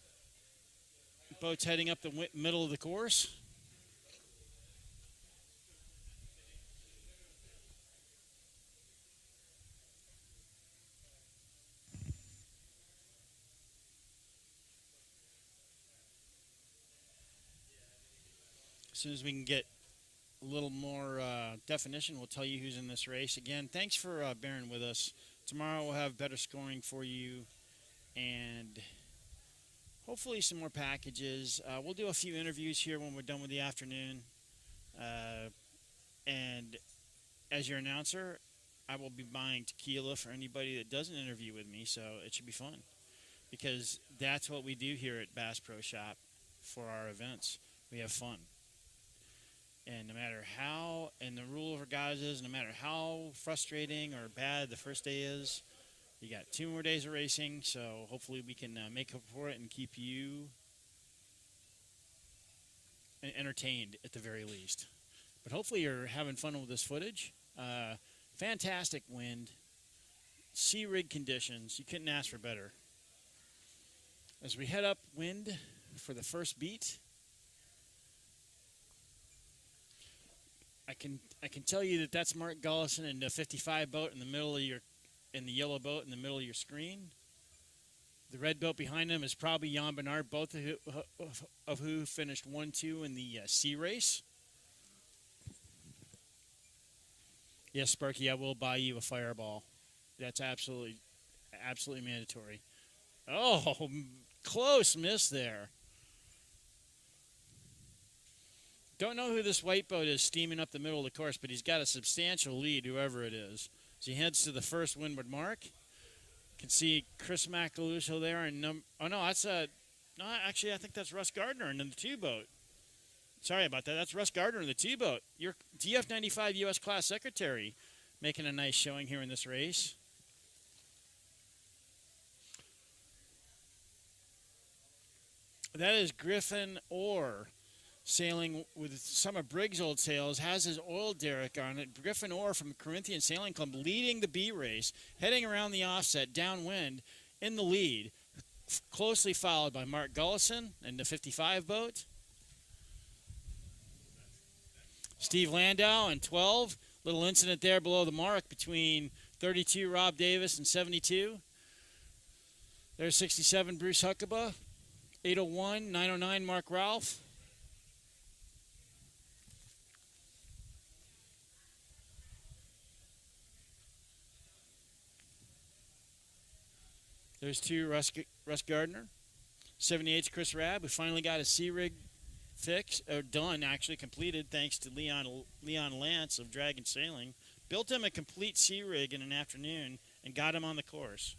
boats heading up the middle of the course. As soon as we can get a little more definition, we'll tell you who's in this race. Again, thanks for bearing with us. Tomorrow we'll have better scoring for you and hopefully some more packages. We'll do a few interviews here when we're done with the afternoon. And as your announcer, I will be buying tequila for anybody that doesn't interview with me, so it should be fun. Because that's what we do here at Bass Pro Shop for our events. We have fun. And no matter how, and the rule of regattas is, no matter how frustrating or bad the first day is, you got 2 more days of racing, so hopefully we can make up for it and keep you entertained at the very least. But hopefully you're having fun with this footage. Fantastic wind, sea rig conditions. You couldn't ask for better. As we head upwind for the first beat, I can tell you that that's Mark Gullison in the 55 boat in the middle of in the yellow boat in the middle of your screen. The red boat behind him is probably Jan Bernard, both of who finished 1-2 in the sea race. Yes, Sparky, I will buy you a fireball. That's absolutely mandatory. Oh, close miss there. Don't know who this white boat is steaming up the middle of the course, but he's got a substantial lead, whoever it is. As he heads to the first windward mark, you can see Chris Macaluso there. And no, actually, I think that's Russ Gardner in the 2 boat. Sorry about that. That's Russ Gardner in the 2 boat. Your DF95 U.S. Class Secretary making a nice showing here in this race. That is Griffin Orr, sailing with some of Briggs' old sails, has his oil derrick on it. Griffin Orr from Corinthian Sailing Club leading the B race, heading around the offset downwind in the lead, closely followed by Mark Gullison in the 55 boat. Steve Landau in 12. Little incident there below the mark between 32 Rob Davis and 72. There's 67 Bruce Huckabee. 801, 909 Mark Ralph. There's 2 Russ Gardner. 78's Chris Rabb, who finally got a sea rig done, actually completed, thanks to Leon Lance of Dragon Sailing. Built him a complete sea rig in an afternoon and got him on the course.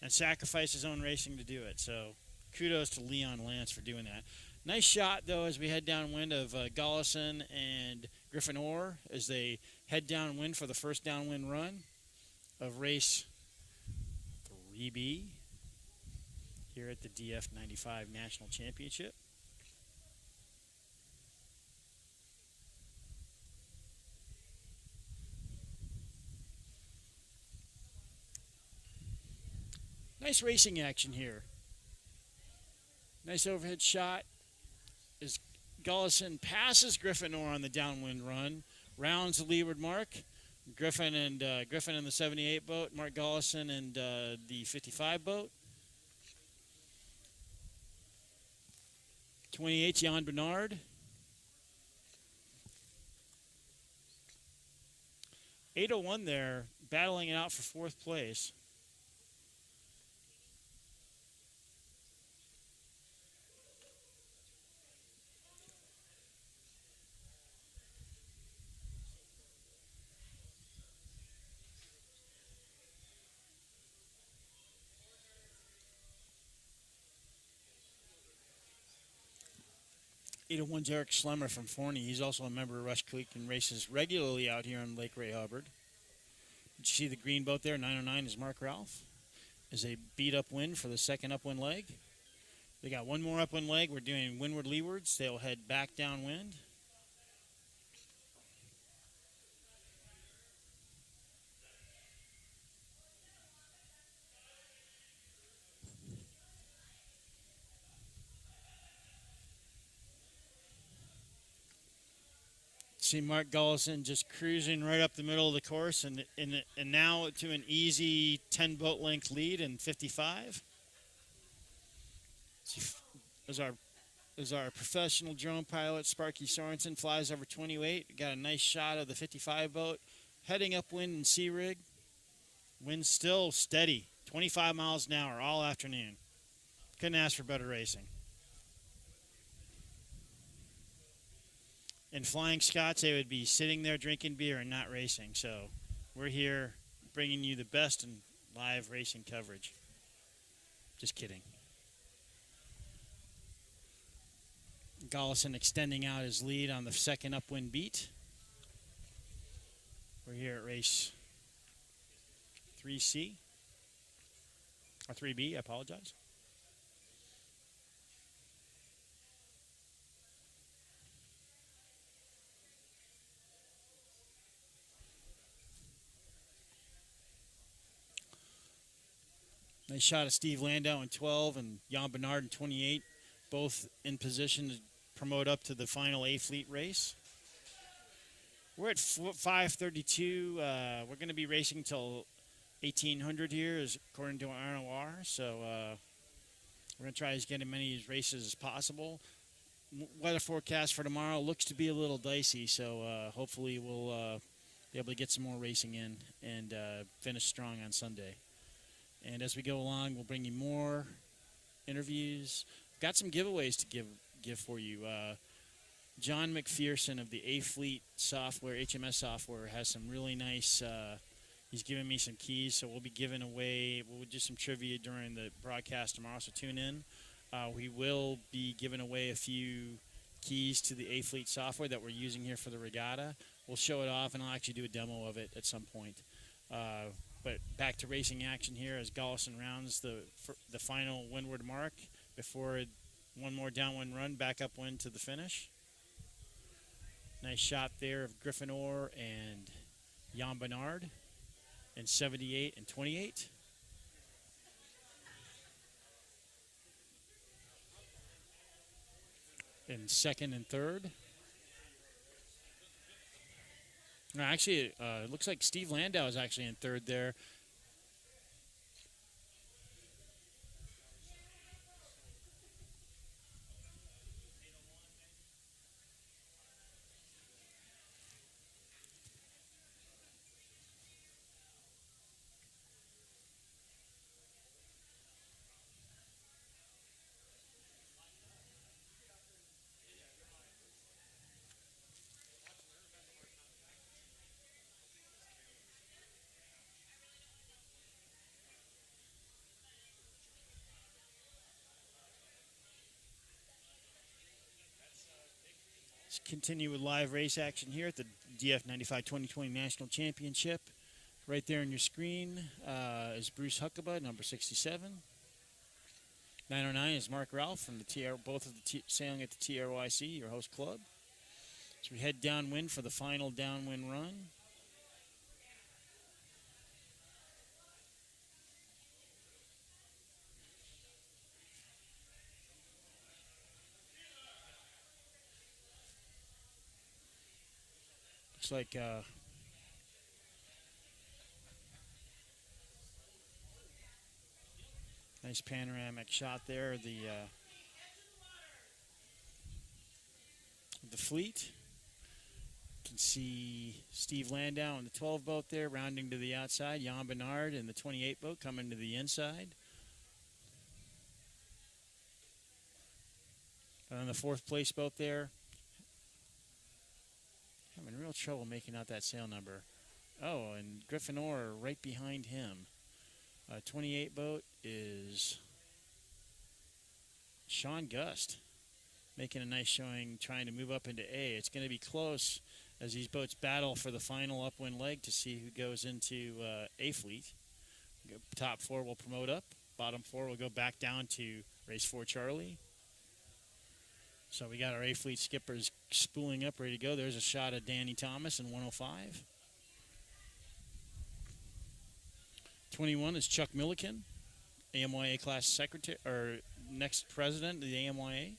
And sacrificed his own racing to do it. So kudos to Leon Lance for doing that. Nice shot, though, as we head downwind of Gullison and Griffin Orr as they head downwind for the first downwind run of race 3B here at the DF95 National Championship. Nice racing action here. Nice overhead shot as Gullison passes Griffin Orr on the downwind run, rounds the leeward mark. Griffin in the 78 boat, Mark Gullison and the 55 boat. 28, Jan Bernard. 801 there, battling it out for 4th place. One's Eric Schlemmer from Forney. He's also a member of Rush Creek and races regularly out here on Lake Ray Hubbard. Did you see the green boat there? 909 is Mark Ralph. Is a beat upwind for the second upwind leg. They got one more upwind leg. We're doing windward leewards. They'll head back downwind. See Mark Gullison just cruising right up the middle of the course, and now to an easy 10 boat length lead in 55. As our professional drone pilot Sparky Sorensen flies over 28. Got a nice shot of the 55 boat heading upwind in sea rig. Wind still steady, 25 miles an hour all afternoon. Couldn't ask for better racing. In Flying Scots, they would be sitting there drinking beer and not racing. So we're here bringing you the best in live racing coverage. Just kidding. Gullison extending out his lead on the second upwind beat. We're here at race 3C, or 3B, I apologize. Nice shot of Steve Landau in 12 and Jan Bernard in 28, both in position to promote up to the final A Fleet race. We're at 5:32. We're going to be racing till 1800 here, as according to our NOR. So we're going to try to get as many races as possible. Weather forecast for tomorrow looks to be a little dicey, so hopefully we'll be able to get some more racing in and finish strong on Sunday. And as we go along, we'll bring you more interviews. Got some giveaways to give for you. John McPherson of the A Fleet software, HMS software, has some really nice. He's giving me some keys, so we'll be giving away. We'll do some trivia during the broadcast tomorrow, so tune in. We will be giving away a few keys to the A Fleet software that we're using here for the regatta. We'll show it off, and I'll actually do a demo of it at some point. But back to racing action here as Gullison rounds the final windward mark before one more downwind run back upwind to the finish. Nice shot there of Griffin Orr and Jan Bernard in 78 and 28. In second and third. No, actually, it looks like Steve Landau is actually in third there. Continue with live race action here at the DF95 2020 National Championship. Right there on your screen is Bruce Huckabee, number 67. 909 is Mark Ralph from the both of the sailing at the TRYC, your host club. So we head downwind for the final downwind run. Looks like nice panoramic shot there. The of the fleet. You can see Steve Landau in the 12 boat there, rounding to the outside. Jan Bernard in the 28 boat coming to the inside. And on the 4th place boat there, having real trouble making out that sail number. Oh, and Griffin Orr right behind him. 28 boat is Sean Gust, making a nice showing, trying to move up into A. It's going to be close as these boats battle for the final upwind leg to see who goes into A fleet. Top 4 will promote up. Bottom 4 will go back down to race 4 Charlie. So we got our A fleet skippers spooling up, ready to go. There's a shot of Danny Thomas in 105. 21 is Chuck Milliken, AMYA class secretary or next president of the AMYA,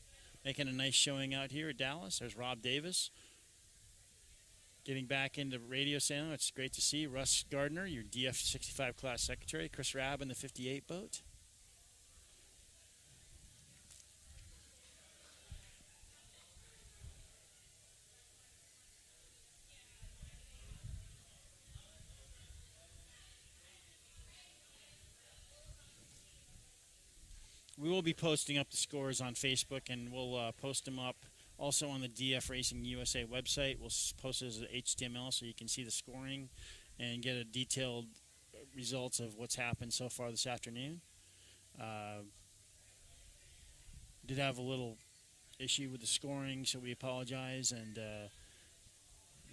making a nice showing out here at Dallas. There's Rob Davis getting back into radio sailing. It's great to see. Russ Gardner, your DF95 class secretary. Chris Rabb in the 58 boat. We will be posting up the scores on Facebook, and we'll post them up also on the DF Racing USA website. We'll post it as an HTML so you can see the scoring and get a detailed results of what's happened so far this afternoon. Did have a little issue with the scoring, so we apologize, and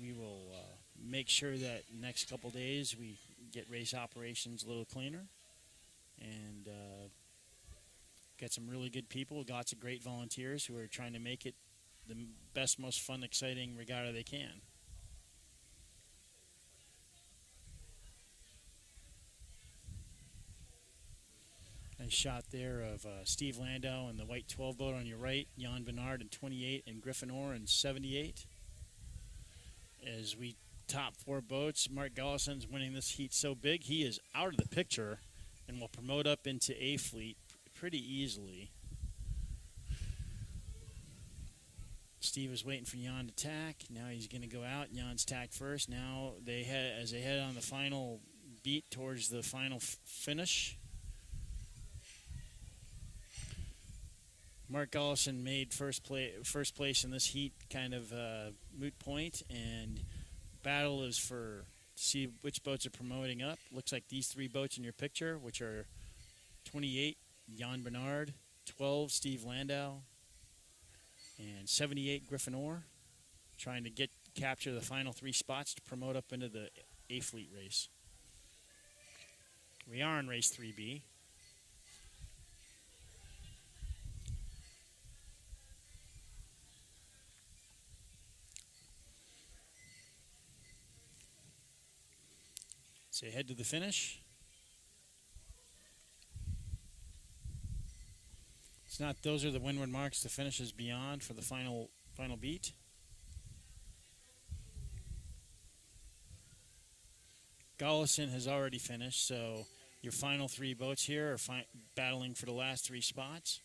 we will make sure that next couple days we get race operations a little cleaner. And got some really good people, lots of great volunteers who are trying to make it the best, most fun, exciting regatta they can. Nice shot there of Steve Landau in the white 12 boat on your right, Jan Bernard in 28, and Griffin Orr in 78. As we top 4 boats, Mark Gollison's winning this heat so big, he is out of the picture and will promote up into A fleet pretty easily. Steve is waiting for Jan to tack. Now he's going to go out. Jan's tacked first. Now they head as they head on the final beat towards the final finish. Mark Gollison made first place in this heat, kind of moot point, and battle is for see which boats are promoting up. Looks like these 3 boats in your picture, which are 28 Jan Bernard, 12 Steve Landau, and 78 Griffin Orr, trying to capture the final 3 spots to promote up into the A fleet race. We are in race 3B. So head to the finish. It's not, those are the windward marks, the finish is beyond for the final beat. Gollison has already finished, so your final 3 boats here are battling for the last 3 spots.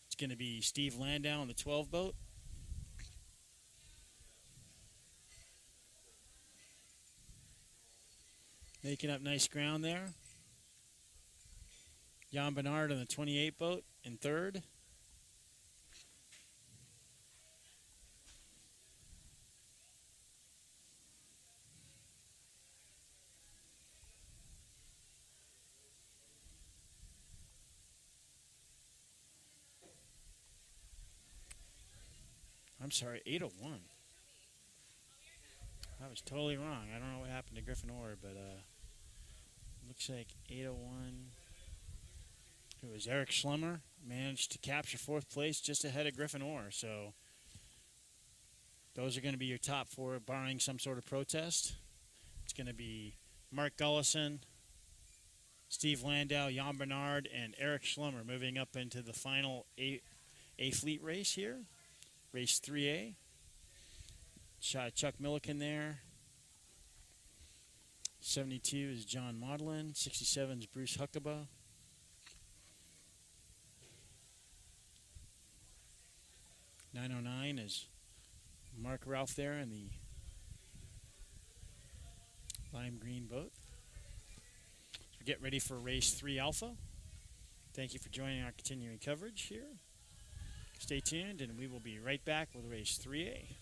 It's going to be Steve Landau in the 12 boat. Making up nice ground there. Jan Bernard on the 28 boat in 3rd. I'm sorry, 801. I was totally wrong. I don't know what happened to Griffin Orr, but looks like 801. It was Eric Schlemmer, managed to capture 4th place just ahead of Griffin Orr. So those are going to be your top 4, barring some sort of protest. It's going to be Mark Gollison, Steve Landau, Jan Bernard, and Eric Schlemmer moving up into the final A fleet race here, race 3A. Shot Chuck Milliken there. 72 is John Maudlin. 67 is Bruce Huckabee. .909 is Mark Ralph there in the lime green boat. So get ready for race 3 Alpha. Thank you for joining our continuing coverage here. Stay tuned, and we will be right back with race 3A.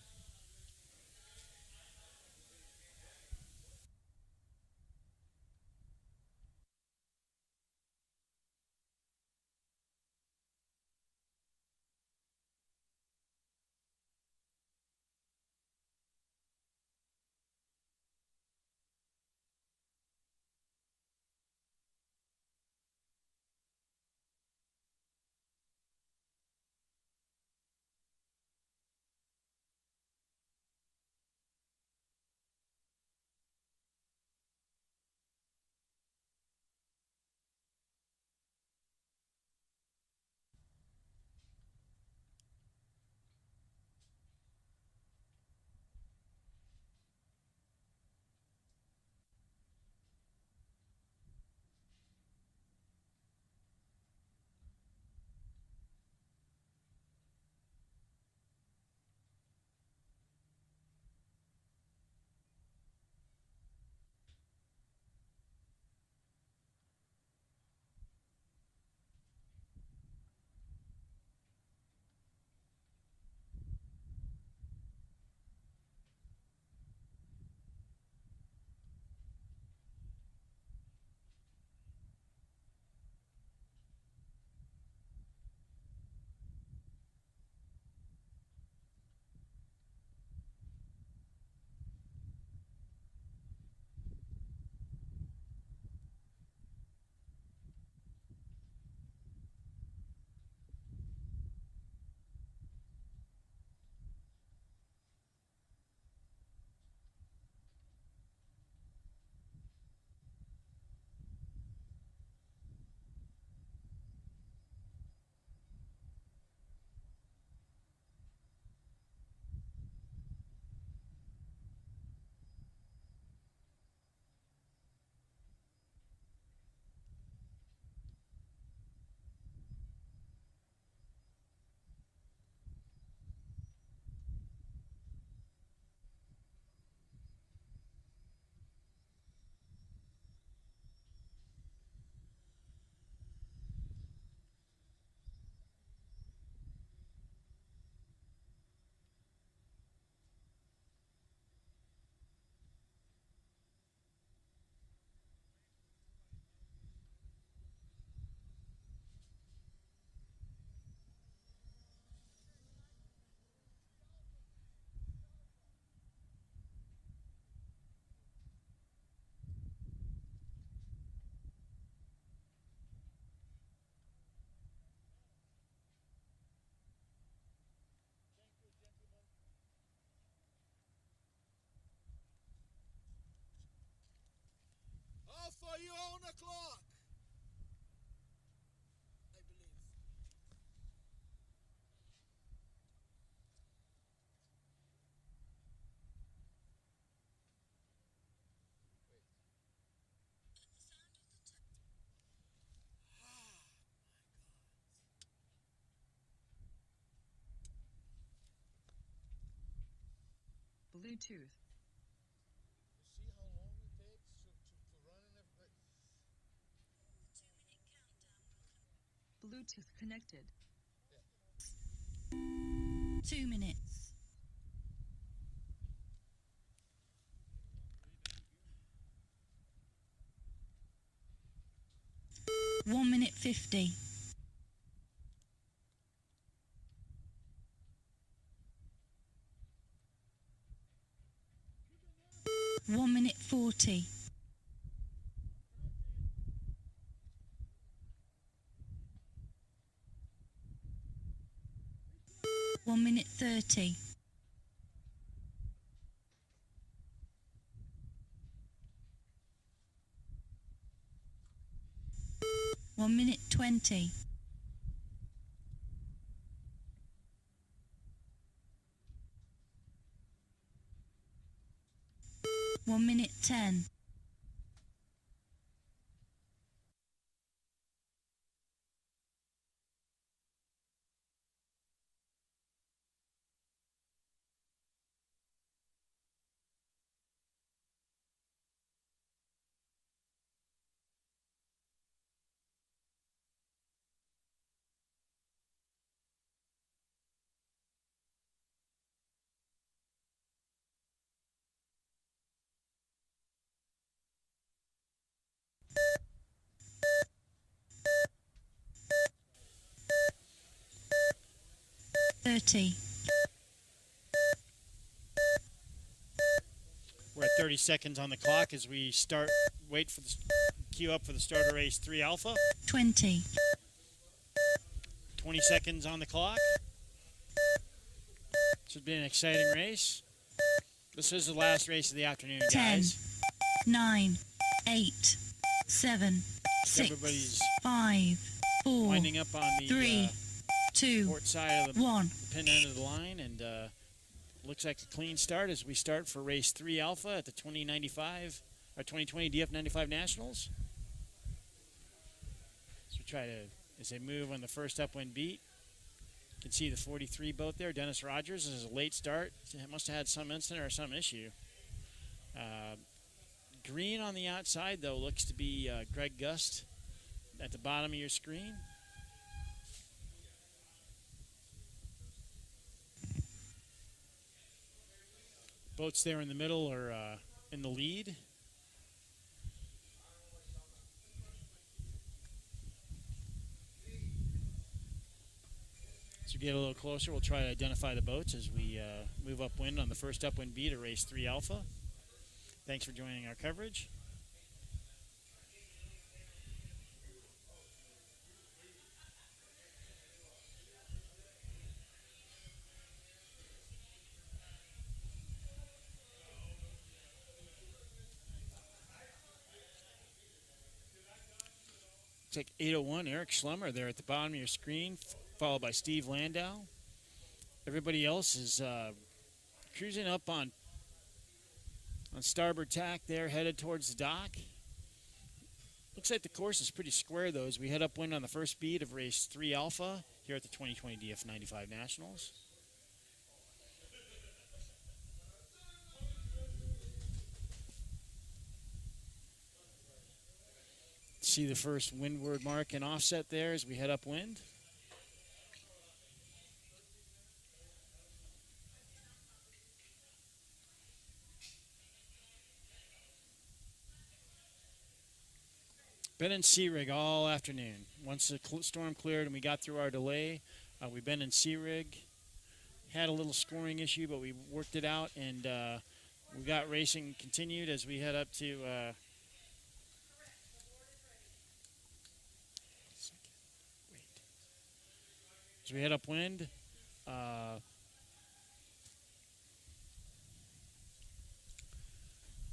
Alpha, you on the clock. I believe. Bluetooth. You see how long it takes to run in every... Bluetooth connected. 2 minutes. One minute 50. 1 minute 40. 1 minute 30. 1 minute 20. 1 minute 10. 30. We're at 30 seconds on the clock as we start. Wait for the queue up for the start of race 3 Alpha. 20. 20 seconds on the clock. This has been an exciting race. This is the last race of the afternoon, 10, guys. 9, 8, 7, 6, Everybody's 5, 4, winding up on the 3, 2, port side of the 1. pin end of the line, and looks like a clean start as we start for race 3 Alpha at the 2095 or 2020 DF95 Nationals. So we try to, as they move on the first upwind beat, you can see the 43 boat there. Dennis Rogers. This is a late start. It must have had some incident or some issue. Green on the outside, though, looks to be Greg Gust at the bottom of your screen. Boats there in the middle are in the lead. As we get a little closer, we'll try to identify the boats as we move upwind on the first upwind beat at race 3 Alpha. Thanks for joining our coverage. It's like 8:01, Eric Schlemmer there at the bottom of your screen, followed by Steve Landau. Everybody else is cruising up on starboard tack there, headed towards the dock. Looks like the course is pretty square, though, as we head upwind on the first beat of race 3 Alpha here at the 2020 DF95 Nationals. See the first windward mark and offset there as we head upwind. Been in sea rig all afternoon. Once the storm cleared and we got through our delay, we've been in sea rig. Had a little scoring issue, but we worked it out, and we got racing continued as we head up to as we head upwind.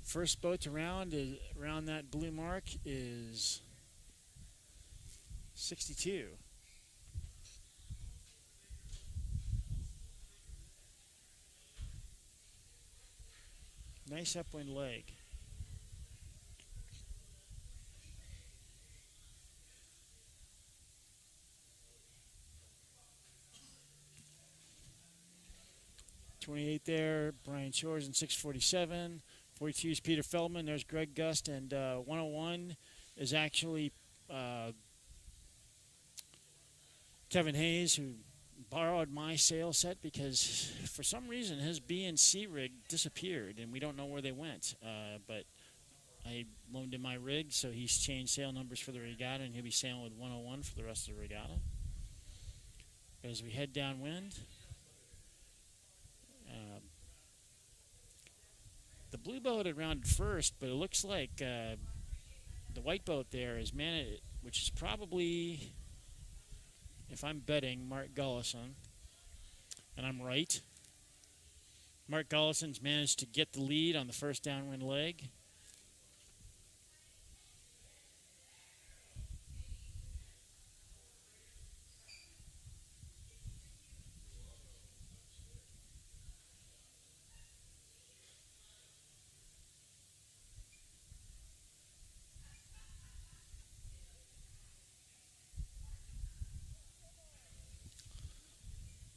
First boat to round is around that blue mark is 62. Nice upwind leg. .28 there, Brian Shores in 647. 42 is Peter Feldman. There's Greg Gust, and 101 is actually Kevin Hayes, who borrowed my sail set because for some reason his B and C rig disappeared, and we don't know where they went. But I loaned him my rig, so he's changed sail numbers for the regatta, and he'll be sailing with 101 for the rest of the regatta. As we head downwind, the blue boat had rounded first, but it looks like the white boat there is managed, which is probably, if I'm betting, Mark Gullison, and I'm right. Mark Gullison's managed to get the lead on the first downwind leg.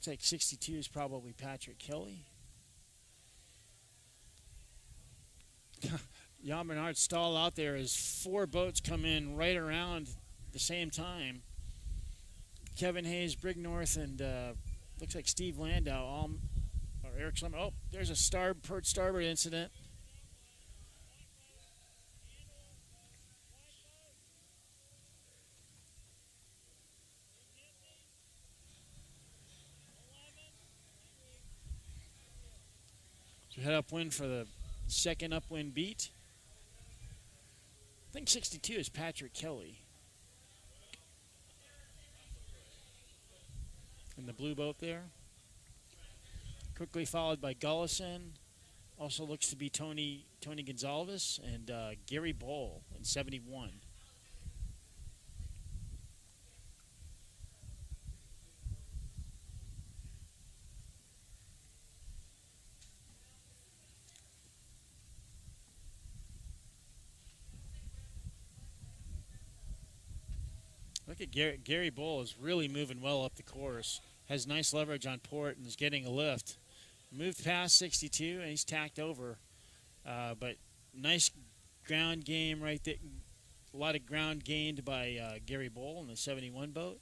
Like 62 is probably Patrick Kelly. Jan Bernard stall out there as 4 boats come in right around the same time. Kevin Hayes, Brig North, and looks like Steve Landau, or Eric Schlemmer. Oh, there's a port starboard incident. So head upwind for the second upwind beat. I think 62 is Patrick Kelly. In the blue boat there. Quickly followed by Gullison. Also looks to be Tony Gonzalez and Gary Bowl in 71. Look at Gary Bowl is really moving well up the course. Has nice leverage on port and is getting a lift. Moved past 62 and he's tacked over. But nice ground game right there. A lot of ground gained by Gary Bowl in the 71 boat.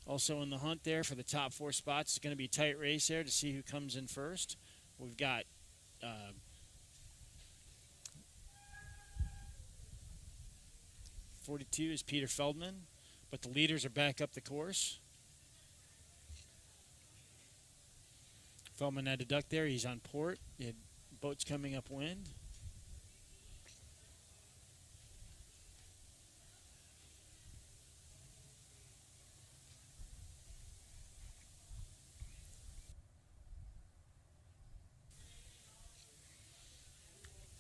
Also in the hunt there for the top 4 spots. It's going to be a tight race there to see who comes in first. We've got 42 is Peter Feldman. But the leaders are back up the course. Feldman had a duck there. He's on port. The boat's coming upwind.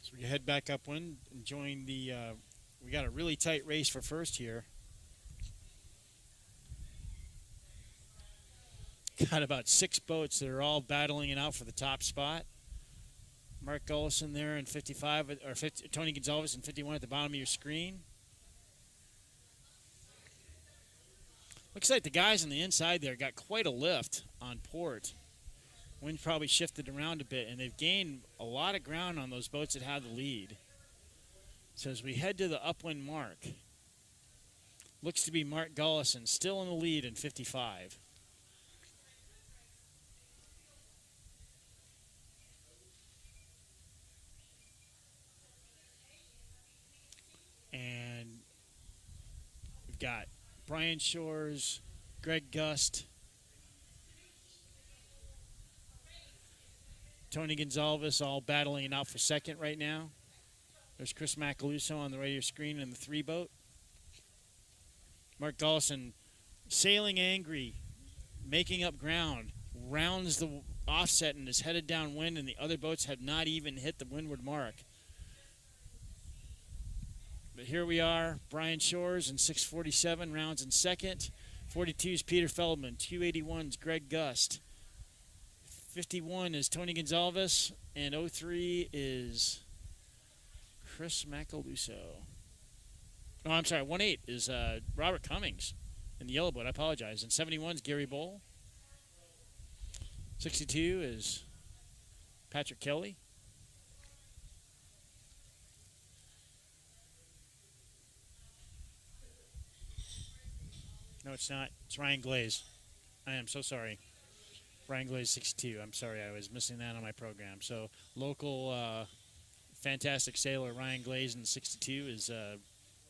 So we head back upwind and join the. We got a really tight race for first here. Got about 6 boats that are all battling it out for the top spot. Mark Gullison there in 55, or 50, Tony Gonzalez in 51 at the bottom of your screen. Looks like the guys on the inside there got quite a lift on port. Wind probably shifted around a bit, and they've gained a lot of ground on those boats that had the lead. So as we head to the upwind mark, looks to be Mark Gullison still in the lead in 55. And we've got Brian Shores, Greg Gust, Tony Gonzalez all battling it out for second right now. There's Chris Macaluso on the right of your screen in the 3 boat. Mark Gullison sailing angry, making up ground, rounds the offset and is headed downwind, and the other boats have not even hit the windward mark. But here we are, Brian Shores in 647, rounds in second. 42 is Peter Feldman, 281 is Greg Gust. 51 is Tony Gonzalez, and 03 is Chris Macaluso. Oh, I'm sorry, 18 is Robert Cummings in the yellow boat, I apologize. And 71 is Gary Bowl. 62 is Patrick Kelly. No, it's not. It's Ryan Glaze. I am so sorry. Ryan Glaze, 62. I'm sorry, I was missing that on my program. So local fantastic sailor Ryan Glaze in 62 is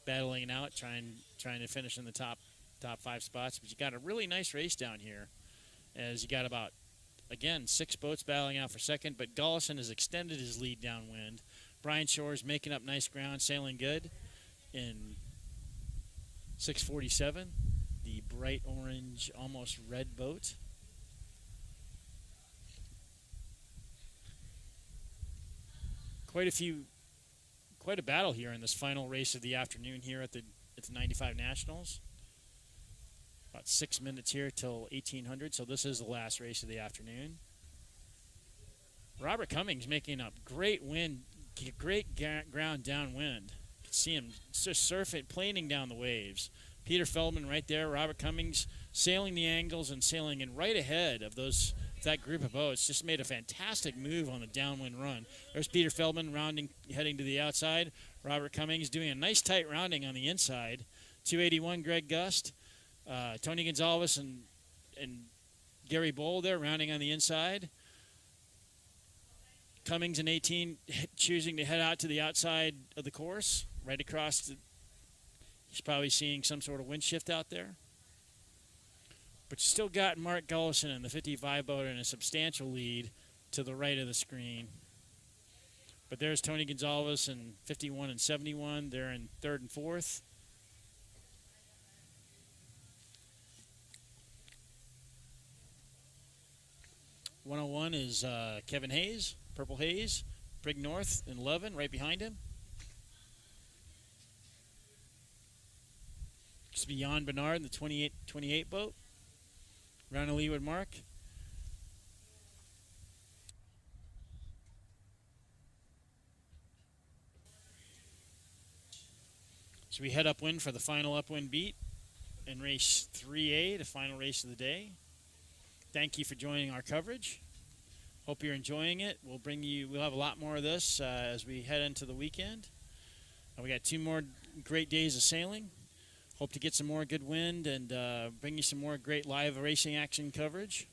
battling it out, trying to finish in the top 5 spots. But you got a really nice race down here, as you got about, again, 6 boats battling out for second. But Gullison has extended his lead downwind. Brian Shores making up nice ground, sailing good in 647. The bright orange, almost red boat. Quite a battle here in this final race of the afternoon here at the 95 Nationals. About 6 minutes here till 1800, so this is the last race of the afternoon. Robert Cummings making up great wind, great ground downwind. You can see him just surfing, planing down the waves. Peter Feldman right there, Robert Cummings sailing the angles and sailing in right ahead of that group of boats. Just made a fantastic move on the downwind run. There's Peter Feldman heading to the outside. Robert Cummings doing a nice tight rounding on the inside. 281 Greg Gust. Tony Gonzalez and Gary Bowl there rounding on the inside. Cummings in 18 choosing to head out to the outside of the course, right across the. He's probably seeing some sort of wind shift out there. But you still got Mark Gullison in the 55 boat in a substantial lead to the right of the screen. But there's Tony Gonzalez in 51 and 71. They're in third and fourth. #101 is Kevin Hayes, Purple Hayes. Brig North in 11, right behind him. Just beyond Bernard in the 28 boat. Ronald Leeward Mark. So we head upwind for the final upwind beat in race 3A, the final race of the day. Thank you for joining our coverage. Hope you're enjoying it. We'll have a lot more of this as we head into the weekend. We got 2 more great days of sailing. Hope to get some more good wind and bring you some more great live racing action coverage.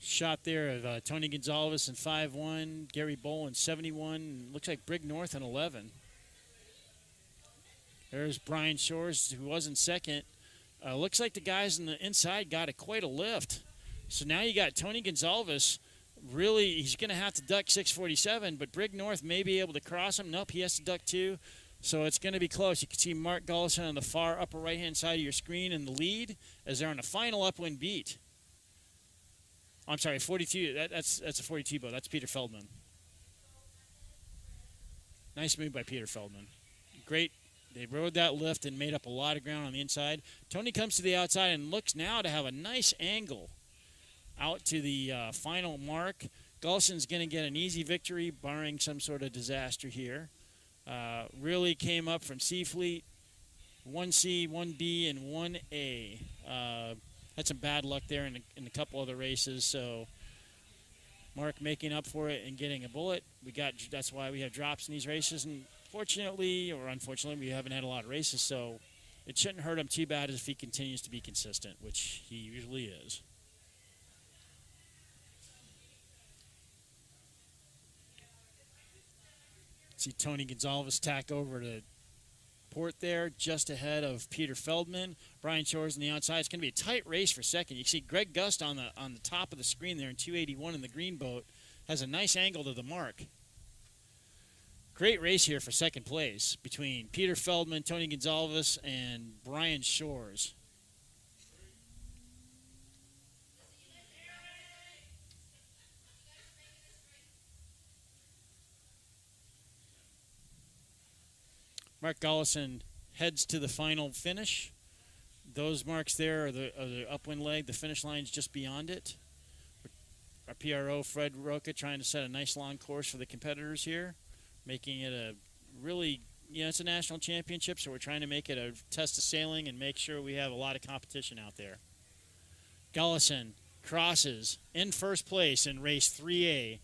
Shot there of Tony Gonzalez in 5-1, Gary Bowl in 71, looks like Brig North in 11. There's Brian Shores, who was in second. Looks like the guys on the inside got quite a lift. So now you got Tony Gonzalez. Really, he's going to have to duck 647, but Brig North may be able to cross him. Nope, he has to duck 2. So it's going to be close. You can see Mark Gullison on the far upper right-hand side of your screen in the lead as they're on the final upwind beat. I'm sorry, 42. That's a 42 boat. That's Peter Feldman. Nice move by Peter Feldman. Great. They rode that lift and made up a lot of ground on the inside. Tony comes to the outside and looks now to have a nice angle out to the final mark. Gulson's going to get an easy victory, barring some sort of disaster here. Really came up from C Fleet, 1C, 1B, and 1A. Had some bad luck there in a couple other races, so Mark making up for it and getting a bullet. That's why we have drops in these races, and fortunately or unfortunately, we haven't had a lot of races, so it shouldn't hurt him too bad if he continues to be consistent, which he usually is. See Tony Gonzalez tack over to port there, just ahead of Peter Feldman. Brian Shores on the outside. It's going to be a tight race for second. You can see Greg Gust on the top of the screen there in 281 in the green boat. Has a nice angle to the mark. Great race here for second place between Peter Feldman, Tony Gonzalez, and Brian Shores. Mark Gullison heads to the final finish. Those marks there are the upwind leg. The finish line's just beyond it. Our PRO, Fred Roca, trying to set a nice long course for the competitors here, making it a really, it's a national championship, so we're trying to make it a test of sailing and make sure we have a lot of competition out there. Gullison crosses in first place in race 3A.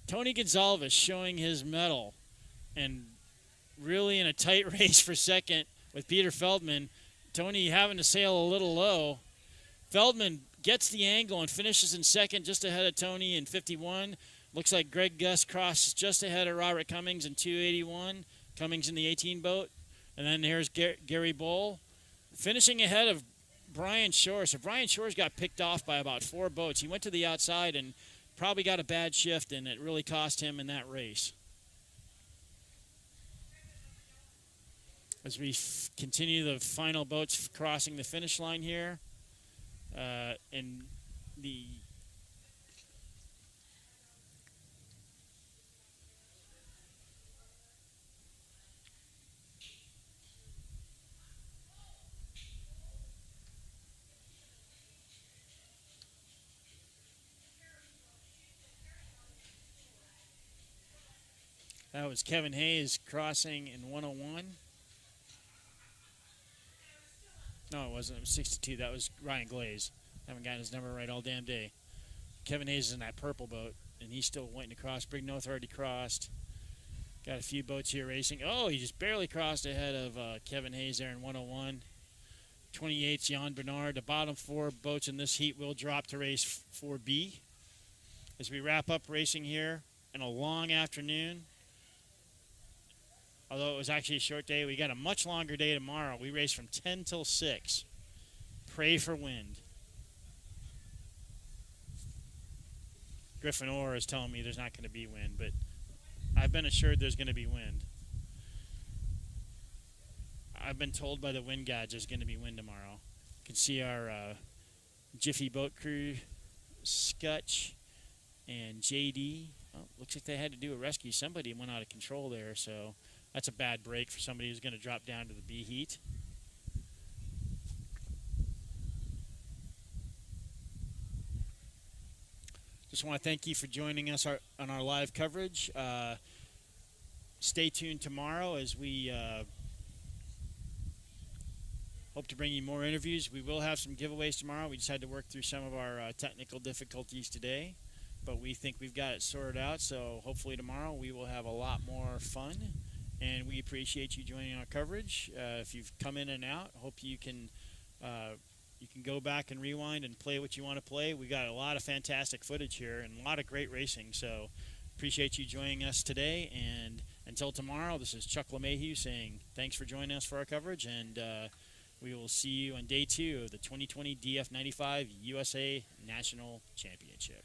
Tony Gonzalez showing his mettle and really in a tight race for second with Peter Feldman. Tony having to sail a little low. Feldman gets the angle and finishes in second just ahead of Tony in 51. Looks like Greg Gust crosses just ahead of Robert Cummings in 281. Cummings in the 18 boat. And then here's Gary Bowl finishing ahead of Brian Shores. So Brian Shores got picked off by about 4 boats. He went to the outside and probably got a bad shift, and it really cost him in that race. As we continue the final boats crossing the finish line here, and the that was Kevin Hayes crossing in 101. No, it wasn't. It was 62. That was Ryan Glaze. I haven't gotten his number right all damn day. Kevin Hayes is in that purple boat, and he's still waiting to cross. Brig North already crossed. Got a few boats here racing. Oh, he just barely crossed ahead of Kevin Hayes there in 101. 28's Jan Bernard. The bottom 4 boats in this heat will drop to race 4B. As we wrap up racing here in a long afternoon. Although it was actually a short day, we got a much longer day tomorrow. We race from 10 till 6. Pray for wind. Griffin Orr is telling me there's not going to be wind, but I've been assured there's going to be wind. I've been told by the wind gods there's going to be wind tomorrow. You can see our Jiffy Boat Crew, Scutch, and JD. Oh, looks like they had to do a rescue. Somebody went out of control there, so that's a bad break for somebody who's going to drop down to the B heat. Just want to thank you for joining us on our live coverage. Stay tuned tomorrow as we hope to bring you more interviews. We will have some giveaways tomorrow. We just had to work through some of our technical difficulties today, but we think we've got it sorted out. So hopefully tomorrow we will have a lot more fun, and we appreciate you joining our coverage. If you've come in and out, hope you can go back and rewind and play what you want to play. We got a lot of fantastic footage here and a lot of great racing. So appreciate you joining us today. And until tomorrow, this is Chuck LeMahieu saying thanks for joining us for our coverage. And we will see you on day 2 of the 2020 DF95 USA National Championship.